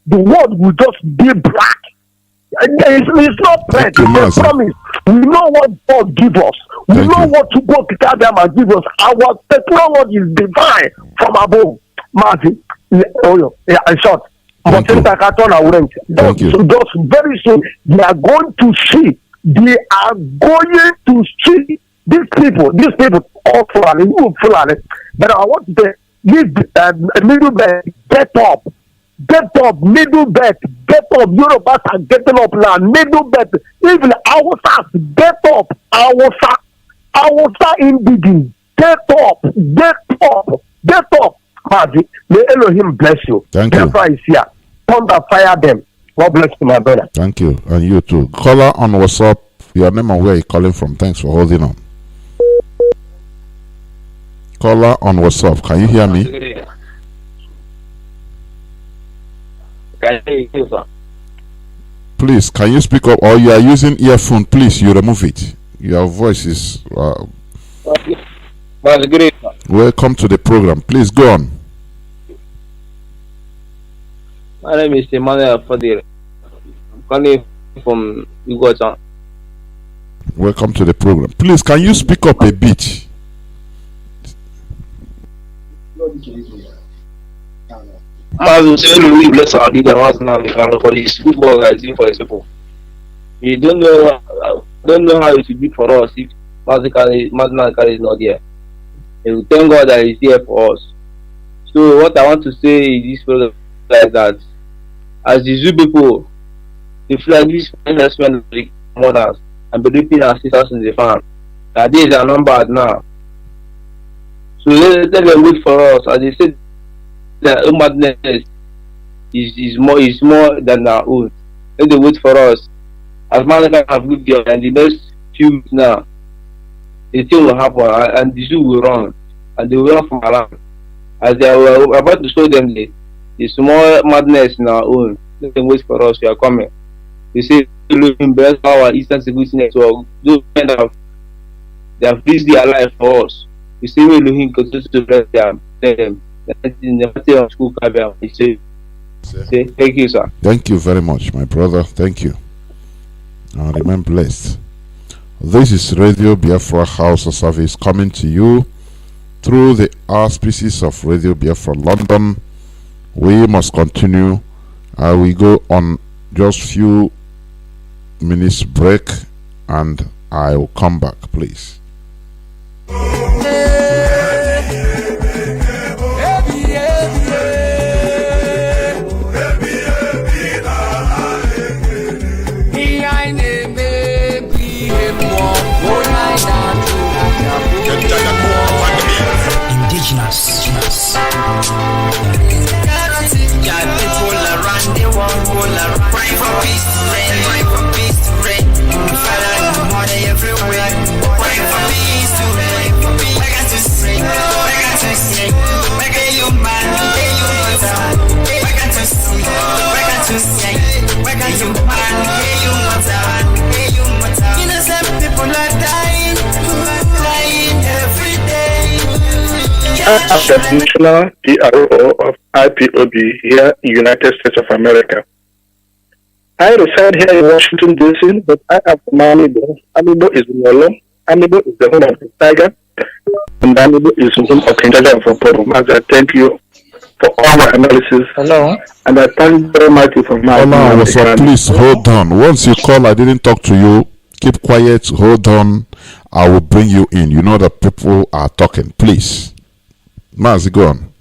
The world will just be black. It's not threat, it's a promise. We know what God gives us. We know what to go to them and give us. Our technology is divine from above. Mazi, in short. But just very soon, they are going to see. They are going to see these people, all Fulani, but I want to say, this middle bed, get up, middle bed, get up. Yorubas are getting up now, middle bed. Even Awusas, get up, Awusa indigenous, get up. Mazi, may Elohim bless you. Thank you. Is here. Thunder fire them. God bless you, my brother. Thank you, and you too. Caller on WhatsApp, Your name and where you're calling from. Thanks for holding on. Caller on WhatsApp. Can you hear me? Can you hear, sir? Please, can you speak up? Or you are using earphone? Please, you remove it. Your voice is. Welcome to the program. Please go on. My name is Emmanuel Fadil. I'm calling from Uganda. Welcome to the program. Please, can you speak up a bit? Mazi, we bless our leader now for this football guys doing for his people. We don't know how it should be for us if Mazi is not there. And we thank God that he's here for us. So what I want to say is this program like that as the Zoo people, they feel like this investment of the mothers and be reaping our sisters in the farm. That days are numbered now. So let them wait for us. As they said, the madness is more than our own. Let them wait for us. As man can have good job and the next few weeks now, the thing will happen and the zoo will run and they will run from around. As they are about to show them the small madness in our own. Let them wait for us. We are coming. They say looking best our Eastern Security Network. Those men they have risked their life for us. We say we're looking continue to bless them. School say thank you, sir. Thank you very much, my brother. Thank you. And remain blessed. This is Radio Biafra House of Service coming to you through the auspices of Radio Biafra London. We must continue. We go on just few minutes break and I will come back, please. Indigenous. People around the world pray for peace to reign, pray for peace to reign. Father, money everywhere. Pray for peace to reign. We got to sing, we got to sing. We got you man, we got you mother. We got to sing, we got to sing. We got you man, we got you mother, we got you mother. Innocent people are dying every day. I'm the national PRO of IPOB here in the United States of America. I reside here in Washington, D.C., but I am from Amibo. Amibo is Molo. Amibo is the home of the tiger. And Amibo is the home of Kinjaja for Poro. I thank you for all my analysis. Hello. And I thank very much for my please hold on. Once you call, I didn't talk to you. Keep quiet. Hold on. I will bring you in. You know that people are talking. Please. Mazi, go on.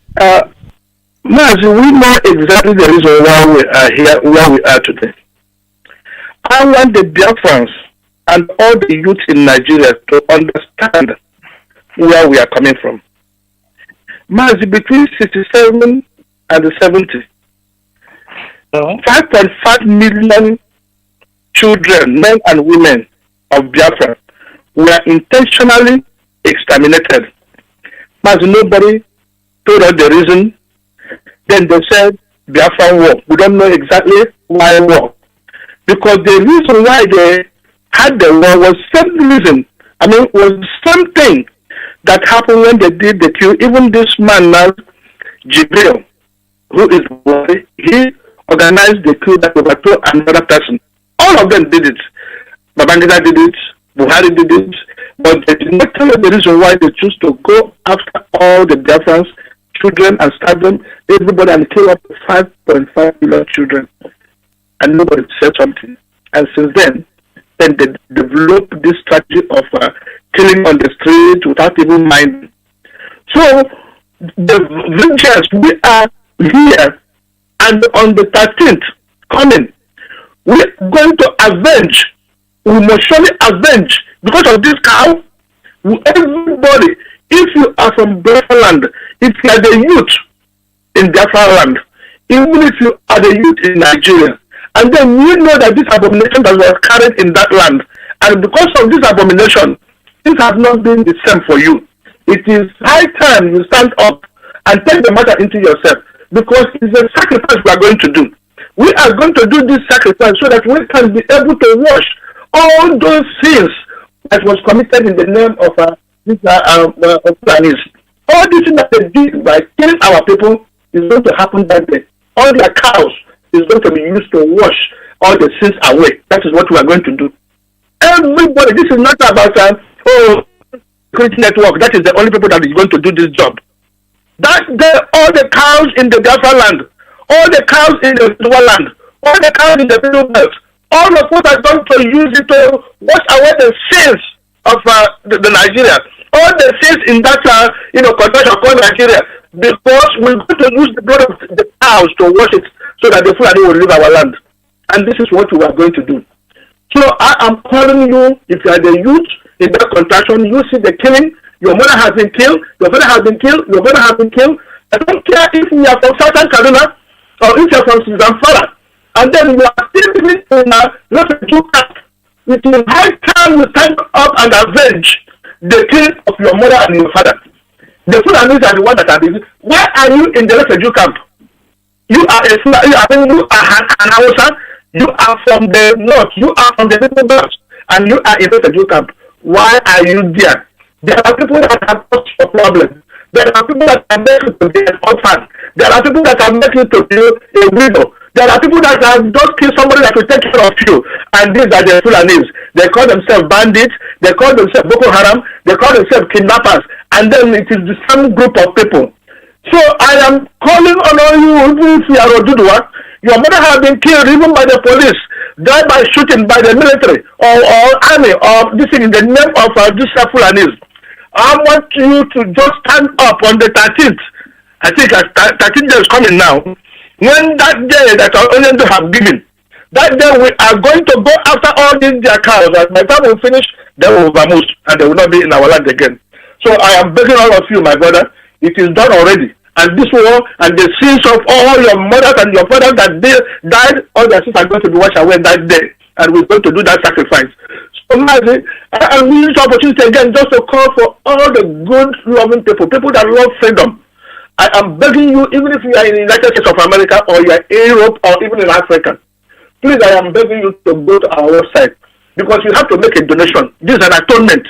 Mazi, we know exactly the reason why we are here, where we are today. I want the Biafrans and all the youth in Nigeria to understand where we are coming from. Mazi, between 67 and 70, 5.5 million children, men and women of Biafra were intentionally exterminated. But nobody told us the reason. Then they said Biafra war. We don't know exactly why war. Because the reason why they had the war was same reason. Was the same thing that happened when they did the coup. Even this man now, Jibril, who is Buhari, he organized the coup that overthrew another person. All of them did it. Babangida did it. Buhari did it. But they did not tell us the reason why they choose to go after all the Biafrans, children, and stab them, everybody, and kill up to 5.5 million children. And nobody said something. And since then they developed this strategy of killing on the street without even minding. So, the vengeance, we are here, and on the 13th coming, we're going to avenge. We must surely avenge. Because of this cow, everybody, if you are from Biafra land, if you are the youth in Biafra land, even if you are the youth in Nigeria, and then you know that this abomination that was carried in that land, And because of this abomination, things have not been the same for you. It is high time you stand up and take the matter into yourself, because it's a sacrifice we are going to do. We are going to do this sacrifice so that we can be able to wash all those sins that was committed in the name of Fulanis. All these things that they did by killing our people is going to happen that day. All their cows is going to be used to wash all the sins away. That is what we are going to do. Everybody, this is not about security network. That is the only people that is going to do this job. That day, all the cows in the Biafra land, all the cows in the Yoruba land, all the cows in the Middle Belt, all of us are going to use it to wash away the sins of the Nigeria. All the sins in that country called Nigeria, because we're going to use the blood of the cows to wash it so that the Fulani will leave our land. And this is what we are going to do. So I am calling you, if you are the youth in that contraction, you see the killing, your mother has been killed, your father has been killed, your brother has been killed. I don't care if you are from Southern Kaduna or if you are from Zamfara, and then you are still living in a refugee camp. It is high time you stand up and avenge the killing of your mother and your father. The Fulanis are the ones that are busy. Why are you in the refugee camp? You are an Hausa. You are from the north. You are from the Middle Belt, and you are in the refugee camp. Why are you there? There are people that have caused a problem. There are people that are making to be an orphan. There are people that are making to be a widow. There are people that have just killed somebody that will take care of you. And these are the Fulanis. They call themselves bandits. They call themselves Boko Haram. They call themselves kidnappers. And then it is the same group of people. So I am calling on all you, if you are Odudua, your mother has been killed even by the police, died by shooting by the military or army or this thing in the name of this Fulanis. I want you to just stand up on the 13th. I think 13th day is coming now. When that day that our onions have given, that day we are going to go after all these their cows. As my time will finish, they will vamoose and they will not be in our land again. So I am begging all of you, my brother, it is done already. And this war and the sins of all your mothers and your fathers that they died, all their sins are going to be washed away that day. And we're going to do that sacrifice. So Mazi, I use this opportunity again just to call for all the good, loving people that love freedom. I am begging you, even if you are in the United States of America or you are in Europe or even in Africa, please, I am begging you to go to our website because you have to make a donation. This is an atonement.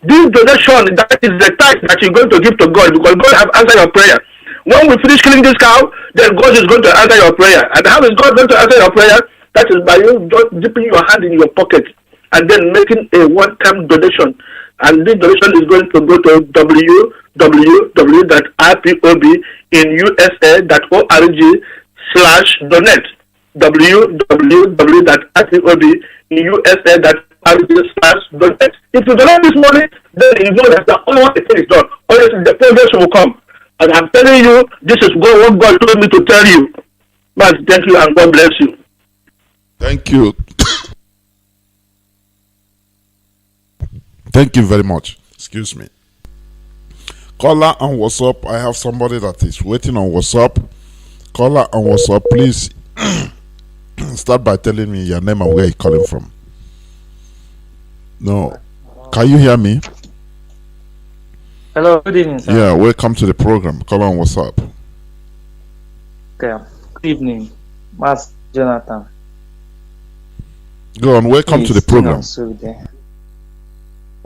This donation, that is the tithe that you're going to give to God because God has answered your prayer. When we finish killing this cow, then God is going to answer your prayer. And how is God going to answer your prayer? That is by you just dipping your hand in your pocket and then making a one-time donation. And this donation is going to go to www.ipobinUSA.org/donate. www.ipobinUSA.org/donate. If you donate this money, then you know that all the thing is done. Honestly, the progress will come. And I'm telling you, this is what God told me to tell you. But thank you and God bless you. Thank you. Thank you very much. Excuse me. Caller on WhatsApp. I have somebody that is waiting on WhatsApp. Caller on WhatsApp, please start by telling me your name and where you're calling from. No. Can you hear me? Hello, good evening, sir. Yeah, welcome to the program. Caller on WhatsApp. Okay, good evening. Mazi Johnathan. Go on, welcome to the program.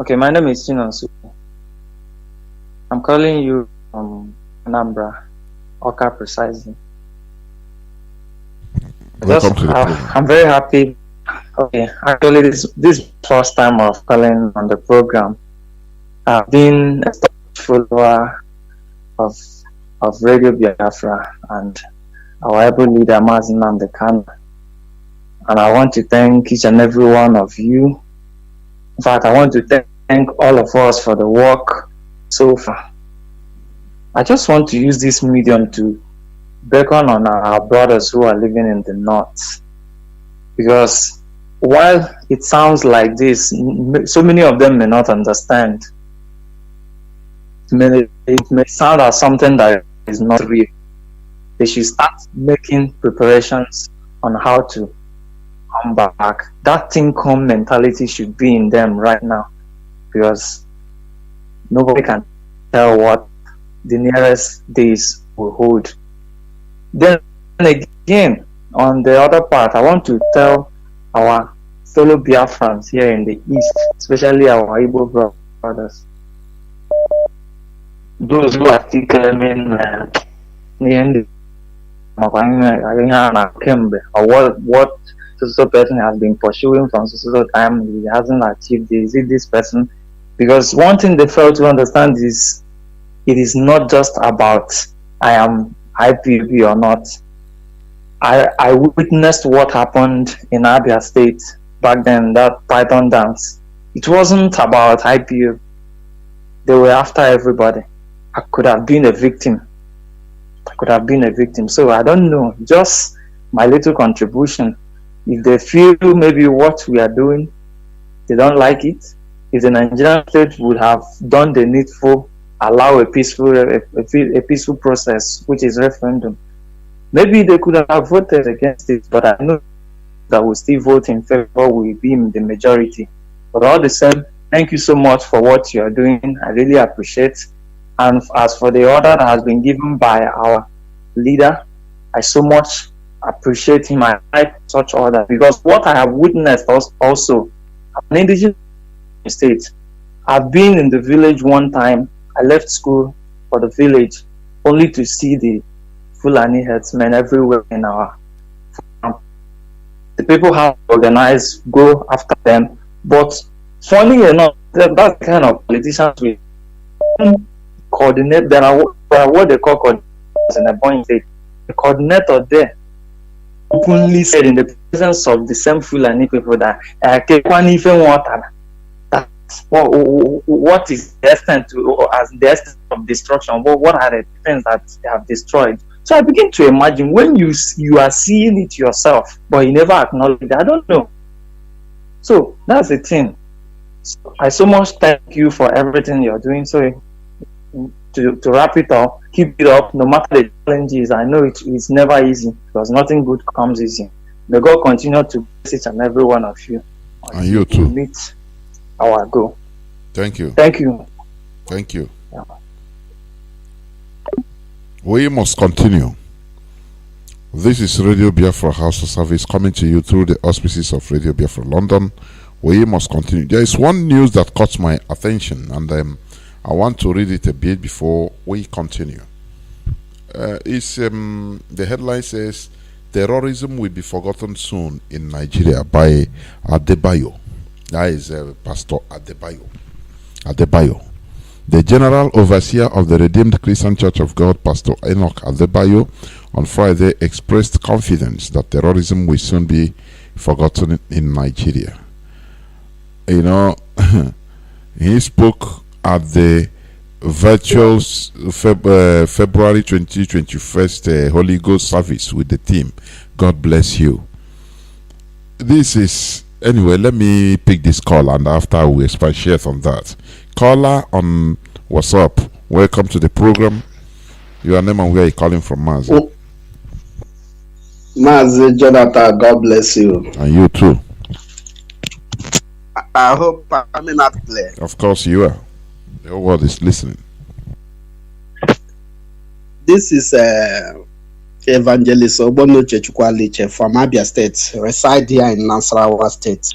Okay, my name is Chinedu. I'm calling you from Anambra, Oka precisely. Welcome to the program. I'm very happy. Okay, actually, this first time of calling on the program. I've been a follower of Radio Biafra and our able leader Mazi Khan. And I want to thank each and every one of you. In fact, I want to thank all of us for the work so far. I just want to use this medium to beckon on our brothers who are living in the north. Because while it sounds like this, so many of them may not understand. It may sound as something that is not real. They should start making preparations on how to come back. That think come mentality should be in them right now, because nobody can tell what the nearest days will hold. Then again, on the other part, I want to tell our fellow Biafrans here in the east, especially our Ipob brothers, those who are still claiming or what so person has been pursuing from so time, he hasn't achieved this. Is it this person? Because one thing they fail to understand is it is not just about I am IPOB or not. I witnessed what happened in Abia State back then, that Python dance. It wasn't about IPOB. They were after everybody. I could have been a victim. So I don't know, just my little contribution. If they feel maybe what we are doing, they don't like it. If the Nigerian state would have done the needful, allow a peaceful process, which is referendum, maybe they could have voted against it. But I know that we still vote in favor, will be in the majority. But all the same, thank you so much for what you are doing. I really appreciate. And as for the order that has been given by our leader, I so much appreciate him. I like such order, because what I have witnessed also, an indigenous state, I've been in the village one time. I left school for the village only to see the Fulani herdsmen everywhere in our farm. The people have organized, go after them. But funny enough, that kind of politicians will coordinate. There are what they call coordinators in a point state. The coordinator there openly said in the presence of the same Fulani people that what is the extent to, as the extent of destruction, what are the things that they have destroyed. So I begin to imagine, when you are seeing it yourself, but you never acknowledge it. I don't know. So that's the thing. So I so much thank you for everything you're doing. So to wrap it up, keep it up, no matter the challenges. I know it's never easy, because nothing good comes easy. May God continue to bless each and every one of you. And you too. Meet our goal. Thank you. Thank you. Thank you. Yeah. We must continue. This is Radio Biafra H.SERVICE coming to you through the auspices of Radio Biafra London. We must continue. There is one news that caught my attention, and I want to read it a bit before we continue. The headline says, "Terrorism will be forgotten soon in Nigeria" by Adebayo. That is Pastor Adebayo. The General Overseer of the Redeemed Christian Church of God, Pastor Enoch Adebayo, on Friday expressed confidence that terrorism will soon be forgotten in Nigeria. You know, he spoke at the virtual February 2021 Holy Ghost service with the team. God bless you. This is, anyway, let me pick this call, and after we expatiate on that. Caller on WhatsApp, welcome to the program. Your name and where you calling from, Mazi? Oh. Mazi Johnathan, God bless you. And you too. I hope I'm not clear. Of course you are. The whole world is listening. This is Evangelist Obono Chechukwaliche from Abia State, reside here in Nasarawa State.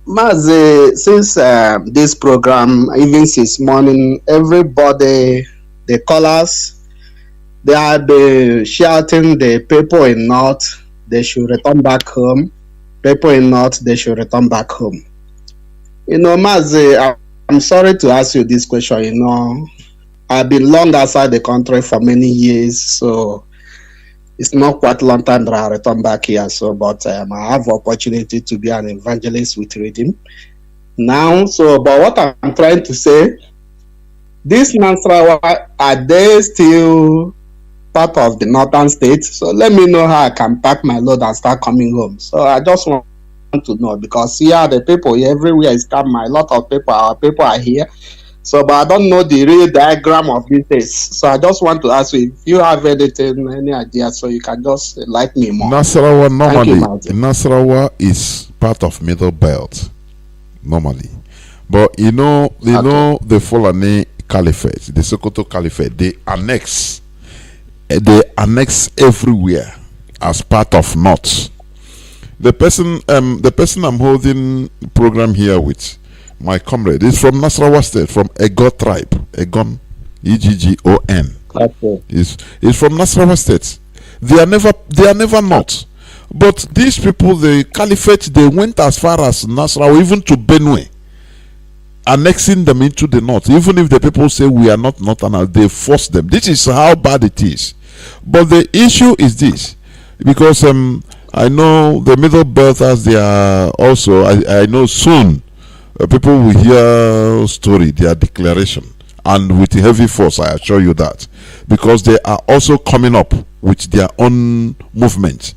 Mazi, since this program, even since morning, everybody, the callers, they are shouting the people in North, they should return back home. People in North, they should return back home. You know, Mazi, I'm sorry to ask you this question. You know, I've been long outside the country for many years, so it's not quite long time that I return back here. So, but I have opportunity to be an evangelist with Redeem now. So, but what I'm trying to say, this Nasarawa, are they still part of the northern states? So let me know how I can pack my load and start coming home. So I just want to know, because here the people everywhere is coming. A lot of people, our people are here. So, but I don't know the real diagram of this. So I just want to ask you if you have anything, any idea, so you can just enlighten me more. Nasarawa normally, Mazi. Nasarawa is part of Middle Belt normally, but you know the Fulani Caliphate, the Sokoto Caliphate, they annex everywhere as part of North. The person I'm holding program here with, my comrade, is from Nasarawa State, from Egon tribe, Egon, Eggon. Okay. Is from Nasarawa State. They are never not. But these people, the Caliphate, they went as far as Nasarawa, even to Benue, annexing them into the north. Even if the people say we are not northerners, they force them. This is how bad it is. But the issue is this, because I know the Middle Belters, they are also, I know soon people will hear story, their declaration, and with heavy force, I assure you that, because they are also coming up with their own movement.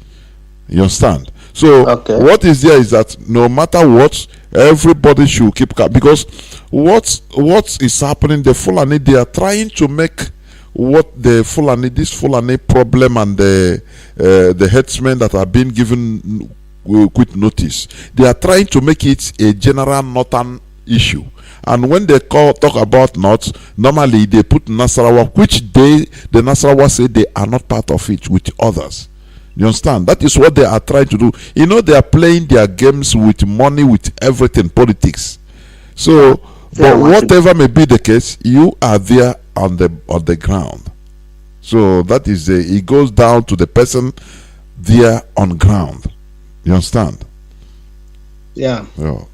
You understand? So what is there is that no matter what, everybody should keep calm, because what is happening, the Fulani, they are trying to make what this Fulani problem and the headsmen that are being given quick notice, they are trying to make it a general northern issue. And when they talk about North, normally they put Nasarawa, which the Nasarawa say they are not part of it with others. You understand? That is what they are trying to do. You know, they are playing their games with money, with everything, politics. So, but whatever may be the case, you are there on the ground. So that is it goes down to the person there on ground. You understand? Yeah. Yeah.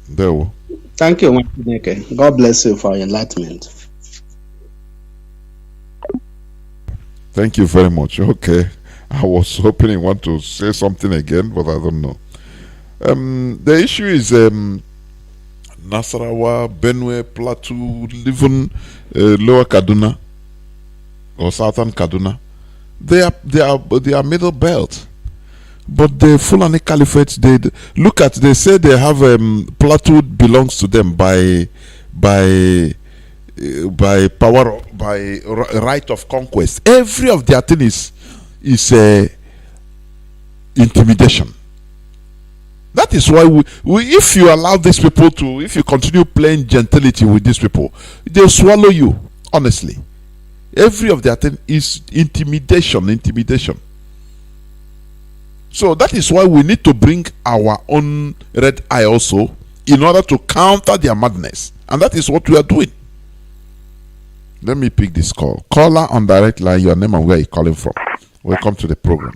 There we go. Thank you, Neke. God bless you for your enlightenment. Thank you very much. Okay. I was hoping you want to say something again, but I don't know. The issue is Nasarawa, Benue, Plateau, even Lower Kaduna or Southern Kaduna. They are Middle Belt. But the Fulani Caliphate, they say they have Plateau belongs to them by power, by right of conquest. Every of their thing is intimidation. That is why we if you allow these people to, if you continue playing gentility with these people, they'll swallow you. Honestly, every of their thing is intimidation. So that is why we need to bring our own red eye also, in order to counter their madness, and that is what we are doing. Let me pick this call. Caller on direct line, your name and where you're calling from. Welcome to the program.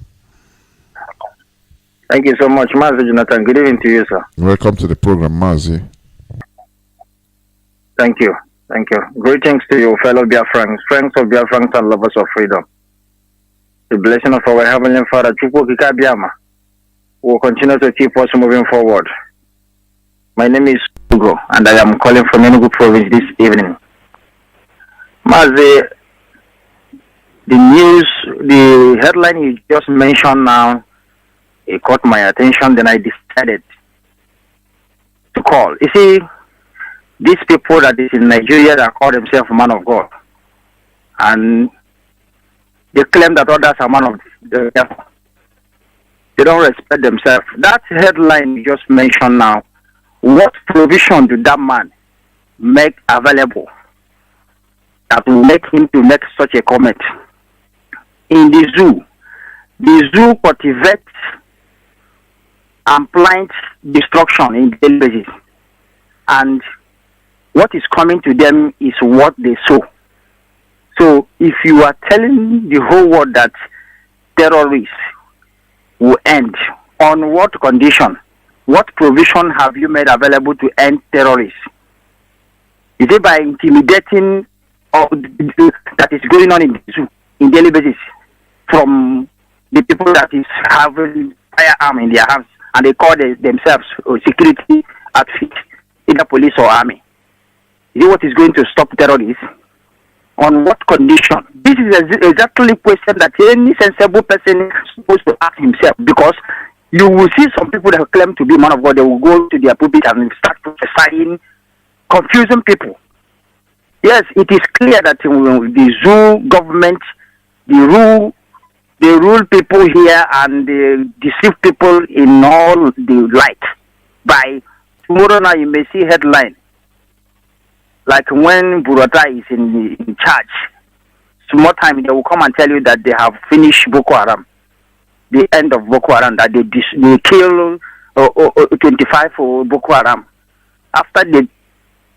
Thank you so much, Mazi Johnathan. Good evening to you, sir. Welcome to the program, Mazi. Thank you. Greetings to you, fellow Biafrans, friends of Biafrans and lovers of freedom. The blessing of our Heavenly Father, Chukwu Kika Biama, will continue to keep us moving forward. My name is Ugo, and I am calling from Enugu Province this evening. Mazi, the news, the headline you just mentioned now, it caught my attention, then I decided to call. You see, these people that is in Nigeria that call themselves man of God, and they claim that others are man of the devil. They don't respect themselves. That headline you just mentioned now, what provision did that man make available that will make him to make such a comment? In the zoo cultivates and plants destruction in daily basis, and what is coming to them is what they sow. So if you are telling the whole world that terrorists will end, on what condition? What provision have you made available to end terrorists? Is it by intimidating that is going on in the zoo in daily basis from the people that is having firearm in their hands and they call themselves security outfit, either police or army? Is it what is going to stop terrorists? On what condition? This is exactly a question that any sensible person is supposed to ask himself, because you will see some people that claim to be man of God, they will go to their pulpit and start prophesying, confusing people. Yes, it is clear that the zoo government, they rule people here and they deceive people in all the light. By tomorrow now, you may see headline like when Burata is in charge. Small time they will come and tell you that they have finished Boko Haram, the end of Boko Haram, that they kill 25 for Boko Haram. After the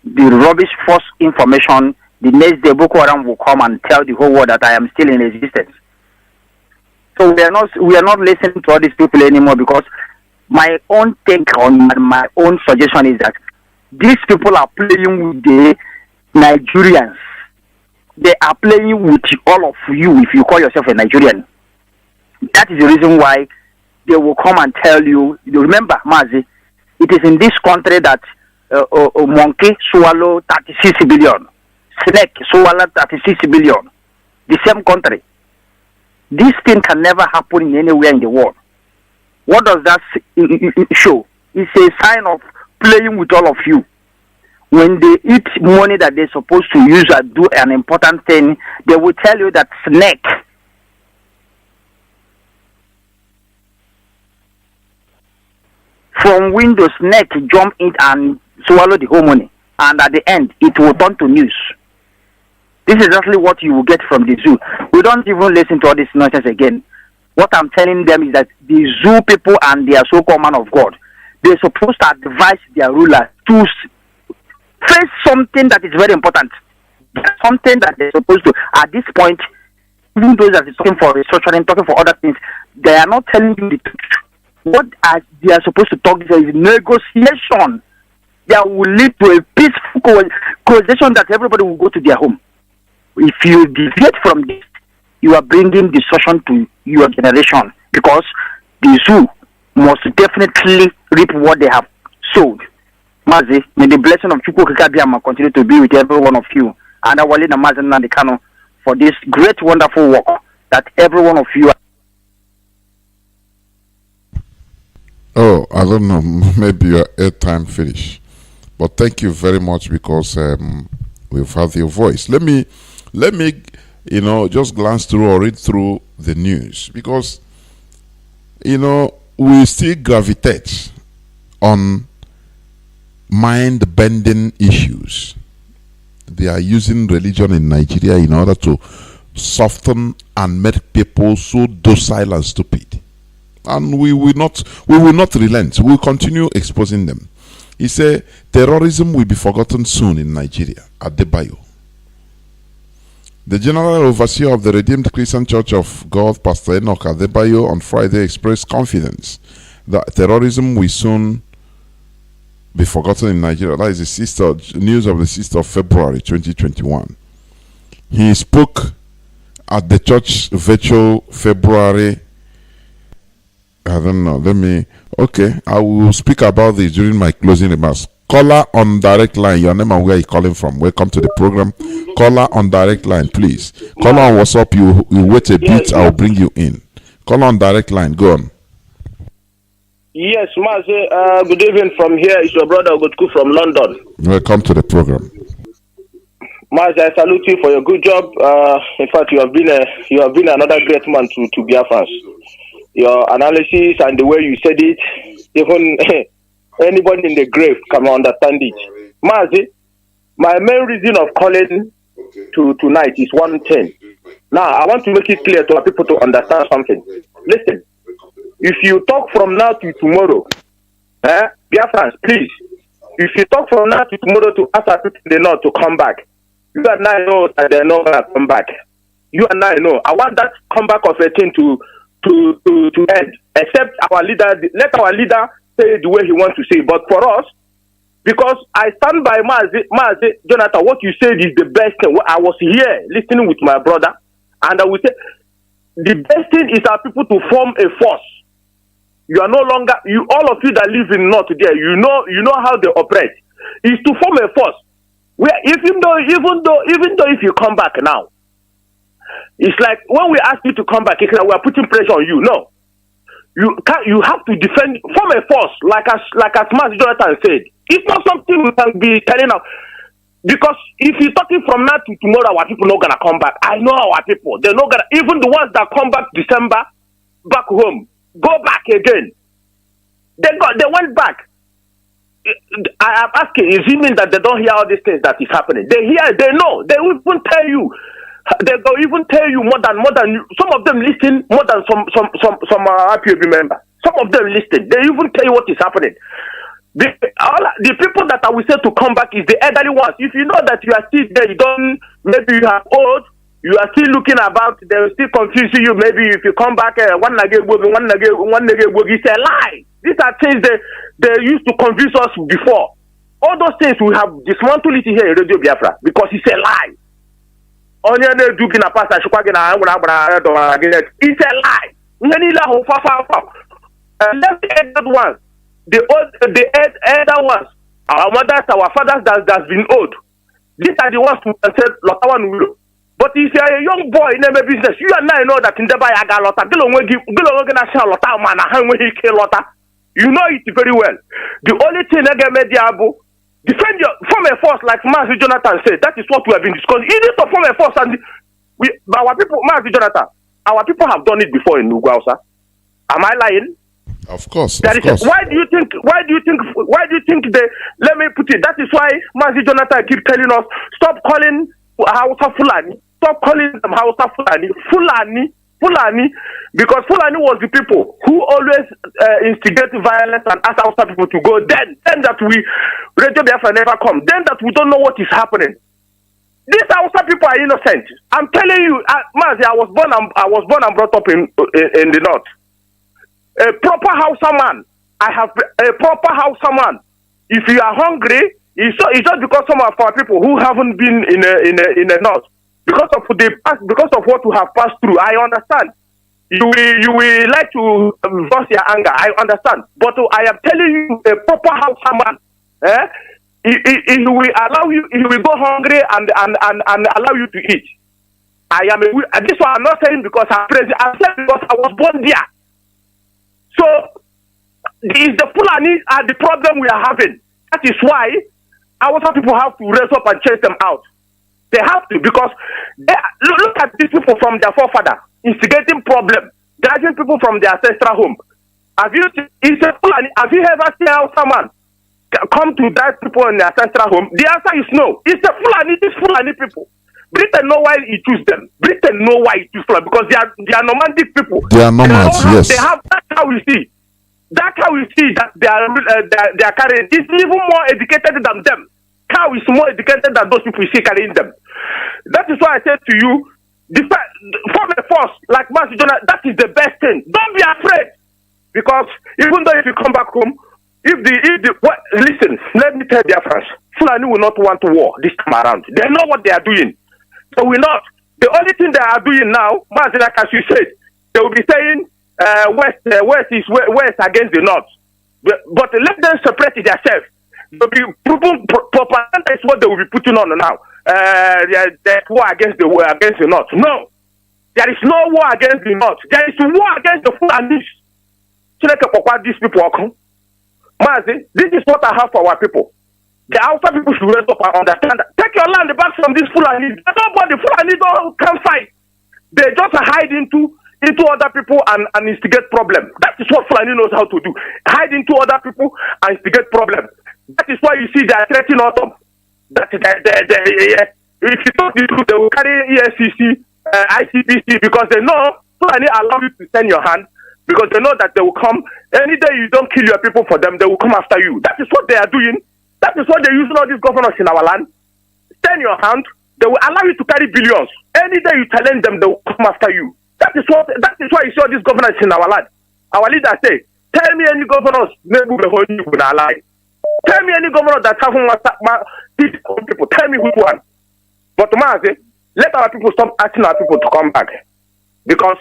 rubbish false information, the next day Boko Haram will come and tell the whole world that I am still in existence. So we are not listening to all these people anymore, because my own take on my own suggestion is that these people are playing with the Nigerians. They are playing with all of you if you call yourself a Nigerian. That is the reason why they will come and tell you. Remember, Mazi, it is in this country that a monkey swallow 36 billion, snake swallow 36 billion. The same country. This thing can never happen in anywhere in the world. What does that show? It's a sign of playing with all of you. When they eat money that they're supposed to use and do an important thing, they will tell you that snake from window, snake jump in and swallow the whole money, and at the end it will turn to news. This is exactly what you will get from the zoo. We don't even listen to all this nonsense again. What I'm telling them is that the zoo people and their so-called man of God, they're supposed to advise their ruler to face something that is very important. Something that they're supposed to, at this point, even those that are talking for restructuring, talking for other things, they are not telling you the truth. What they are supposed to talk is negotiation that will lead to a peaceful coexistence that everybody will go to their home. If you deviate from this, you are bringing destruction to your generation, because the zoo must definitely reap what they have sowed. Mazi, may the blessing of Chukwu Kikabiyama continue to be with every one of you, and our leader Mazi Nandekano, for this great, wonderful work that every one of you. Oh, I don't know. Maybe your airtime finish, but thank you very much, because we've had your voice. Let me, just glance through or read through the news, because we still gravitate on mind-bending issues. They are using religion in Nigeria in order to soften and make people so docile and stupid. And we will not relent. We will continue exposing them. He said terrorism will be forgotten soon in Nigeria. Adebayo. The General Overseer of the Redeemed Christian Church of God, Pastor Enoch Adebayo, on Friday expressed confidence that terrorism will soon be forgotten in Nigeria. That is the news of the 6th of February 2021. He spoke at the church virtual February. I don't know. I will speak about this during my closing remarks. Caller on direct line. Your name and where you calling from. Welcome to the program. Caller on direct line, please. Caller on WhatsApp. You wait a bit. I'll bring you in. Caller on direct line. Go on. Yes, Mazi, good evening from here. It's your brother Ogotku from London. Welcome to the program. Mazi, I salute you for your good job. In fact, you have been another great man to Biafrans. Your analysis and the way you said it, even anybody in the grave can understand it. Mazi, my main reason of calling to tonight is one thing. Now, I want to make it clear to our people to understand something. Listen. If you talk from now to tomorrow, Biafrans, please, if you talk from now to tomorrow to ask our people they know to come back, you and I know that they're not going to come back. You and I know. I want that comeback of a thing to end. Except our leader, let our leader say the way he wants to say. But for us, because I stand by Mazi, Johnathan, what you said is the best thing. I was here listening with my brother, and I would say the best thing is our people to form a force. You are no longer, all of you that live in North there, you know how they operate. Is to form a force. Where even though if you come back now, it's like when we ask you to come back, it's like we are putting pressure on you. No, you have to defend, form a force, like as Mazi Johnathan said. It's not something we can be telling out. Because if you're talking from now to tomorrow, our people not gonna come back. I know our people. They're not gonna, even the ones that come back December, back home, go back again. They went back. I am asking, is it mean that they don't hear all these things that is happening? They hear, they know, they will even tell you. They will even tell you more than some of them listen more than some IPOB members. Some of them listen. They even tell you what is happening. The people that I will say to come back is the elderly ones. If you know that you are still there, maybe you are old, you are still looking about, they will still confusing you. Maybe if you come back, it's a lie. These are things they used to confuse us before. All those things we have dismantled it here in Radio Biafra because it's a lie. It's a lie. Let's the elder ones, the elder ones, our mothers, our fathers that's been old. These are the ones who said Lotawan will. But if you are a young boy in a business, you and I know that in the buy a galota, you know it very well. The only thing I get mediable, defend your form a force like Mazi Johnathan said. That is what we have been discussing. It is to form a force, and our people, Mazi Johnathan, our people have done it before in Lugausa. Am I lying? Of course. Why do you think they, let me put it, that is why Mazi Johnathan keep telling us, stop calling Hausa Fulani, stop calling them Hausa Fulani, because Fulani was the people who always instigate violence and ask Hausa people to go. Then that Radio Biafra never come. Then that we don't know what is happening. These Hausa people are innocent. I'm telling you, Mazi, I was born and brought up in the north. A proper Hausa man. I have a proper Hausa man. If you are hungry, it's just because some of our people who haven't been in the north, because of what we have passed through. I understand. You will like to voice your anger. I understand. But I am telling you, a proper Hausa man, he will allow you. He will go hungry and allow you to eat. This one I'm not saying because I'm present. I'm saying because I was born there. So, is the Fulani are the problem we are having. That is why our people have to raise up and chase them out. They have to, because look at these people from their forefather, instigating problem, dragging people from their ancestral home. Have you ever seen someone come to drag people in their ancestral home? The answer is no. It's the Fulani people. Britain know why he choose them. Britain know why he choose them, because they are nomadic people. They are nomads, yes. They have, that's how we see. That's how we see that they are carrying. It's even more educated than them. Cow is more educated than those people you see carrying them. That is why I said to you, form a force like Mazi Johnathan. That is the best thing. Don't be afraid, because even though if you come back home, listen, let me tell their friends, Fulani will not want war this time around. They know what they are doing. So we're not. The only thing they are doing now, Mazi, like as you said, they will be saying west against the north. But let them separate themselves. They'll be propaganda is what they will be putting on now. There's war against the north. No, there is no war against the north. There is war against the Fulanis. These people are come. Mazi, this is what I have for our people. The outer people should raise up and understand that. Take your land back from these Fulani. Nobody Fulani can fight. They just hide into other people and instigate problem. That is what Fulani knows how to do. Hide into other people and instigate problem. That is why you see they are threatening autumn. If you talk the truth, they will carry ESCC, ICPC, because they know Fulani allow you to send your hand, because they know that they will come. Any day you don't kill your people for them, they will come after you. That is what they are doing. That is what they use all these governors in our land. Send your hand, they will allow you to carry billions. Any day you challenge them, they will come after you. That is why you see all these governors in our land. Our leaders say, tell me any governors, tell me any governor that have people, tell me which one. But Mazi, let our people stop asking our people to come back. Because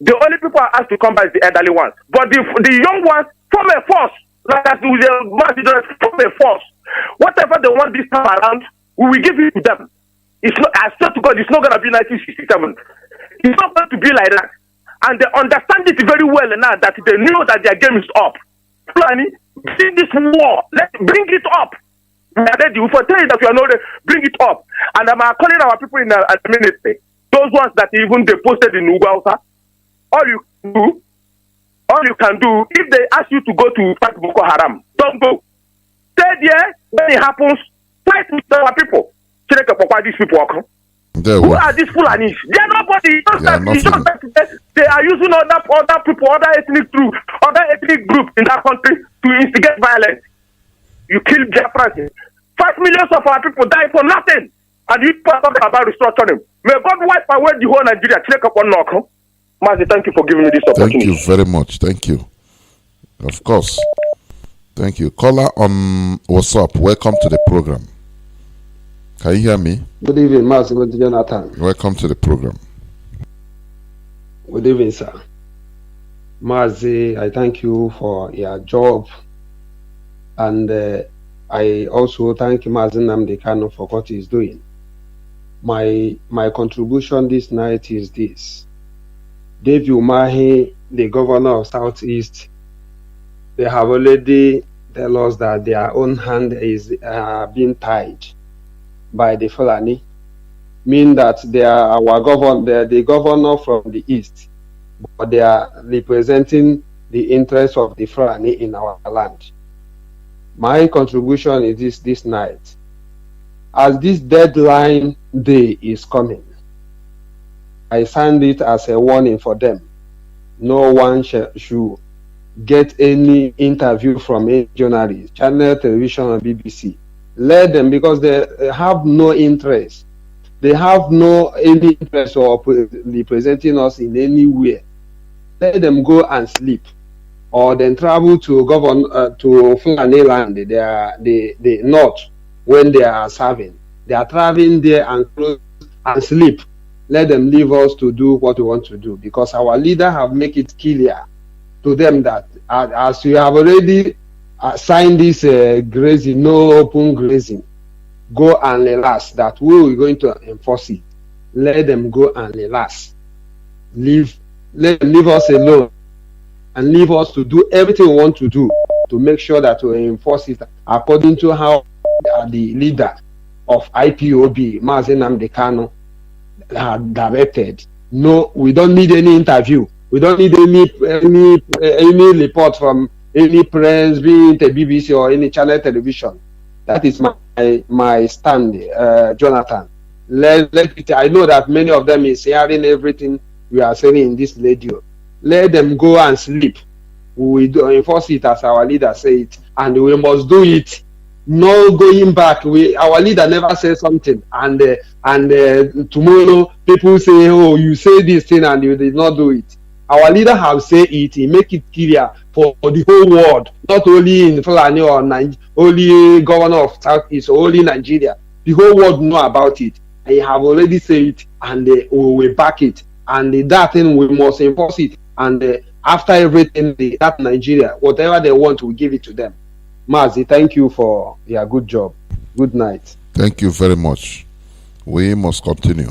the only people are asked to come back is the elderly ones. But the young ones, form a force. Like as we form a force. Whatever they want this time around, we will give it to them. It's not, I swear to God, it's not going to be 1967. It's not going to be like that. And they understand it very well now that they know that their game is up. Fulani, see this war, let's bring it up. We are ready. We for tell you that we are not ready. Bring it up. And I'm calling our people in the ministry. Those ones that even they posted in Uganda. All you can do, if they ask you to go to fight Boko Haram, don't go. Stay there. When it happens, fight with our people. These people come. Who are these Fulanis? They are nobody. They are using other people, other ethnic groups in that country to instigate violence. You kill Biafrans. 5 million of our people die for nothing. And you talk about restructuring. May God wipe away the whole Nigeria. Mazi, thank you for giving me this opportunity. Thank you very much. Thank you. Of course. Thank you. Caller on WhatsApp. Welcome to the program. Can you hear me? Good evening, Mazi. Good Johnathan. Welcome to the program. Good evening, sir. Mazi, I thank you for your job. And I also thank Mazi Nnamdi Kanu for what he's doing. My contribution this night is this. David Umahi, the governor of Southeast, they have already tell us that their own hand is being tied by the Fulani, mean that they are the governor from the east, but they are representing the interests of the Fulani in our land. My contribution is this night. As this deadline day is coming, I signed it as a warning for them. No one should get any interview from a journalist, channel, television, or BBC. Let them, because they have no interest. They have any interest of representing us in any way. Let them go and sleep, or then travel to to Fulani land, the north, when they are serving. They are traveling there and close and sleep. Let them leave us to do what we want to do, because our leader have make it clear to them that as you have already signed this grazing, no open grazing, go and relax, that we are going to enforce it. Let them go and relax. Let them leave us alone and leave us to do everything we want to do to make sure that we enforce it according to how the leader of IPOB, Mazi Nnamdi Kanu, directed. No, we don't need any interview. We don't need any report from any press, be it the BBC or any channel television. That is my stand, Johnathan. I know that many of them is hearing everything we are saying in this radio. Let them go and sleep. We do enforce it as our leader say it, and we must do it. No going back. Our leader never said something, and tomorrow people say, "Oh, you say this thing and you did not do it." Our leader have said it. He make it clear for the whole world, not only in Fulani or only governor of Southeast, only Nigeria. The whole world know about it. He have already said it, and we will back it. And that thing we must enforce it. And after everything, that Nigeria, whatever they want, we give it to them. Mazi, thank you for your good job. Good night. Thank you very much. We must continue.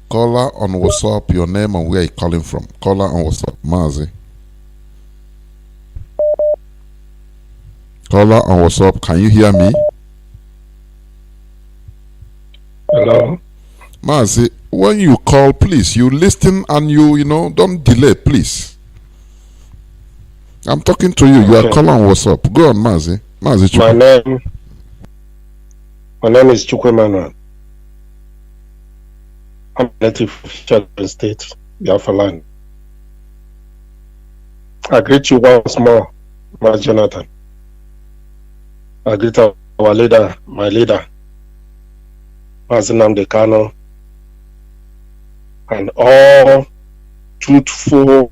Caller on WhatsApp, your name and where you calling from. Caller on WhatsApp, Mazi. Caller on WhatsApp, can you hear me? Hello. Mazi, when you call, please, you listen and you don't delay, please. I'm talking to you. You are calling on WhatsApp. Go on, Mazi. Mazi, my name is Chukwemana. I'm a native of Children State, Biafra land. I greet you once more, my Johnathan. I greet our leader, my leader, Mazi Nnamdi Kanu, and all truthful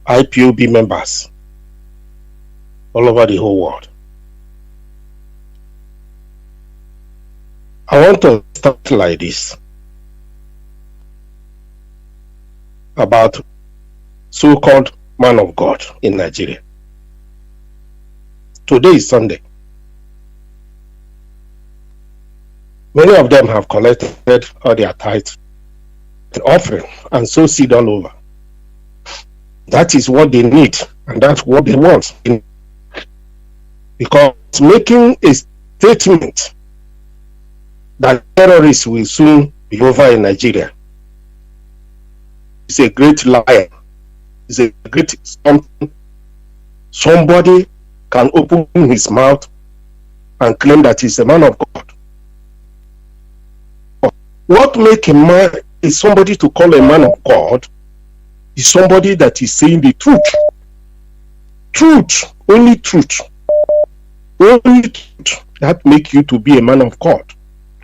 IPOB members all over the whole world. I want to start like this about so-called man of God in Nigeria. Today is Sunday. Many of them have collected all their tithes and offering and sow seed all over. That is what they need, and that's what they want. because making a statement that terrorists will soon be over in Nigeria is a great liar. It's a great something. Somebody can open his mouth and claim that he's a man of God. What makes a man is somebody to call a man of God is somebody that is saying the truth. Truth, only truth. Only truth that make you to be a man of God.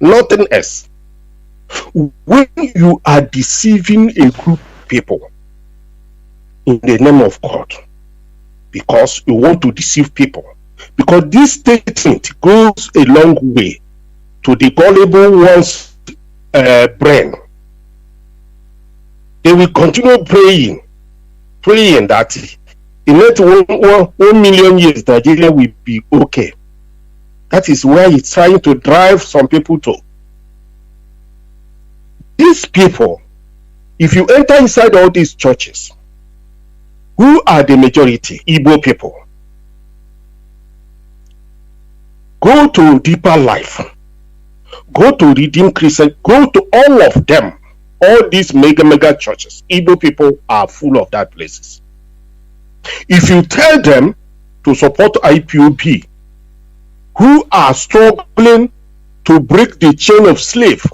Nothing else. When you are deceiving a group of people in the name of God, because you want to deceive people, because this statement goes a long way to the gullible one's brain. They will continue praying that in that 1 million years Nigeria will be okay. That is where it's trying to drive some people to. These people, if you enter inside all these churches, who are the majority? Igbo people. Go to Deeper Life. Go to Redeemed Christian. Go to all of them. All these mega churches. Igbo people are full of that places. If you tell them to support IPOB, who are struggling to break the chain of slave,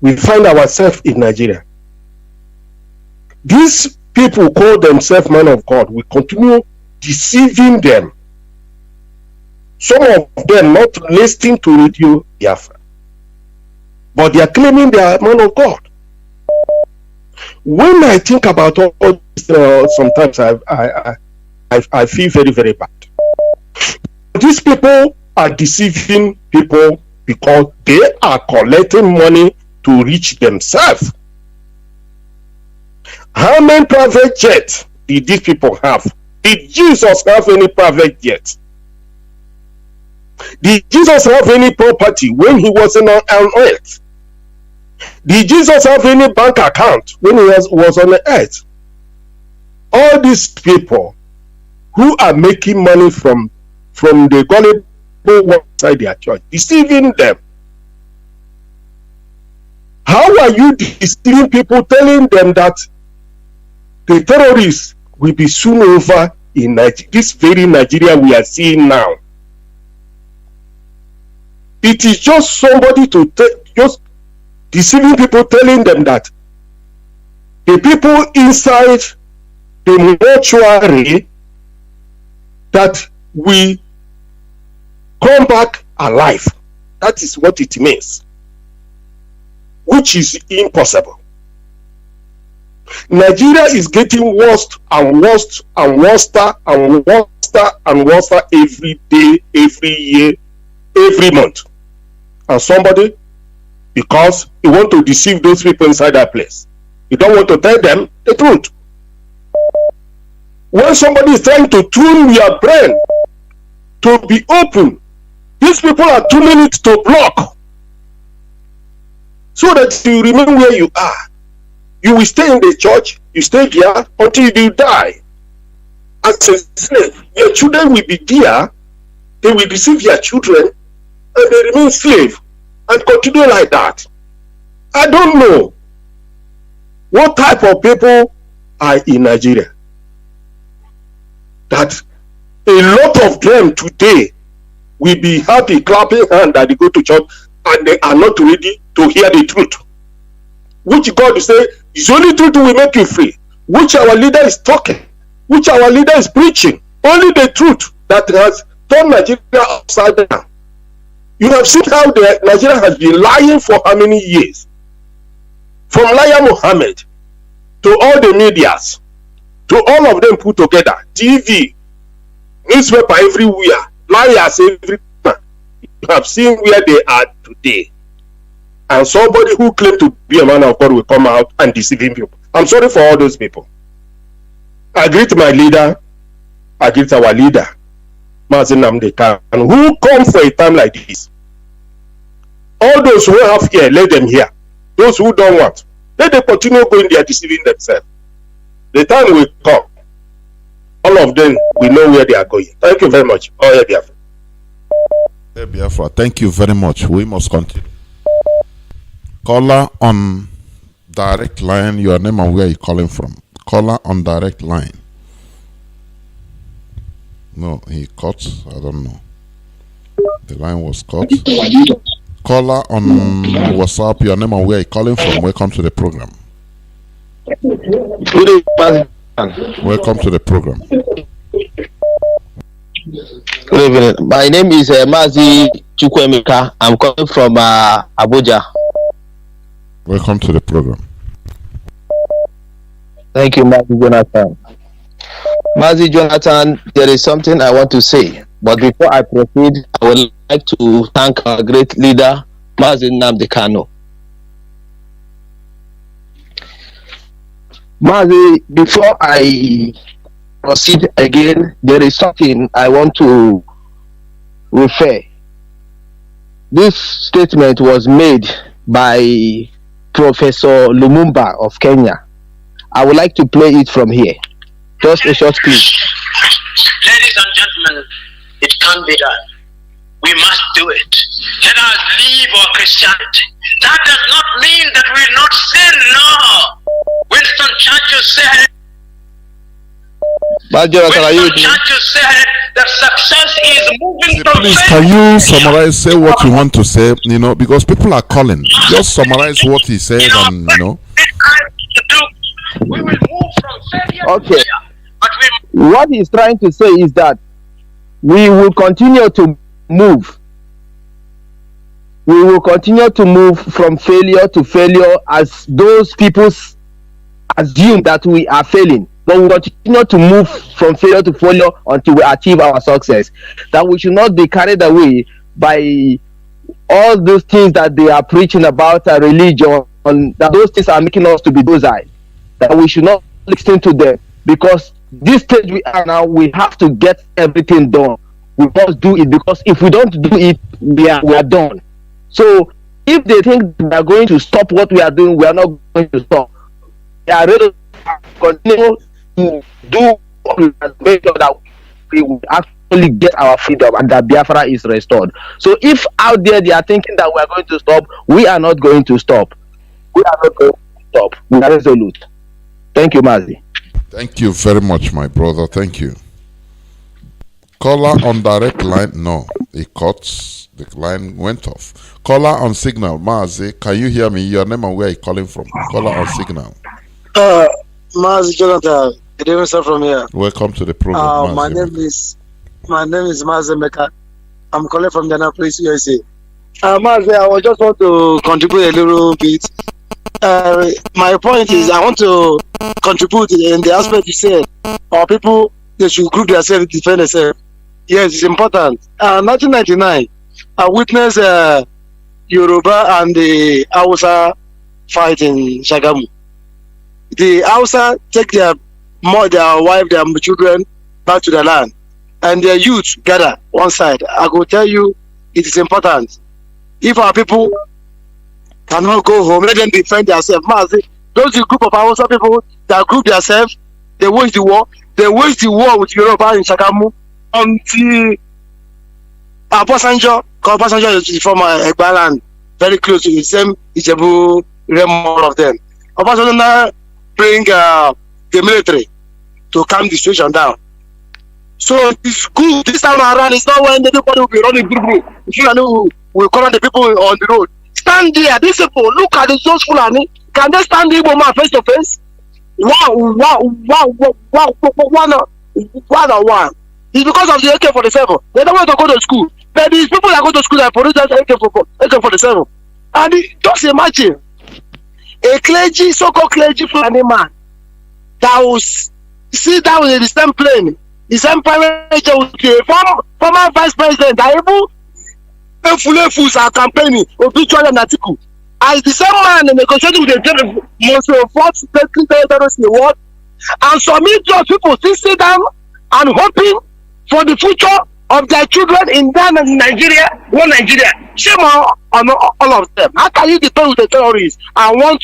we find ourselves in Nigeria. These people call themselves men of God. We continue deceiving them. Some of them not listening to Radio Biafra, but they are claiming they are men of God. When I think about all this, sometimes I feel very, very bad. These people are deceiving people because they are collecting money to reach themselves. How many private jets did these people have? Did Jesus have any private jet? Did Jesus have any property when he was on earth? Did Jesus have any bank account when he was on the earth? All these people who are making money from the gullible one side their church, deceiving them. How are you deceiving people, telling them that the terrorists will be soon over in this very Nigeria we are seeing now? It is just somebody to just deceiving people, telling them that the people inside the mortuary that we come back alive. That is what it means, which is impossible. Nigeria is getting worse and worse and worse and worse and worse every day, every year, every month. And somebody, because you want to deceive those people inside that place, you don't want to tell them the truth. When somebody is trying to tune your brain to be open, these people are tuning it to block, so that you remain where you are. You will stay in the church, you stay there until you die. As a slave, your children will be there, they will deceive your children, and they remain slave and continue like that. I don't know what type of people are in Nigeria, that a lot of them today will be happy clapping hands that they go to church and they are not ready to hear the truth, which God say is only truth will make you free, which our leader is talking, which our leader is preaching, only the truth that has turned Nigeria upside down. You have seen how Nigeria has been lying for how many years? From Liar Mohammed to all the medias, to all of them put together, TV, newspaper everywhere, liars everywhere. You have seen where they are today. And somebody who claimed to be a man of God will come out and deceive people. I'm sorry for all those people. I greet my leader, I greet our leader, Mazi and who come for a time like this. All those who have ear, let them hear. Those who don't want, let them continue going there deceiving themselves. The time will come. all of them we know where they are going. Thank you very much. Oh, yeah, Biafra. Hey, Biafra, thank you very much. We must continue. Caller on direct line, your name and where you calling from. Caller on direct line. No, he cut. I don't know. The line was cut. Caller on WhatsApp, your name and where you calling from. Welcome to the program. Good evening. Welcome to the program. Good evening. My name is Mazi Chukwemeka. I'm calling from Abuja. Welcome to the program. Thank you, Mazi Johnathan. Mazi Johnathan, there is something I want to say. But before I proceed, I would like to thank our great leader, Mazi Nnamdi Kanu. Mazi, before I proceed again, there is something I want to refer. This statement was made by Professor Lumumba of Kenya. I would like to play it from here. Just a short clip. Ladies and gentlemen, it can be done. We must do it. Let us leave our Christianity. That does not mean that we will not sin. No. Winston Churchill said, said that success is moving from Please, can you summarize, say what you want to say, because people are calling. Just summarize what he said and, We will move from failure Okay. to failure. But What he's trying to say is that we will continue to move. We will continue to move from failure to failure as those people assume that we are failing. But we will continue to move from failure to failure until we achieve our success. That we should not be carried away by all those things that they are preaching about religion, and that those things are making us to be docile. That we should not listen to them, because this stage we are now, we have to get everything done. We must do it, because if we don't do it, we are done. So if they think we are going to stop what we are doing, we are not going to stop. We are ready to continue to do what we are doing, so that we will actually get our freedom and that Biafra is restored. So if out there they are thinking that we are going to stop, we are not going to stop. We are not going to stop. We are resolute. Thank you, Mazi. Thank you very much, my brother. Thank you. Caller on direct line. No, it cuts. The line went off. Caller on signal. Mazi, can you hear me? Your name and where you calling from? Caller on signal. Mazi Johnathan. Good evening, sir, from here. Welcome to the program. My name is Mazi Meka. I'm calling from Indianapolis, USA. Mazi, I just want to contribute a little bit. My point is, I want to contribute in the aspect you said, our people, they should group themselves, defend themselves. Yes, it's important. 1999, I witnessed Yoruba and the Hausa fight in Shagamu. The Hausa take their wife, their children back to the land, and their youth gather one side. I will tell you, it is important. If our people cannot go home, let them defend themselves. Those group of Hausa people that group themselves, they wage the war. They wage the war with Yoruba in Shagamu until Obasanjo is from Egbaland, very close to the same Ijebu realm, all of them. Obasanjo now bring the military to calm the situation down. So it's good. This time around, it's not when everybody will be running group. Fulani will corner the people on the road. Stand there, these people, look at those Fulani. Can they stand the Igbo man face to face? One on one. It's because of the AK-47. They don't want to go to school. But these people that go to school, they produce AK-47. And just imagine a clergy, so-called clergy Fulani man that will sit down in the same plane, the same private jet with the former vice president, that even Fools are campaigning, obituary and article. As the same man negotiating with the most first terrorists in the world, and some people still sit down and hoping for the future of their children in Ghana and Nigeria, one Nigeria. Shame on all of them. How can you depend with the terrorists and want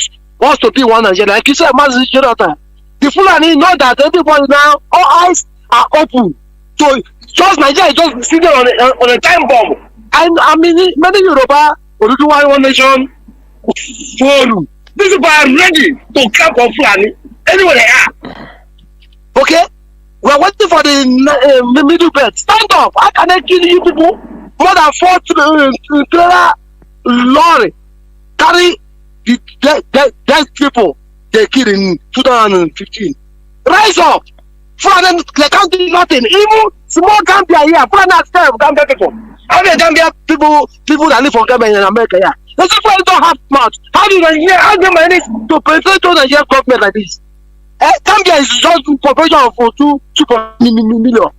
to be one Nigeria? Like you said, Mazi Johnathan, the Fulani know that everybody now, all eyes are open. So just Nigeria is just sitting on a time bomb. And I mean, many Yoruba, one nation forum. These people are ready to camp on Fulani anywhere they are. Okay? We are waiting for the middle belt. Stand up. How can I kill you people? More than 4 trailer lorry carry the dead people they killed in 2015. Rise up. Fulani, they can't do nothing. Even small Gambia here, Fulani are scared of Gambia people. How many Gambia people that live for Gambia in America here? The people don't have mouth. How do Nigeria, how do manage to penetrate to Nigerian government like this? Gambia is just population of 2 million.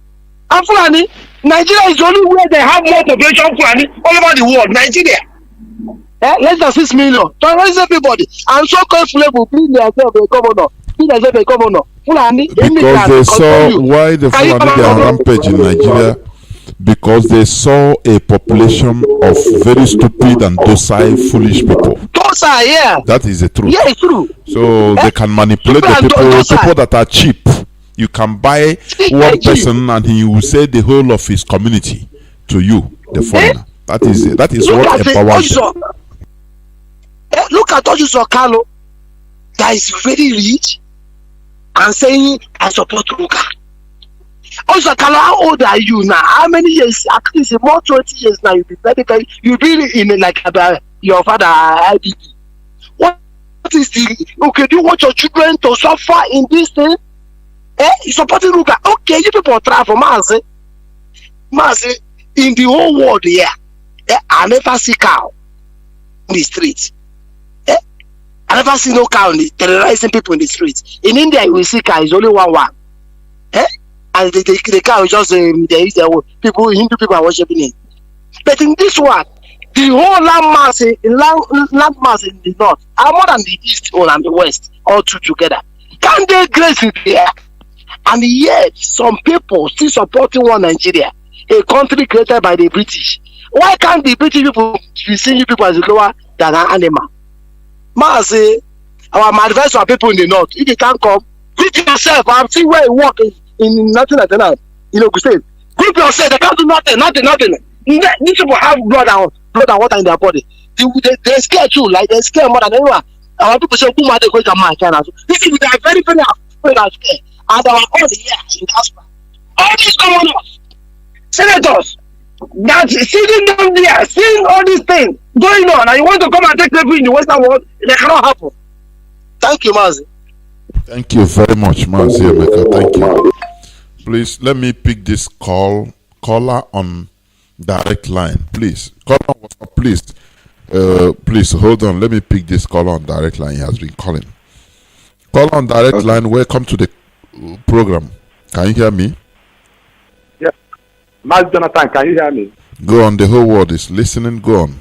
And Fulani, Nigeria is the only where they have more population Fulani all over the world. Nigeria. Less than 6 million. Terrorize everybody. And so called Fulani will please themselves a governor. Fulani, because they saw why the Fulani they are rampage in Nigeria, because they saw a population of very stupid and docile, foolish people. Docile, yeah. That is the truth. Yeah, it's true. So they can manipulate the people that are cheap. You can buy one person and he will say the whole of his community to you, the foreigner. That is what empowers them. Look at Ojuso Kalo, that is very rich and saying, I support Ruga. Also, Kalo, how old are you now? How many years? At least more 20 years now. You've been in like your father IBB. What is the okay? Do you want your children to suffer in this thing? You supporting Ruga? Okay, you people try for Mazi. Mazi, in the whole world here, I never see cow in the streets. I never see no cow terrorizing people in the streets. In India, you will see cow is only one. And the cow is just they use their own. Hindu people are worshiping it. But in this one, the whole land mass in the north are more than the east and the west, all two together. Can they grace it there? And yet, some people still supporting one Nigeria, a country created by the British. Why can't the British people be seeing you people as lower than an animal? Mazi, my advice to our people in the north, if you can't come, group yourself. I've seen where you work in nothing like that. Group yourself. They can't do nothing. These people have blood and water in their body. They're scared too. Like they're scared more than anyone. Our people say, "Who might they go to my China?" These people they are very, very afraid and scared. And our all here in diaspora, all these governors, senators, that sitting down there, seeing all these things going on, and you want to come and take refuge in the Western world, it cannot happen. Thank you, Mazi. Thank you very much, Mazi Emeka. Thank you. Please let me pick this caller on direct line. Please, caller, please, please hold on. Let me pick this caller on direct line. He has been calling. Caller on direct line. Welcome to the program. Can you hear me? Yeah, Mazi Johnathan, can you hear me? Go on. The whole world is listening. Go on.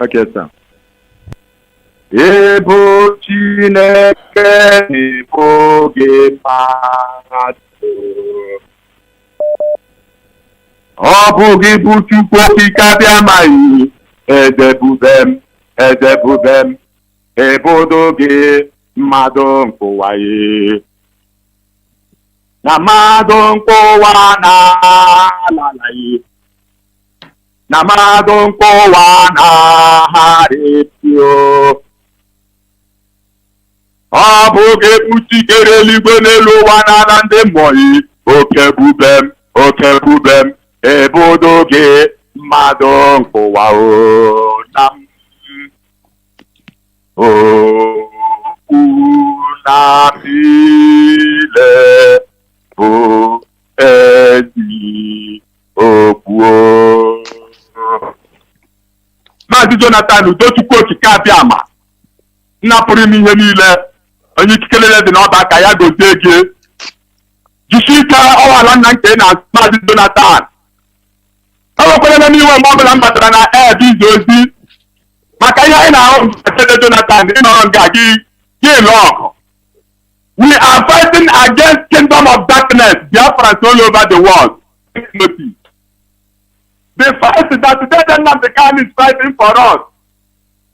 Okay, sir. Ebo Chineke Ebo Gepado Obu Gibu Chukwu Kikabia Mai Edebudem Ebodoge Mmadụ nkụwaye na mmadụ nkụwa na-alalaye na mmadụ nkụwa na-harịpịo ọ bụ oge kpuchikere eluigwe n'elu ụwa n'ala ndị mmụọ oke bubem ebodoge mmadụ nkụwa na unamile bụ ezi okwu. Maazị Johnathan Udochukwu okike abịama nnapụrụ ime ihe niile onye ikikere dị n'ọba aka ya gozie gị jisi ike ọwala nna nke na Maazị Johnathan o nwekwara n'iwe mgbe ọbụla m batara na izi ozi maka ihe anyị na-ahụ Maazị Johnathan ịnọrọ nga gị ọgụ. We are fighting against kingdom of darkness, Biafra all over the world. The fight that today the Khan is fighting for us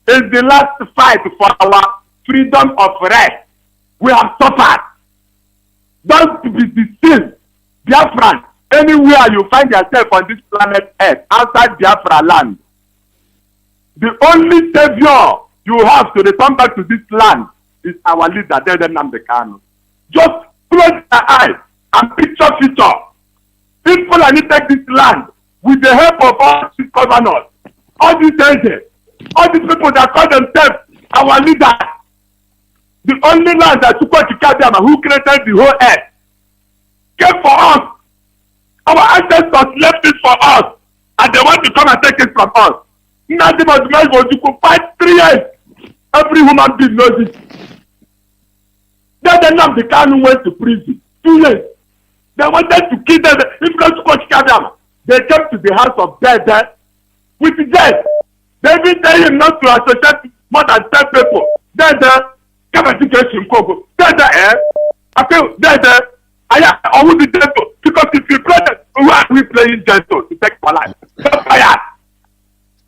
is the last fight for our freedom of rest. We have suffered. Don't be deceived. Biafra, anywhere you find yourself on this planet Earth, outside Biafra land, the only savior you have to return back to this land is our leader, Nnamdi Kanu. Just close your eyes and picture future. If Fulani take this land with the help of all these governors, all these agents, all these people that call themselves our leaders, the only land that Chukwuka who created the whole earth, came for us. Our ancestors left it for us, and they want to come and take it from us. Nothing but man go to fight 3 years. Every human being knows it. Then the Kanu went to prison 2 years. They wanted to kill them. If not to coach Kadam, they came to the house of death with death. They even tell him not to associate more than 10 people. Then come and take him Kogo. Then I feel that I will be gentle because if you play that, why are we playing gentle to take my life?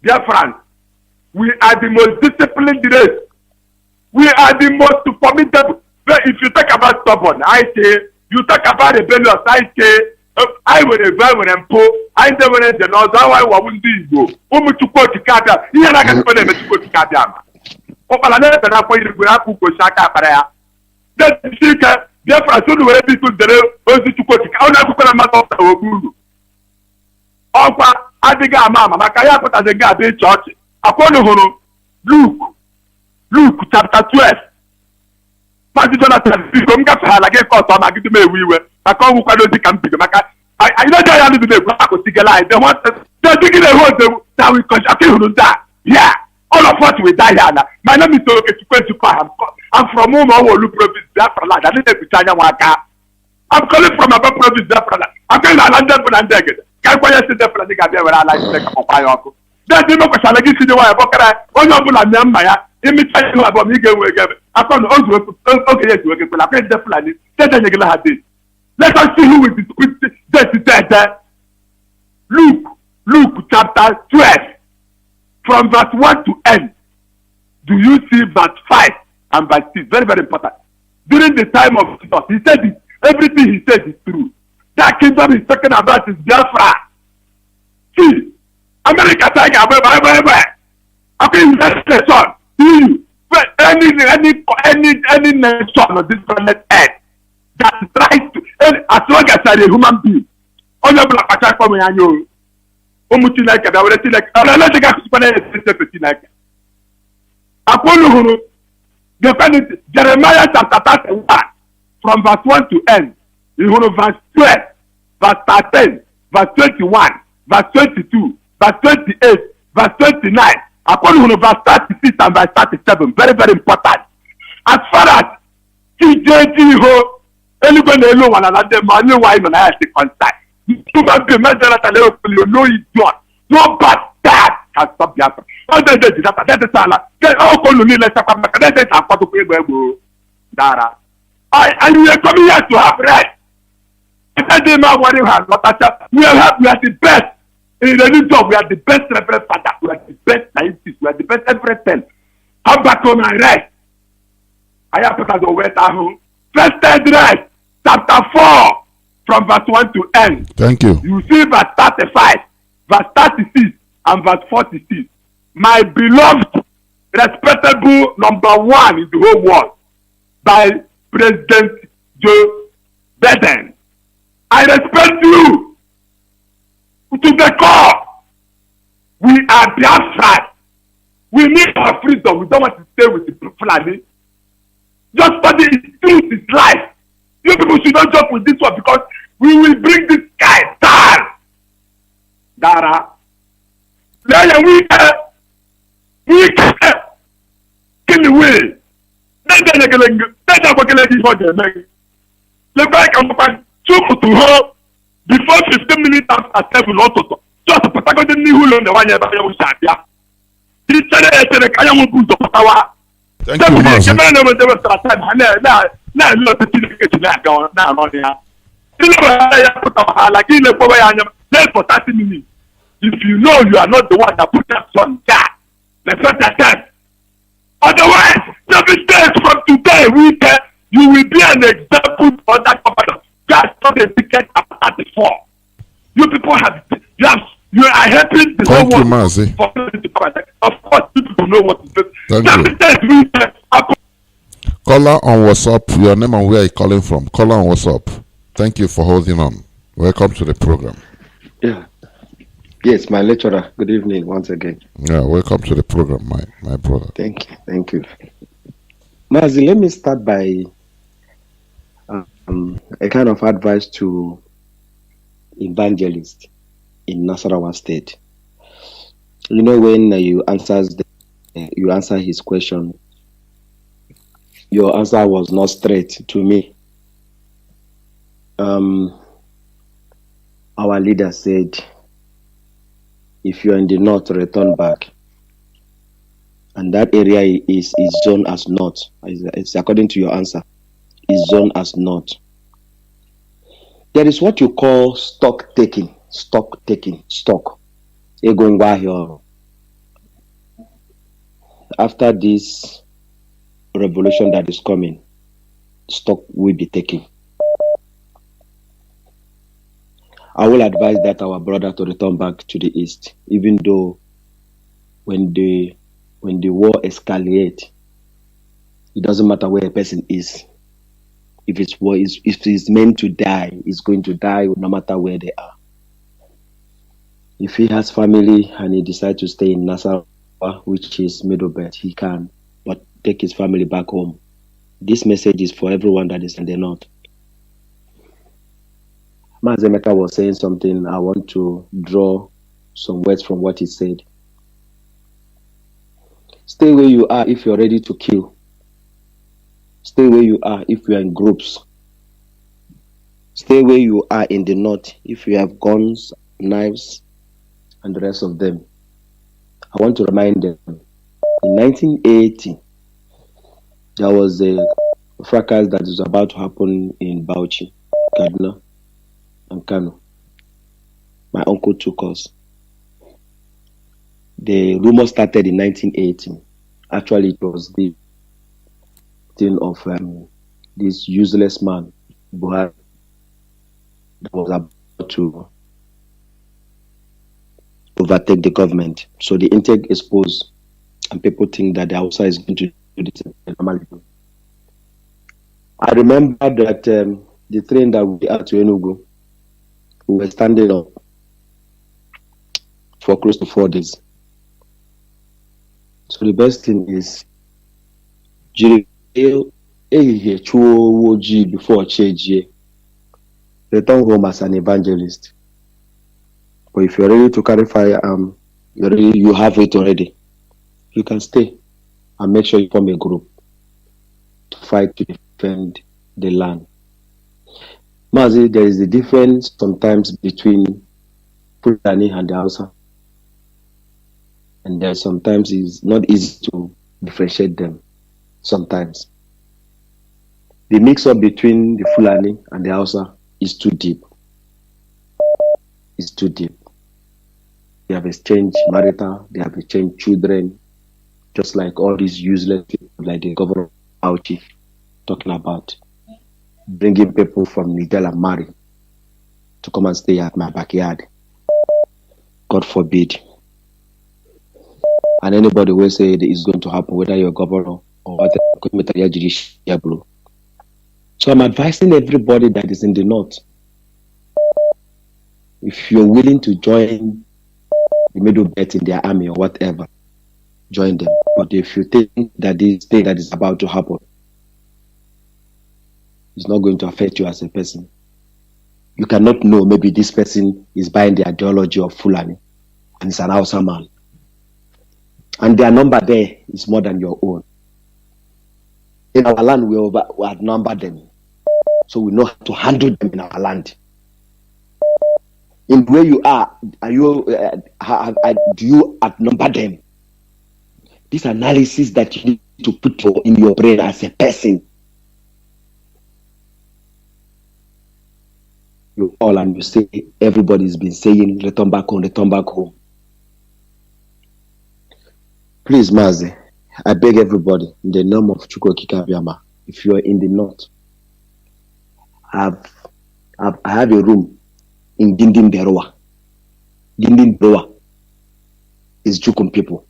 Dear friends, we are the most disciplined race. We are the most formidable. If you talk about stubborn, I say, you talk about rebellious, I say, I will rebel when I'm poor, I never know the laws, how I won't do go. To quote the Kada, you are not going to put them to quote the Kada. Opala never na kwa ile gura ku ko shaka paraya. That shika, Biafra so do we people dere o si to quote ka ona ku na ma to oguru. Okwa adiga mama maka ya put as a guy be church. Akonu huru Luke chapter 12. Mazi Johnathan, because mga fahala ke ko to magidi me wiwe. Aka wu kwado di kampi maka I know they are living there ko tigela. They want they dig the hole that we cause akihunu da. Yeah. All of us will die here now. My name is Johnathan. I'm from Umawolu province, Biafra land. I didn't be China Waka. I'm calling from above province, Biafra land. I'm going to London for Landegate. Can't quite see the Biafra land where I like to take up a fire. That's the most I get to the way I walk around. Oh, no, I'm Maya. Imitation about me getting away. I found also okay, yes, working for the Biafra. Let us see who will be dead. Luke chapter 12. From verse 1 to end, do you see verse 5 and verse 6? Very, very important. During the time of Jesus, he said it. Everything he said is true. That kingdom he's talking about is Biafra. See, America tiger, where? Okay, that's the son. See, any nation on this planet Earth that tries to, as long as you're a human being, all your black attack for me and you. Like I would like Apollo, Jeremiah chapter 31, from verse 1 to end, verse 12, verse 13, verse 21, verse 22, verse 28, verse 29, Apollo, verse 36 and verse 37. Very, very important. As far as TJT, anybody alone, and the money why when I have to contact. You must be mentioned that you know it's not. No bastard can stop Biafra. All the that is Salah. Then all colony let's talk about that is a part of the Dara. And we are coming here to have right. And they are worrying us. We are the best in the job. We are the best reference father. We are the best scientists. We are the best everything. Come back on my right. I have put as a wet at home. First right, chapter 4. From verse 1 to end. Thank you. You see verse 35, verse 36, and verse 46. My beloved, respectable number 1 in the whole world by President Joe Biden. I respect you to the core. We are Biafra. We need our freedom. We don't want to stay with the Fulani. Just study his truth, his life. You people should not joke with this one because we will bring this guy down. Dara. Then we can kill the way. To her before 15 minutes after 7 also. Just to protect the new on the one year by your shot. Thank you, Mazi. If you know you are not the one that put that son down, let's not that. Otherwise, the mistakes from today, you will be an example to other governors. That's not a ticket at before. You people you are helping the Thank whole you, world. Mazi. For to come. Of course, you people know what it is. Thank you. Caller on WhatsApp, your name and where you calling from. Caller on WhatsApp. Thank you for holding on. Welcome to the program. Yeah. Yes, my lecturer. Good evening once again. Yeah, welcome to the program, my brother. Thank you. Mazi, let me start by a kind of advice to evangelists in Nasarawa State. You know, when you answer his question, your answer was not straight to me. Our leader said, if you are in the north, return back. And that area is zoned as north. It's according to your answer. Is zoned as north. There is what you call stock taking. After this revolution that is coming, stock will be taken. I will advise that our brother to return back to the east, even though when the war escalates, it doesn't matter where a person is. If it's meant to die, it's going to die no matter where they are. If he has family and he decides to stay in Nasarawa, which is Middle Belt, he can, but take his family back home. This message is for everyone that is in the north. Mazemeka was saying something. I want to draw some words from what he said. Stay where you are if you're ready to kill. Stay where you are if you are in groups. Stay where you are in the north if you have guns, knives, and the rest of them. I want to remind them, in 1980, there was a fracas that is about to happen in Bauchi, Kaduna, and Kano. My uncle took us. The rumor started in 1980. Actually, it was the thing of this useless man, Buhari, that was about to overtake the government. So the intake exposed, and people think that the outside is going to do this normally. I remember that the train that we had to Enugu, we were standing up for close to 4 days. So the best thing is, before change, return home as an evangelist. But if you're ready to carry fire, you have it already. You can stay and make sure you form a group to fight to defend the land. Mazi, there is a difference sometimes between Fulani and the Hausa. And there sometimes it's not easy to differentiate them. Sometimes. The mix-up between the Fulani and the Hausa is too deep. It's too deep. They have exchanged marital, they have exchanged children, just like all these useless people, like the governor of Auchi talking about bringing people from Niger and Mali to come and stay at my backyard. God forbid. And anybody will say that it's going to happen, whether you're a governor or whatever. So I'm advising everybody that is in the north, if you're willing to join the Middle Belt in their army or whatever, join them. But if you think that this thing that is about to happen is not going to affect you as a person, you cannot know maybe this person is buying the ideology of Fulani and it's an Hausa man. And their number there is more than your own. In our land, we outnumber them. So we know how to handle them in our land. In where you are you do you outnumber them? This analysis that you need to put in your brain as a person. You all and you say, everybody's been saying, return back home, return back home. Please, Mazi, I beg everybody, in the name of Chukwu Okike Abiama, if you're in the north, I have a room in Dindin Beroa. Dindin Beroa is Jukum people.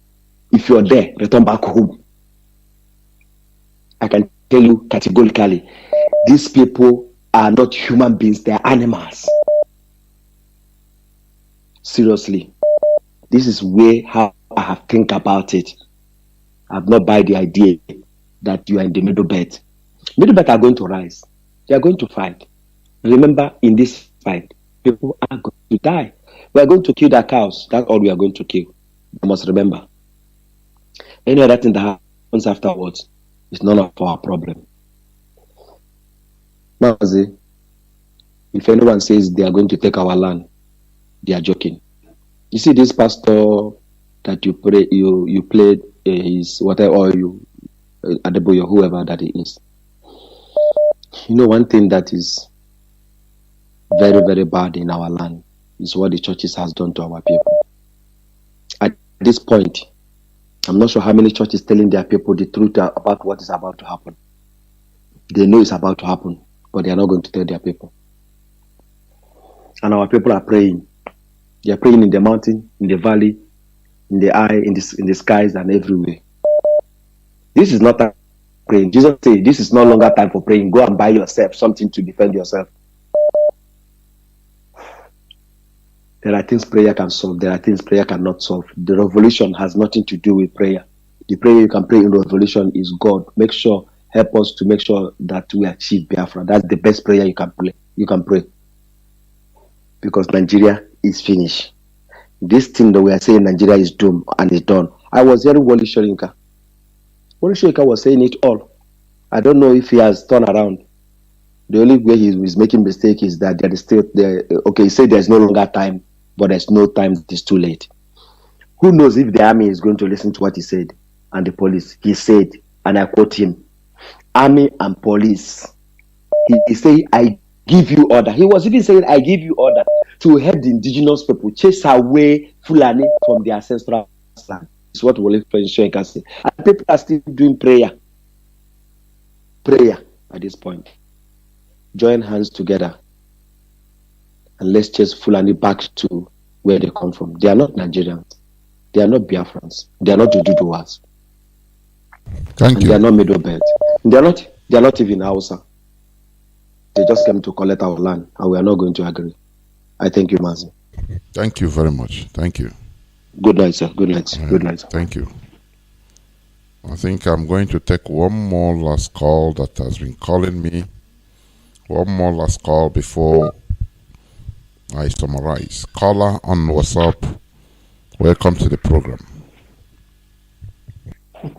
If you're there, return back home. I can tell you categorically, these people are not human beings, they are animals. Seriously. This is how I have think about it. I've not buy the idea that you are in the middle belt. Middle belt are going to rise. They are going to fight. Remember, in this fight, people are going to die. We are going to kill their cows. That's all we are going to kill. You must remember. Any other thing that happens afterwards is none of our problem. Mazi, if anyone says they are going to take our land, they are joking. You see this pastor that you played his whatever, or you Adeboye, whoever that he is. You know, one thing that is very, very bad in our land is what the churches has done to our people. At this point, I'm not sure how many churches telling their people the truth about what is about to happen. They know it's about to happen, but they are not going to tell their people. And our people are praying. They are praying in the mountain, in the valley, in the eye, in the skies, and everywhere. This is not time for praying. Jesus said, this is no longer time for praying. Go and buy yourself something to defend yourself. There are things prayer can solve. There are things prayer cannot solve. The revolution has nothing to do with prayer. The prayer you can pray in revolution is God. Help us to make sure that we achieve Biafra. That's the best prayer you can pray. Because Nigeria is finished. This thing that we are saying Nigeria is doomed and is done. I was hearing Wole Soyinka. Wole Soyinka was saying it all. I don't know if he has turned around. The only way he is making mistake is that there is still there. Okay, he said there's no longer time, but there's no time. It's too late. Who knows if the army is going to listen to what he said and the police? He said, and I quote him, "Army and police." He said, "I give you order." He was even saying, "I give you order to help the indigenous people chase away Fulani from their ancestral land." It's what Wole Soyinka said. And people are still doing prayer. Prayer at this point. Join hands together and let's chase Fulani back to where they come from. They are not Nigerians. They are not Biafrans. They are not Ududuwas. Thank you. They are not Middle Belt. They are not even Hausa. They just came to collect our land and we are not going to agree. I thank you, Mazi. Thank you very much. Thank you. Good night, sir. Good night. Good night, sir. Thank you. I think I'm going to take one more last call that has been calling me. One more last call before I summarize. Caller on WhatsApp. Welcome to the program.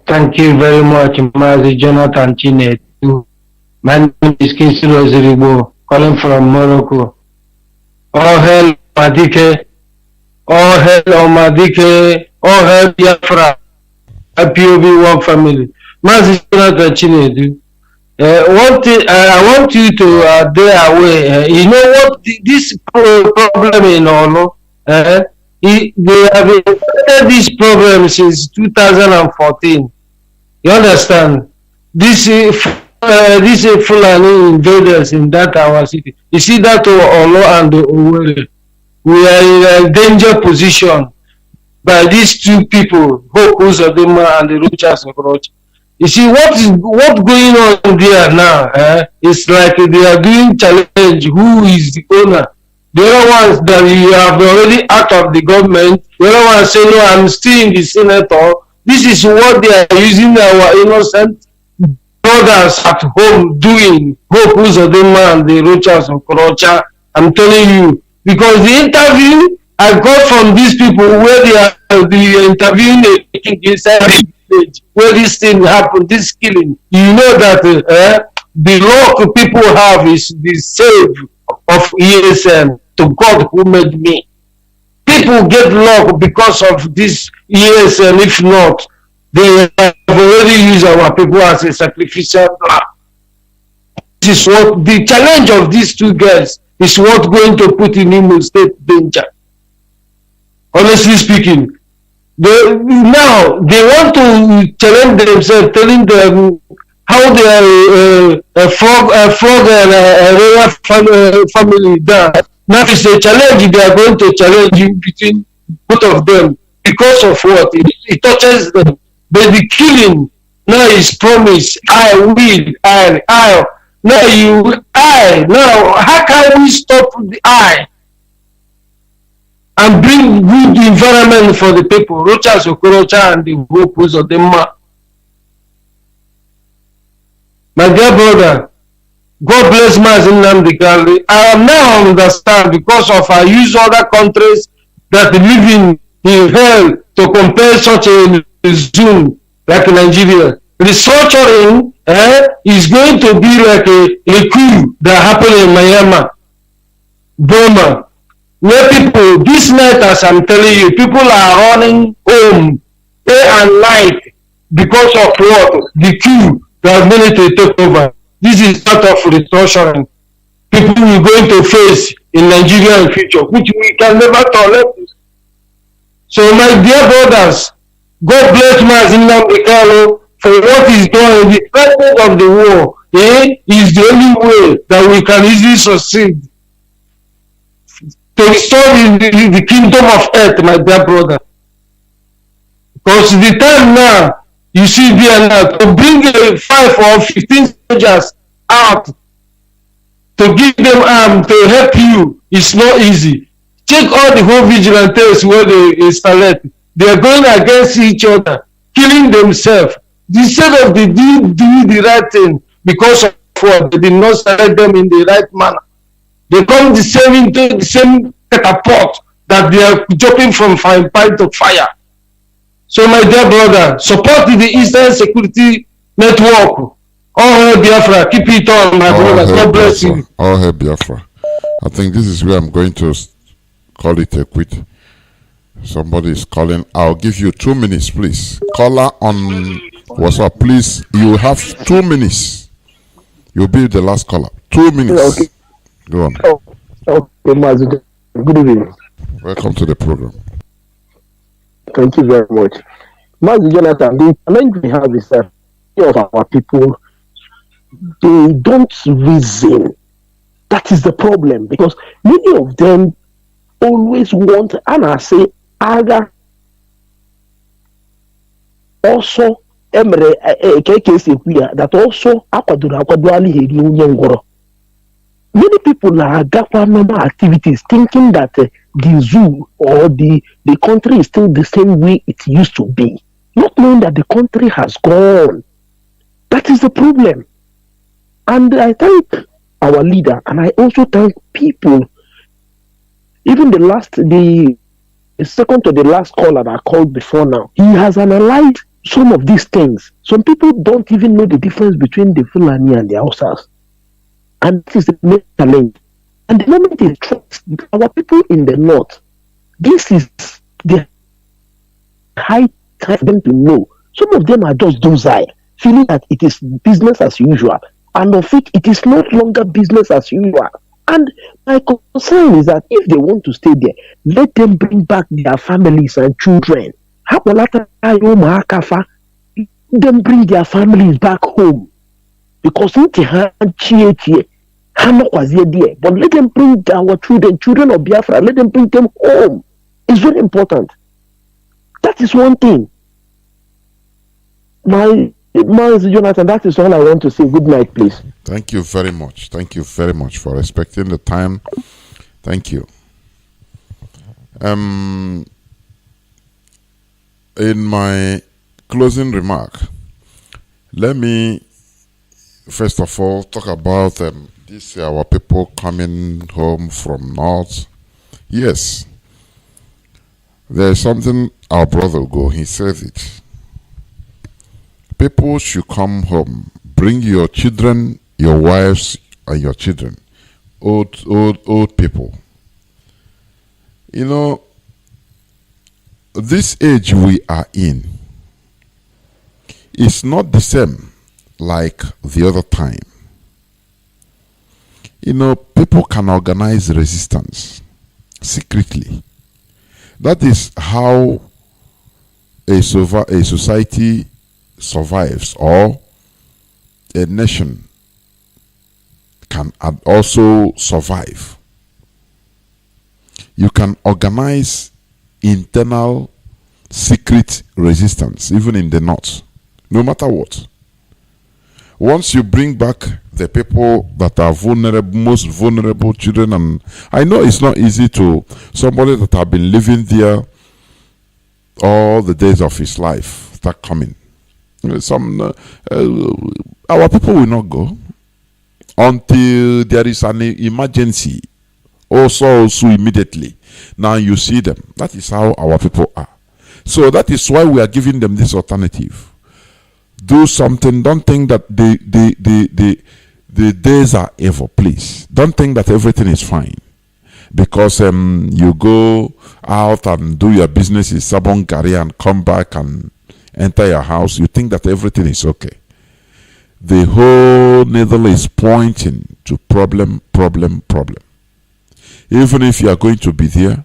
Thank you very much, Mazi Johnathan Chinedu. My name is Kinsilo Ziribo, calling from Morocco. All hail Madike, all hail Omadike, all hail Biafra, IPOB one family. Mazi Johnathan Chinedu. One thing I want you to bear away. You know what this problem in Olo? They have invented this problem since 2014. You understand? This Fulani invaders in that our city. You see that Olo and Owerri. We are in a danger position by these two people, Hope Uzodinma and the Rochas approach. You see what's going on there now? It's like they are doing challenge. Who is the owner? The other ones that you have already out of the government. The other ones say no, I'm still in the senator. This is what they are using our innocent brothers at home doing. Hope Uzodinma and the Rochas of Korocha. I'm telling you, because the interview I got from these people where they are interviewing the king inside the village where this thing happened, this killing. You know that the luck people have is the save of ESN to God who made me. People get luck because of this ESN. If not, they have already used our people as a sacrificial lamb. This is what the challenge of these two guys is what going to put in Imo State danger. Honestly speaking, now they want to challenge themselves, telling them how they flog a royal family down. Now it's a challenge they are going to challenge you between both of them because of what? It touches them. But the killing now is promised. I will, I. Now now how can we stop the I and bring good environment for the people? Rochas Okorocha and the Hopus of the Ma. My dear brother, God bless Mazi Nnamdi Kanu. I am now understand because of I use other countries that live in hell to compare such a Zoom like Nigeria. Restructuring is going to be like a coup that happened in Myanmar, Burma, where people, this night as I'm telling you, people are running home day and night because of what? The coup that military took over. This is part of restructuring. People we're going to face in Nigeria in future, which we can never tolerate. So my dear brothers, God bless Mazi Nnamdi Kanu for what he's doing. The president of the war is the only way that we can easily succeed to restore the kingdom of earth, my dear brother. Because the time now, you see there now, to bring 5 or 15 soldiers out to give them arm to help you is not easy. Check all the whole vigilantes where they installed. They are going against each other, killing themselves. Instead of they do the right thing because of what they did not select them in the right manner. They come the same catapult that they are jumping from fire to fire. So my dear brother, support the Eastern Security Network. All hail Biafra, keep it on, my brothers. God bless you. All hail Biafra. I think this is where I'm going to call it a quit. Somebody is calling. I'll give you 2 minutes, please. Caller on WhatsApp, please. You have 2 minutes. You'll be the last caller. 2 minutes. Okay. Go on. Okay, Mazi. Good evening. Welcome to the program. Thank you very much. Mazi Johnathan, the challenge we have is that many of our people, they don't reason. That is the problem, because many of them always want, and I say, either also that also many people are normal activities thinking that the zoo or the country is still the same way it used to be, not knowing that the country has gone. That is the problem. And I thank our leader, and I also thank people. Even the second to the last caller that I called before now, he has analyzed some of these things. Some people don't even know the difference between the Fulani and the Hausas. And this is the main challenge. And the moment they trust our people in the north, this is the high time for them to know. Some of them are just docile, feeling that it is business as usual. And of it is not longer business as usual. And my concern is that if they want to stay there, let them bring back their families and children. Them bring their families back home. Because but let them bring our children of Biafra, let them bring them home. It's very important. That is one thing. Johnathan, that is all I want to say. Good night, please. Thank you very much. Thank you very much for respecting the time. Thank you. In my closing remark, let me first of all talk about this our people coming home from north. Yes, there is something our brother go. He says it. People should come home. Bring your children, your wives, and your children. Old people. You know, this age we are in is not the same like the other time. You know, people can organize resistance secretly. That is how a society survives or a nation can also survive, you can organize internal secret resistance, even in the north, no matter what. Once you bring back the people that are vulnerable, most vulnerable children, and I know it's not easy to somebody that have been living there all the days of his life start coming. Our people will not go until there is an emergency. Also immediately. Now you see them. That is how our people are. So that is why we are giving them this alternative. Do something. Don't think that the days are evil, please. Don't think that everything is fine. Because you go out and do your business in Sabon Gari and come back and enter your house, you think that everything is okay. The whole needle is pointing to problem. Even if you are going to be there,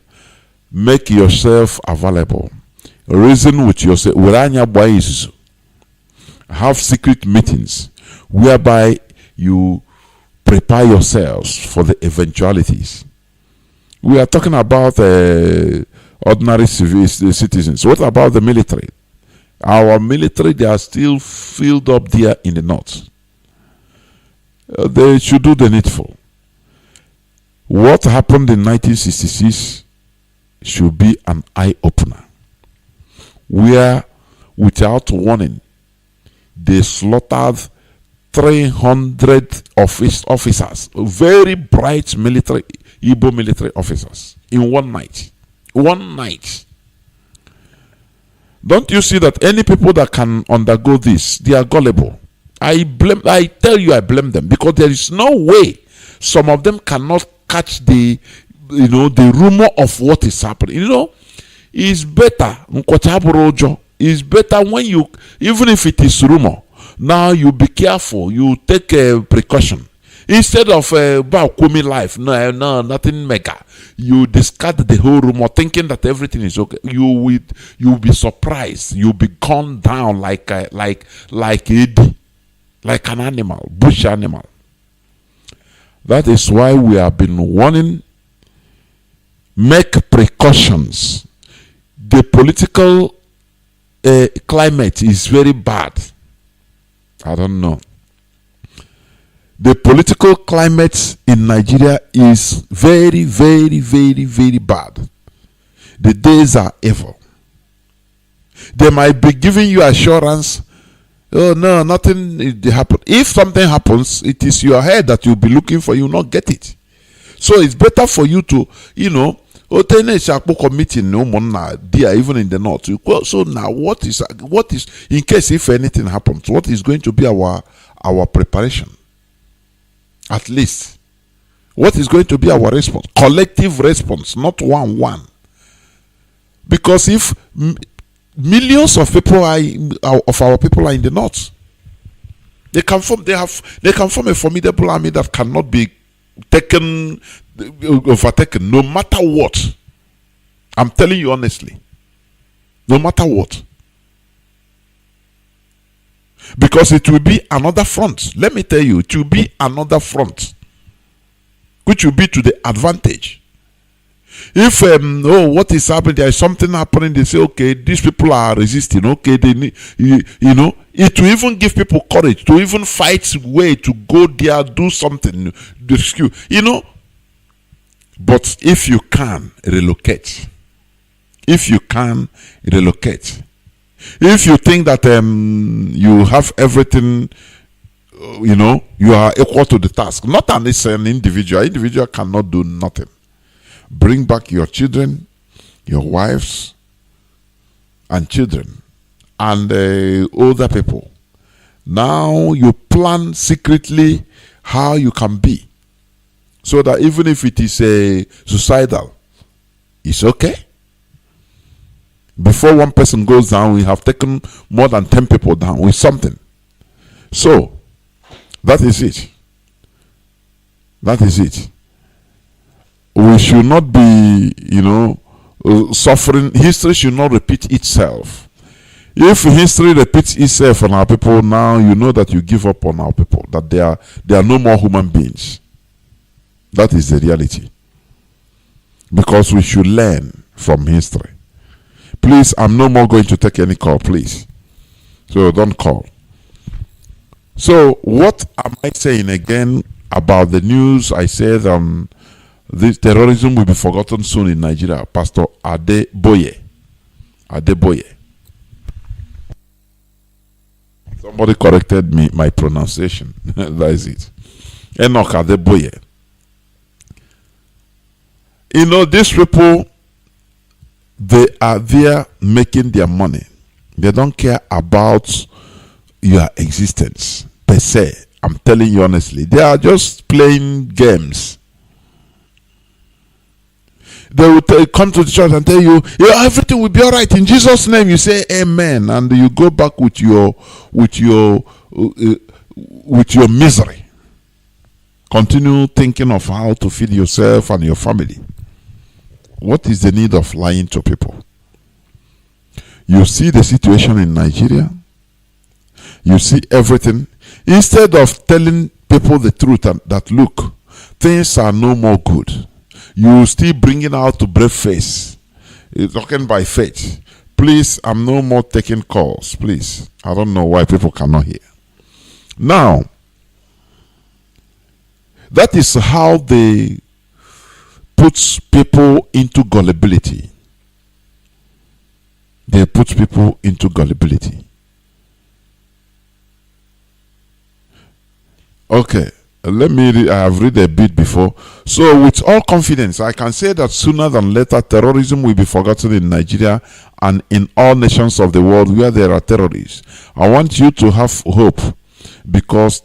make yourself available. Reason with yourself. Have secret meetings whereby you prepare yourselves for the eventualities. We are talking about ordinary citizens. What about the military? Our military, they are still filled up there in the north. They should do the needful. What happened in 1966 should be an eye-opener, where, without warning, they slaughtered 300 officers, very bright military, Igbo military officers, in one night. One night. Don't you see that any people that can undergo this, they are gullible? I tell you, I blame them, because there is no way some of them cannot catch the rumor of what is happening. It's better. It's better when you, even if it is rumor, now you be careful, you take a precaution. Instead of Baukumi life, no, nothing mega. You discard the whole rumor, thinking that everything is okay. You will be surprised. You'll be gone down like an animal, bush animal. That is why we have been warning. Make precautions. The political climate is very bad. I don't know. The political climate in Nigeria is very, very, very, very bad. The days are evil. They might be giving you assurance, oh no, nothing happened. If something happens, it is your head that you'll be looking for, you will not get it. So it's better for you to, committee there, even in the north. So now what is, in case if anything happens, what is going to be our preparation? At least, what is going to be our response? Collective response, not one. Because if millions of people of our people are in the north, they can form a formidable army that cannot be overtaken, no matter what. I'm telling you honestly, no matter what. Because it will be another front. Let me tell you, it will be another front, which will be to the advantage. If what is happening? There is something happening. They say, okay, these people are resisting. Okay, they need, it will even give people courage to even fight way to go there, do something, rescue. But if you can relocate, if you think that you have everything, you are equal to the task. Not unless an individual. Individual cannot do nothing. Bring back your children, your wives, and children, and older people. Now you plan secretly how you can be, so that even if it is suicidal, it's okay. Before one person goes down, we have taken more than 10 people down with something. So, that is it. That is it. We should not be, suffering. History should not repeat itself. If history repeats itself on our people, now you know that you give up on our people, that they are no more human beings. That is the reality. Because we should learn from history. Please, I'm no more going to take any call, please. So don't call. So what am I saying again about the news? I said this terrorism will be forgotten soon in Nigeria. Pastor Adeboye. Somebody corrected me, my pronunciation. That is it. Enoch Adeboye. You know, these people, they are there making their money. They don't care about your existence per se. I'm telling you honestly. They are just playing games. They will come to the church and tell you, yeah, everything will be all right in Jesus' name. You say amen, and you go back with your misery. Continue thinking of how to feed yourself and your family. What is the need of lying to people? You see the situation in Nigeria. You see everything. Instead of telling people the truth and that look, things are no more good, you still bringing out to brave face. You're talking by faith. Please, I'm no more taking calls. Please. I don't know why people cannot hear. Now, that is how they put people into gullibility. They put people into gullibility. Okay, let me read. I have read a bit before. So, with all confidence, I can say that sooner than later, terrorism will be forgotten in Nigeria and in all nations of the world where there are terrorists. I want you to have hope, because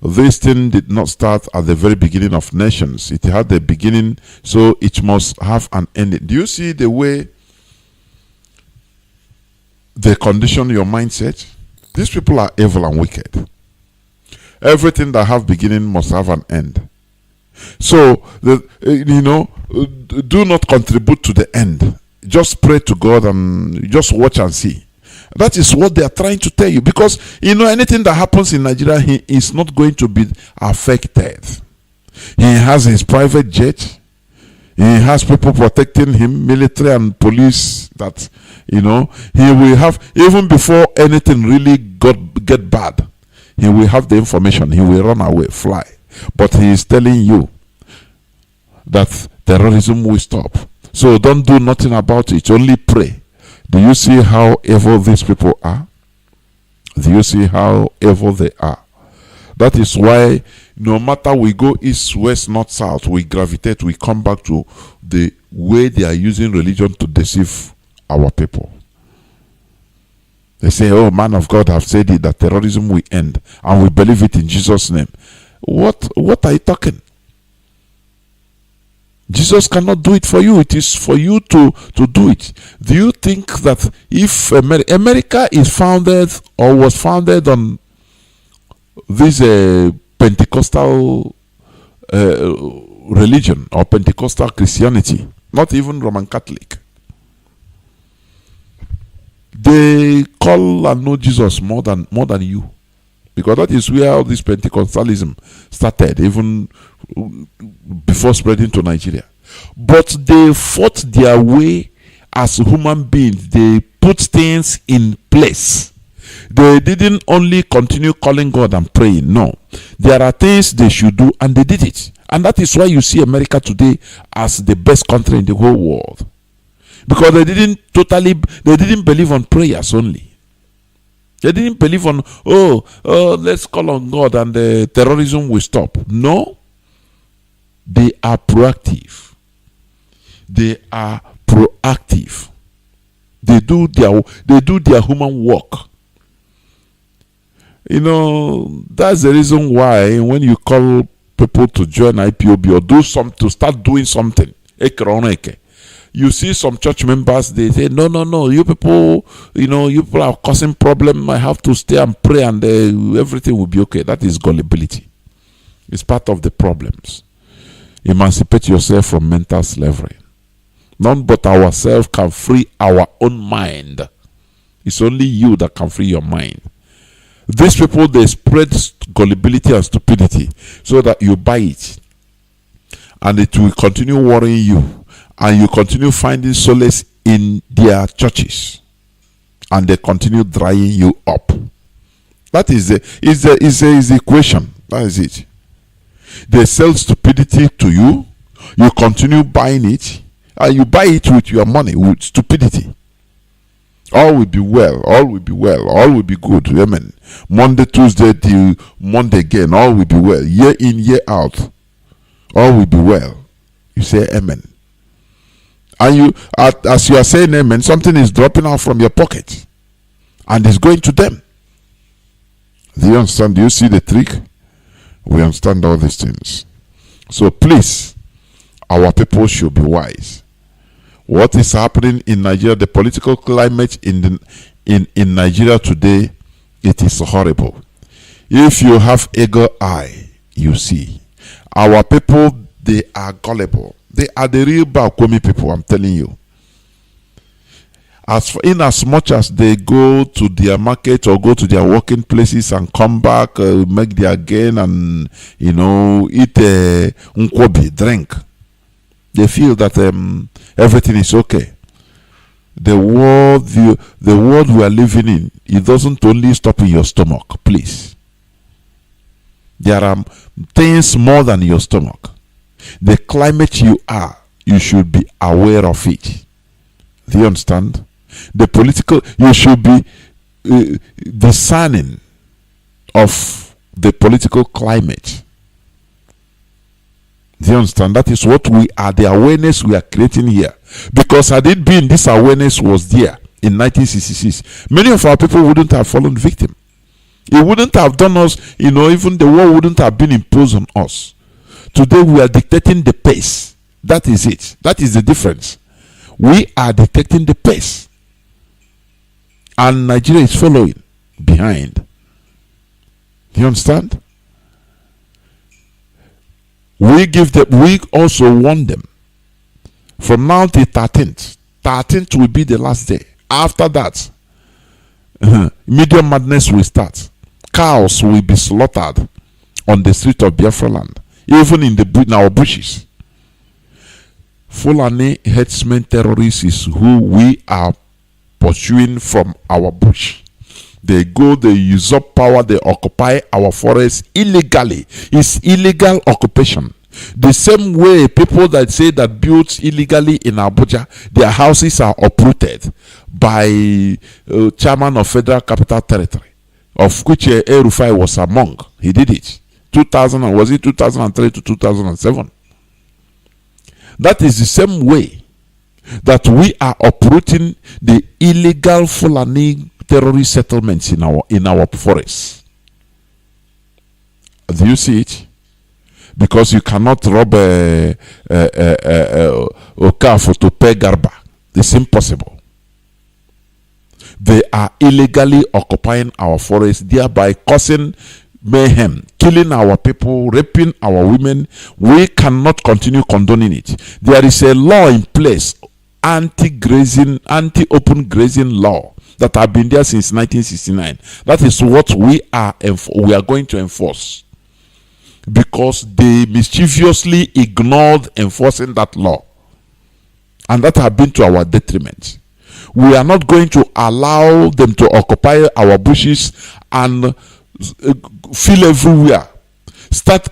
this thing did not start at the very beginning of nations. It had a beginning, so it must have an ending. Do you see the way they condition your mindset? These people are evil and wicked. Everything that have beginning must have an end. So, do not contribute to the end. Just pray to God and just watch and see. That is what they are trying to tell you. Because, anything that happens in Nigeria, he is not going to be affected. He has his private jet. He has people protecting him, military and police, that, he will have, even before anything really get bad, he will have the information. He will run away, fly. But he is telling you that terrorism will stop. So don't do nothing about it. Only pray. Do you see how evil these people are? Do you see how evil they are? That is why no matter we go east, west, north, south, we gravitate, we come back to the way they are using religion to deceive our people. They say, oh, man of God have said it, that terrorism will end, and we believe it in Jesus' name. What are you talking? Jesus cannot do it for you. It is for you to do it. Do you think that if America is founded or was founded on this Pentecostal religion or Pentecostal Christianity, not even Roman Catholic, they call and know Jesus more than you, because that is where all this Pentecostalism started, even before spreading to Nigeria. But they fought their way as human beings. They put things in place. They didn't only continue calling God and praying. No, there are things they should do, and they did it. And that is why you see America today as the best country in the whole world, because they didn't believe on prayers only. They didn't believe on, let's call on God and the terrorism will stop. No, they are proactive. They are proactive. They do their human work. That's the reason why when you call people to join IPOB or do something, to start doing something, you see some church members, they say, no, you people are causing problem. I have to stay and pray and everything will be okay. That is gullibility. It's part of the problems. Emancipate yourself from mental slavery. None but ourselves can free our own mind. It's only you that can free your mind. These people, they spread gullibility and stupidity so that you buy it. And it will continue worrying you. And you continue finding solace in their churches. And they continue drying you up. That is the equation. That is it. They sell stupidity to you. You continue buying it. And you buy it with your money, with stupidity. All will be well. All will be well. All will be good. Amen. Monday, Tuesday till Monday again. All will be well. Year in, year out. All will be well. You say amen. And you, as you are saying amen, something is dropping out from your pocket. And it's going to them. Do you understand? Do you see the trick? We understand all these things. So please, our people should be wise. What is happening in Nigeria, the political climate in Nigeria today, it is horrible. If you have eagle eye, you see. Our people, they are gullible. They are the real Bakomi people, I'm telling you. In as much as they go to their market or go to their working places and come back, make their gain and, eat nkwobi, drink, they feel that everything is okay. The world we are living in, it doesn't only stop in your stomach, please. There are things more than your stomach. The climate you are, you should be aware of it. Do you understand? The political, you should be discerning of the political climate. Do you understand? That is what we are, the awareness we are creating here. Because had it been this awareness was there in 1966, many of our people wouldn't have fallen victim. It wouldn't have done us, even the war wouldn't have been imposed on us. Today we are dictating the pace. That is it. That is the difference. We are dictating the pace. And Nigeria is following behind. Do you understand? We also warn them. From now till 13th. 13th will be the last day. After that, medium madness will start. Cows will be slaughtered on the street of Biafra land, even in our bushes. Fulani herdsmen terrorists is who we are pursuing from our bush. They go, they usurp power, they occupy our forests illegally. It's illegal occupation. The same way people that say that built illegally in Abuja, their houses are uprooted by chairman of Federal Capital Territory, of which Rufai was among. He did it. 2003 to 2007. That is the same way that we are uprooting the illegal Fulani terrorist settlements in our forests. Do you see it? Because you cannot rob a calf to pay garba. It's impossible. They are illegally occupying our forests, thereby causing mayhem, killing our people, raping our women. We cannot continue condoning it. There is a law in place, anti-grazing, anti-open grazing law, that have been there since 1969. That is what we are going to enforce, because they mischievously ignored enforcing that law, and that have been to our detriment. We are not going to allow them to occupy our bushes and fill everywhere,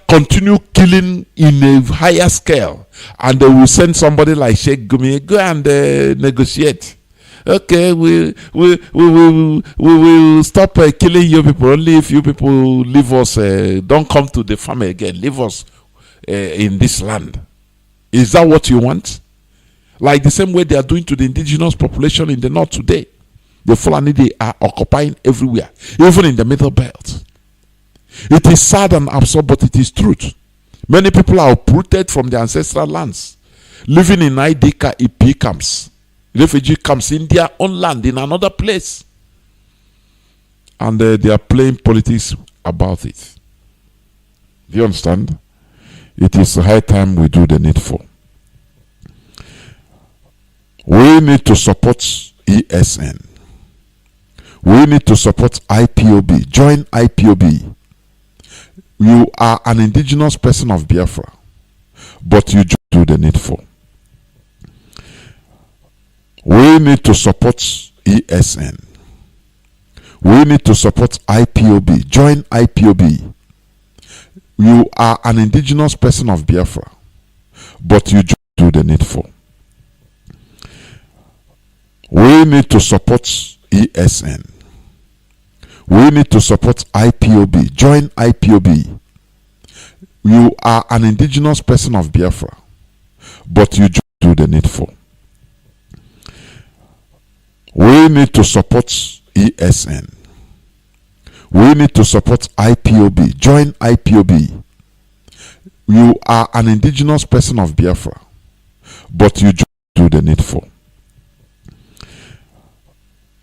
continue killing in a higher scale, and they will send somebody like Sheikh Gumi, go and negotiate. Okay, we will stop killing you people only if you people leave us, don't come to the farm again, leave us in this land. Is that what you want? Like the same way they are doing to the indigenous population in the north today. The Fulani, they are occupying everywhere, even in the middle belt. It is sad and absurd, but it is truth. Many people are uprooted from their ancestral lands, living in IDK EP camps, refugee camps in their own land, in another place. And they are playing politics about it. Do you understand? It is high time we do the needful. We need to support ESN. We need to support IPOB. Join IPOB. You are an indigenous person of Biafra, but you just do the needful. We need to support ESN. We need to support IPOB. Join IPOB. You are an indigenous person of Biafra, but you just do the needful. We need to support ESN. We need to support IPOB. Join IPOB. You are an indigenous person of Biafra, but you just do the needful. We need to support ESN. We need to support IPOB. Join IPOB. You are an indigenous person of Biafra, but you just do the needful.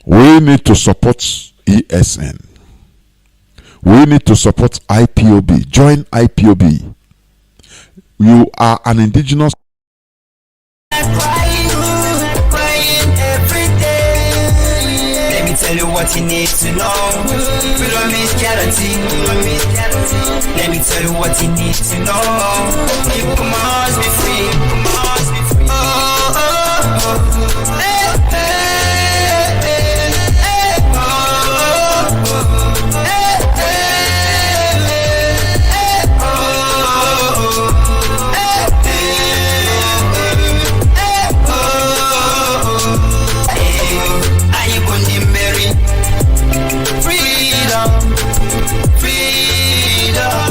We need to support ESN. We need to support IPOB. Join IPOB. You are an indigenous. Let me tell you what you need to know. Freedom is guaranteed. Let me tell you what you need to know. You must be free. Oh, oh, oh. Hey, hey, hey, hey. Oh, oh, oh. Hey, hey, hey, hey. Oh, oh, oh. Hey, hey, hey, oh, oh. Hey, are you going to marry? Freedom, freedom,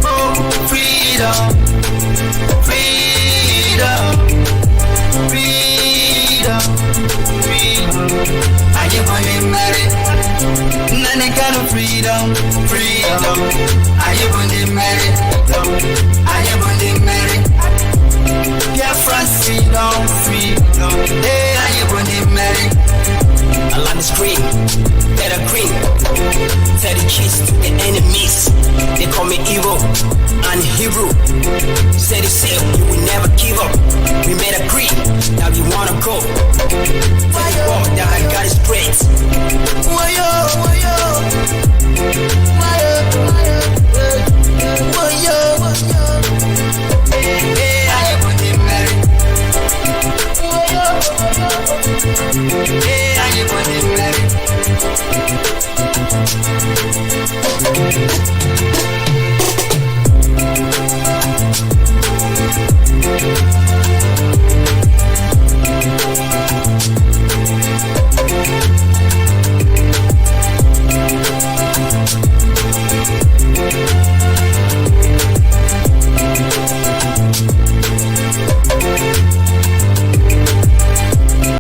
oh, freedom, freedom, freedom, freedom. Are you going to marry? None kind of freedom, freedom. Are you going to marry? Are you going to marry? Biafra freedom, freedom. Hey, are you going to marry? I love the scream, better green. Tell the keys to the enemies. They call me evil and hero. Say the same, you will never give up. We made a creed, now you wanna go. Tell the world that I got it straight.